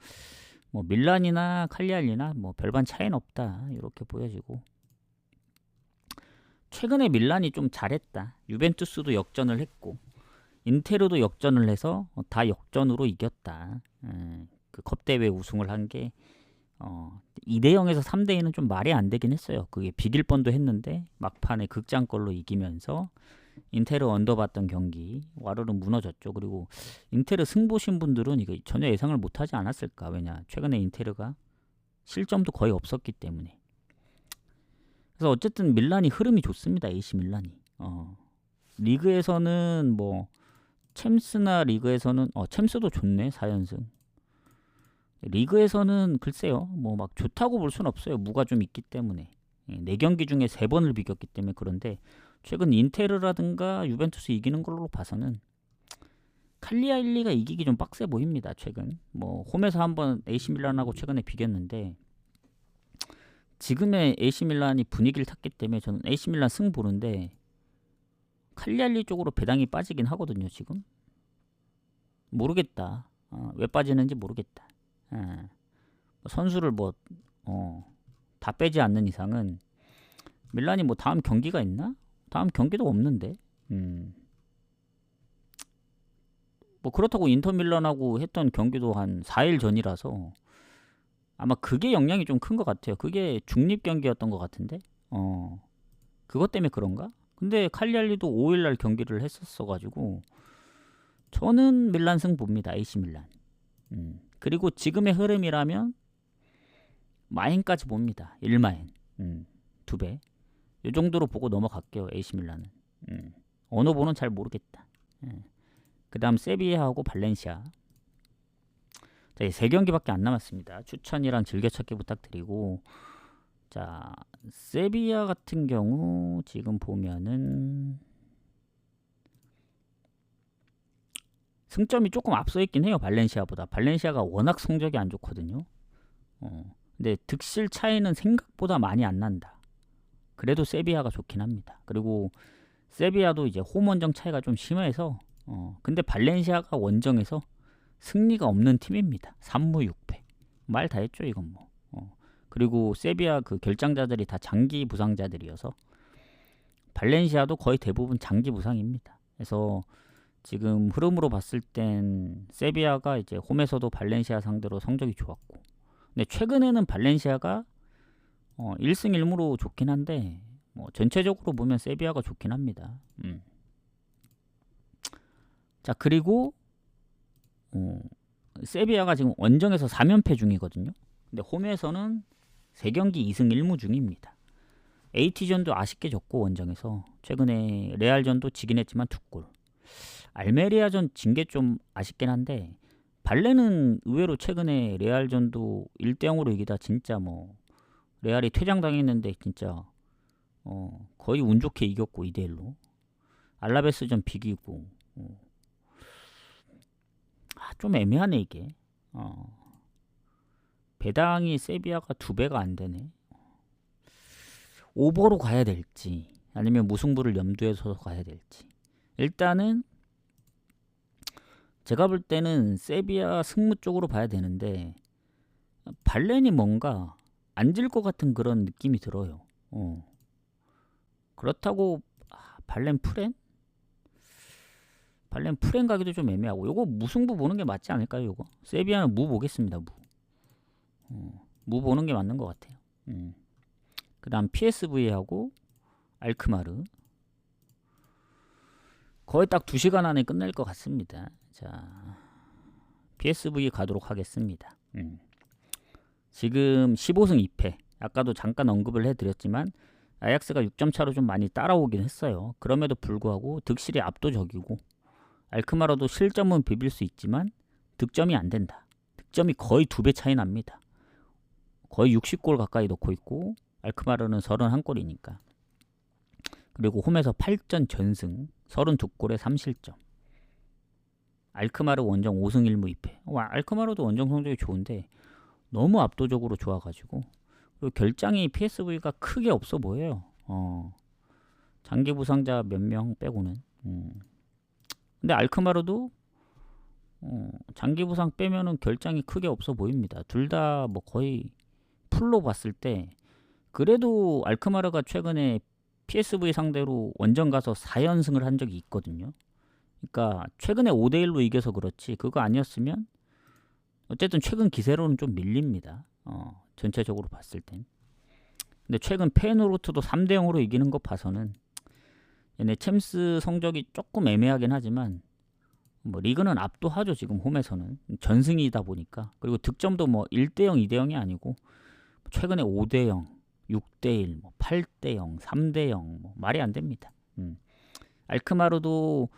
A: 뭐 밀란이나 칼리알리나 뭐 별반 차이는 없다 이렇게 보여지고, 최근에 밀란이 좀 잘했다. 유벤투스도 역전을 했고 인테르도 역전을 해서 다 역전으로 이겼다. 그 컵대회 우승을 한 게 2대0에서 3대2는 좀 말이 안 되긴 했어요. 그게 비길 뻔도 했는데 막판에 극장골로 이기면서 인테르 언더봤던 경기 와르르 무너졌죠. 그리고 인테르 승 보신 분들은 이거 전혀 예상을 못하지 않았을까. 왜냐, 최근에 인테르가 실점도 거의 없었기 때문에. 그래서 어쨌든 밀란이 흐름이 좋습니다. AC 밀란이. 리그에서는 뭐 챔스나 리그에서는 챔스도 좋네. 4연승. 리그에서는 글쎄요, 뭐 막 좋다고 볼 수는 없어요. 무가 좀 있기 때문에. 4경기 중에 3번을 비겼기 때문에. 그런데 최근 인테르라든가 유벤투스 이기는 걸로 봐서는 칼리알리가 이기기 좀 빡세 보입니다. 최근 뭐 홈에서 한번 AC 밀란하고 최근에 비겼는데 지금의 AC 밀란이 분위기를 탔기 때문에 저는 AC 밀란 승 보는데 칼리알리 쪽으로 배당이 빠지긴 하거든요. 지금 모르겠다. 왜 빠지는지 모르겠다. 선수를 다 빼지 않는 이상은 밀란이 뭐 다음 경기가 있나? 다음 경기도 없는데. 뭐 그렇다고 인터 밀란하고 했던 경기도 한 4일 전이라서 아마 그게 영향이 좀 큰 것 같아요. 그게 중립 경기였던 것 같은데. 그것 때문에 그런가? 근데 칼리알리도 5일날 경기를 했었어가지고 저는 밀란 승 봅니다. AC 밀란. 그리고 지금의 흐름이라면 마인까지 봅니다. 1마인. 2배. 이 정도로 보고 넘어갈게요. AC 밀란은. 어느 보는 잘 모르겠다. 그 다음 세비야하고 발렌시아. 자, 3경기밖에 안 남았습니다. 추천이랑 즐겨찾기 부탁드리고, 자, 세비야 같은 경우 지금 보면은 승점이 조금 앞서 있긴 해요. 발렌시아보다. 발렌시아가 워낙 성적이 안 좋거든요. 근데 득실 차이는 생각보다 많이 안 난다. 그래도 세비야가 좋긴 합니다. 그리고 세비야도 이제 홈 원정 차이가 좀 심해서 근데 발렌시아가 원정에서 승리가 없는 팀입니다. 3무 6패. 말 다 했죠, 이건 뭐. 그리고 세비야 그 결장자들이 다 장기 부상자들이어서 발렌시아도 거의 대부분 장기 부상입니다. 그래서 지금 흐름으로 봤을 땐 세비야가 이제 홈에서도 발렌시아 상대로 성적이 좋았고, 근데 최근에는 발렌시아가 1승 1무로 좋긴 한데 뭐 전체적으로 보면 세비야가 좋긴 합니다. 자, 그리고 세비야가 지금 원정에서 4연패 중이거든요. 근데 홈에서는 3경기 2승 1무 중입니다. AT전도 아쉽게 졌고 원정에서 최근에 레알전도 지긴 했지만 2골. 알메리아전 진 게 좀 아쉽긴 한데 발레는 의외로 최근에 레알전도 1대0으로 이기다 진짜 뭐 레알이 퇴장당했는데 진짜 거의 운 좋게 이겼고 2대1로. 알라베스전 비기고 좀 애매하네 이게. 배당이 세비야가 2배가 안 되네. 오버로 가야 될지 아니면 무승부를 염두에 둬서 가야 될지. 일단은 제가 볼 때는 세비야 승무 쪽으로 봐야 되는데 발렌이 뭔가 안 질 것 같은 그런 느낌이 들어요. 그렇다고 발렌 프렌? 발렌 프렌 가기도 좀 애매하고 요거 무승부 보는 게 맞지 않을까요? 요거 세비야는 무 보겠습니다. 무 보는 게 맞는 것 같아요. 그 다음 PSV하고 알크마르 거의 딱 2시간 안에 끝날 것 같습니다. 자, PSV 가도록 하겠습니다. 지금 15승 2패. 아까도 잠깐 언급을 해드렸지만 아약스가 6점 차로 좀 많이 따라오긴 했어요. 그럼에도 불구하고 득실이 압도적이고 알크마르도 실점은 비빌 수 있지만 득점이 안 된다. 득점이 거의 2배 차이 납니다. 거의 60골 가까이 넣고 있고 알크마르는 31골이니까. 그리고 홈에서 8전 전승 32골에 3실점. 알크마르 원정 5승 1무 2패. 알크마르도 원정 성적이 좋은데 너무 압도적으로 좋아가지고 그리고 결장이 PSV가 크게 없어 보여요. 장기 부상자 몇 명 빼고는. 근데 알크마르도 장기 부상 빼면은 결장이 크게 없어 보입니다. 둘 다 뭐 거의 풀로 봤을 때 그래도 알크마르가 최근에 PSV 상대로 원정 가서 4연승을 한 적이 있거든요. 그러니까 최근에 5대1로 이겨서 그렇지 그거 아니었으면 어쨌든 최근 기세로는 좀 밀립니다. 전체적으로 봤을 땐. 근데 최근 페노르트도 3대0으로 이기는 거 봐서는 얘네 챔스 성적이 조금 애매하긴 하지만 뭐 리그는 압도하죠. 지금 홈에서는 전승이다 보니까. 그리고 득점도 뭐 1대0 2대0이 아니고 최근에 5대0 6대1 뭐 8대0 3대0 뭐 말이 안 됩니다. 알크마르도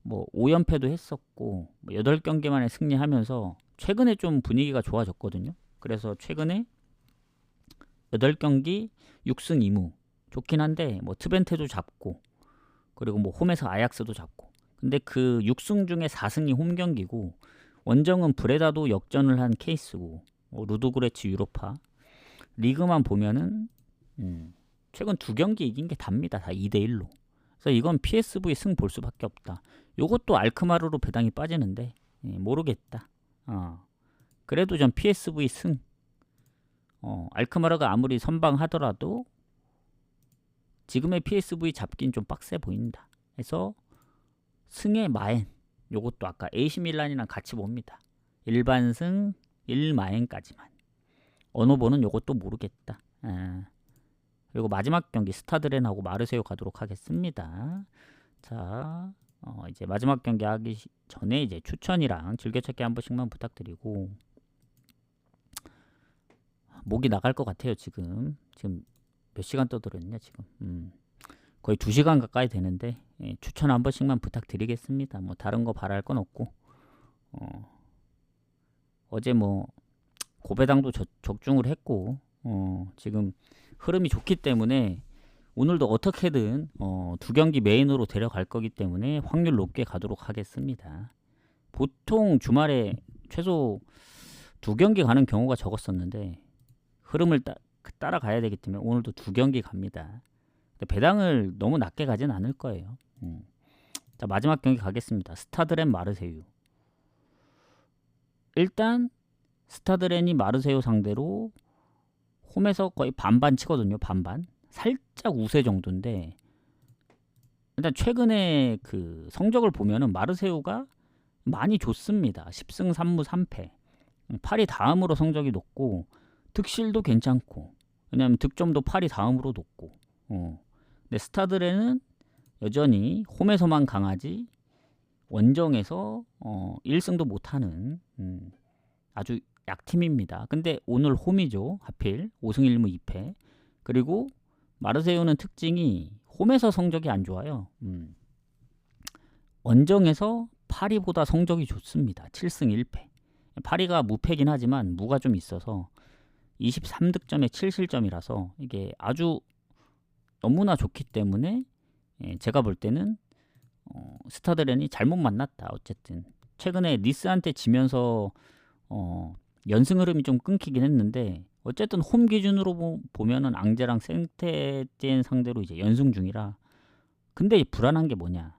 A: 뭐 5연패도 했었고 뭐 8경기 만에 승리하면서 최근에 좀 분위기가 좋아졌거든요. 그래서 최근에 8경기 6승 2무 좋긴 한데 뭐 트벤테도 잡고 그리고 뭐 홈에서 아약스도 잡고 근데 그 6승 중에 4승이 홈 경기고 원정은 브레다도 역전을 한 케이스고 뭐 루드그레츠 유로파 리그만 보면은 최근 2경기 이긴 게 답니다. 다 2대1로. 그래서 이건 PSV 승 볼 수밖에 없다. 요것도 알크마르로 배당이 빠지는데 모르겠다. 그래도 전 PSV 승. 알크마르가 아무리 선방하더라도 지금의 PSV 잡긴 좀 빡세 보인다. 그래서 승의 마엔. 요것도 아까 AC 밀란이랑 같이 봅니다. 일반승 1마엔까지만. 언어보는 요것도 모르겠다. 그리고 마지막 경기 스타드렌하고 마르세유 가도록 하겠습니다. 자, 이제 마지막 경기 하기 전에 이제 추천이랑 즐겨찾기 한 번씩만 부탁드리고, 목이 나갈 것 같아요. 지금 몇 시간 떠들었냐 지금. 거의 2시간 가까이 되는데 추천 한 번씩만 부탁드리겠습니다. 뭐 다른 거 바랄 건 없고, 어제 뭐 고배당도 적중을 했고, 지금 흐름이 좋기 때문에 오늘도 어떻게든 2경기 메인으로 데려갈 거기 때문에 확률 높게 가도록 하겠습니다. 보통 주말에 최소 2경기 가는 경우가 적었었는데 흐름을 따라가야 되기 때문에 오늘도 2경기 갑니다. 배당을 너무 낮게 가진 않을 거예요. 자, 마지막 경기 가겠습니다. 스타드렌 마르세유. 일단 스타드렌이 마르세유 상대로 홈에서 거의 반반 치거든요. 반반. 살짝 우세 정도인데, 일단 최근에 그 성적을 보면은 마르세유가 많이 좋습니다. 10승 3무 3패. 파리 다음으로 성적이 높고 득실도 괜찮고, 왜냐면 득점도 파리 다음으로 높고. 근데 스타드렌은 여전히 홈에서만 강하지 원정에서 1승도 못하는 아주 약팀입니다. 근데 오늘 홈이죠. 하필 5승 1무 2패. 그리고 마르세유는 특징이 홈에서 성적이 안 좋아요. 원정에서 파리보다 성적이 좋습니다. 7승 1패. 파리가 무패긴 하지만 무가 좀 있어서 23득점에 7실점이라서 이게 아주 너무나 좋기 때문에 제가 볼 때는 스타드렌이 잘못 만났다. 어쨌든 최근에 니스한테 지면서 연승 흐름이 좀 끊기긴 했는데, 어쨌든 홈 기준으로 보면은 앙제랑 생테티엔 상대로 이제 연승 중이라. 근데 불안한 게 뭐냐,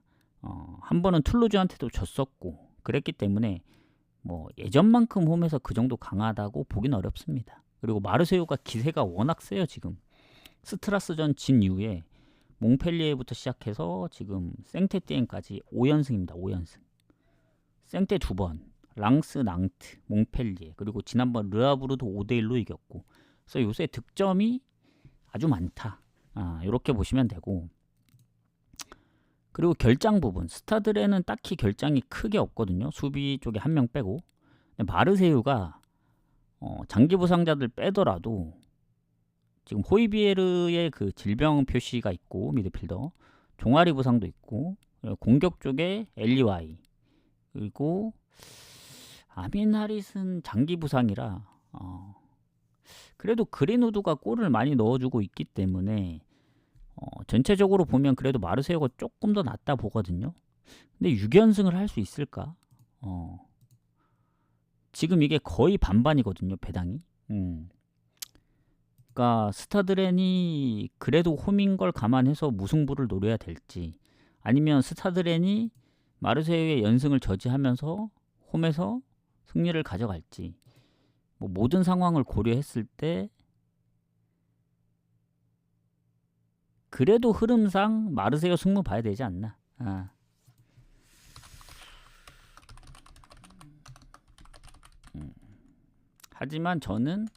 A: 한 번은 툴루즈한테도 졌었고 그랬기 때문에 뭐 예전만큼 홈에서 그 정도 강하다고 보긴 어렵습니다. 그리고 마르세유가 기세가 워낙 세요. 지금 스트라스전 진 이후에 몽펠리에부터 시작해서 지금 생테티엔까지 5연승입니다. 5연승. 생테 2번, 랑스, 낭트, 몽펠리에, 그리고 지난번 르아브르도 5대1로 이겼고, 그래서 요새 득점이 아주 많다. 이렇게 보시면 되고, 그리고 결장 부분, 스타드렌은 딱히 결장이 크게 없거든요. 수비 쪽에 한 명 빼고. 마르세유가 장기 부상자들 빼더라도 지금 호이비에르의 그 질병 표시가 있고, 미드필더 종아리 부상도 있고, 공격 쪽에 엘리와이, 그리고 아민 하릿은 장기 부상이라 그래도 그린우드가 골을 많이 넣어주고 있기 때문에 전체적으로 보면 그래도 마르세유가 조금 더 낫다 보거든요. 근데 6연승을 할 수 있을까? 지금 이게 거의 반반이거든요. 배당이. 그러니까 스타드렌이 그래도 홈인 걸 감안해서 무승부를 노려야 될지, 아니면 스타드렌이 마르세유의 연승을 저지하면서 홈에서 승리를 가져갈지, 뭐 모든 상황을 고려했을 때 그래도 흐름상 마르세유 승부 봐야 되지 않나. 하지만 저는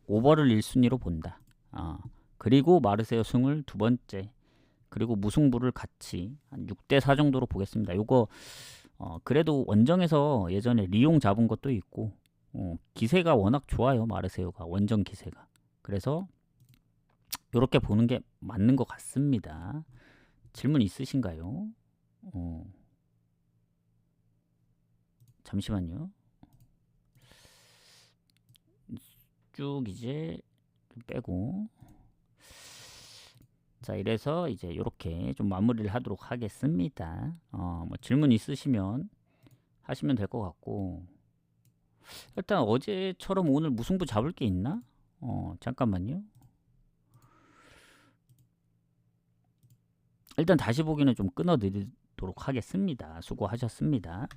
A: 오버를 1순위로 본다. 그리고 마르세유 승을 2번째, 그리고 무승부를 같이 한 6대4 정도로 보겠습니다. 요거 그래도 원정에서 예전에 리옹 잡은 것도 있고, 기세가 워낙 좋아요. 마르세유가 원정 기세가. 그래서 이렇게 보는 게 맞는 것 같습니다. 질문 있으신가요? 잠시만요. 쭉 이제 빼고, 자, 이래서 이제 이렇게 좀 마무리를 하도록 하겠습니다. 뭐 질문 있으시면 하시면 될 것 같고, 일단 어제처럼 오늘 무승부 잡을 게 있나? 잠깐만요. 일단 다시 보기는 좀 끊어드리도록 하겠습니다. 수고하셨습니다.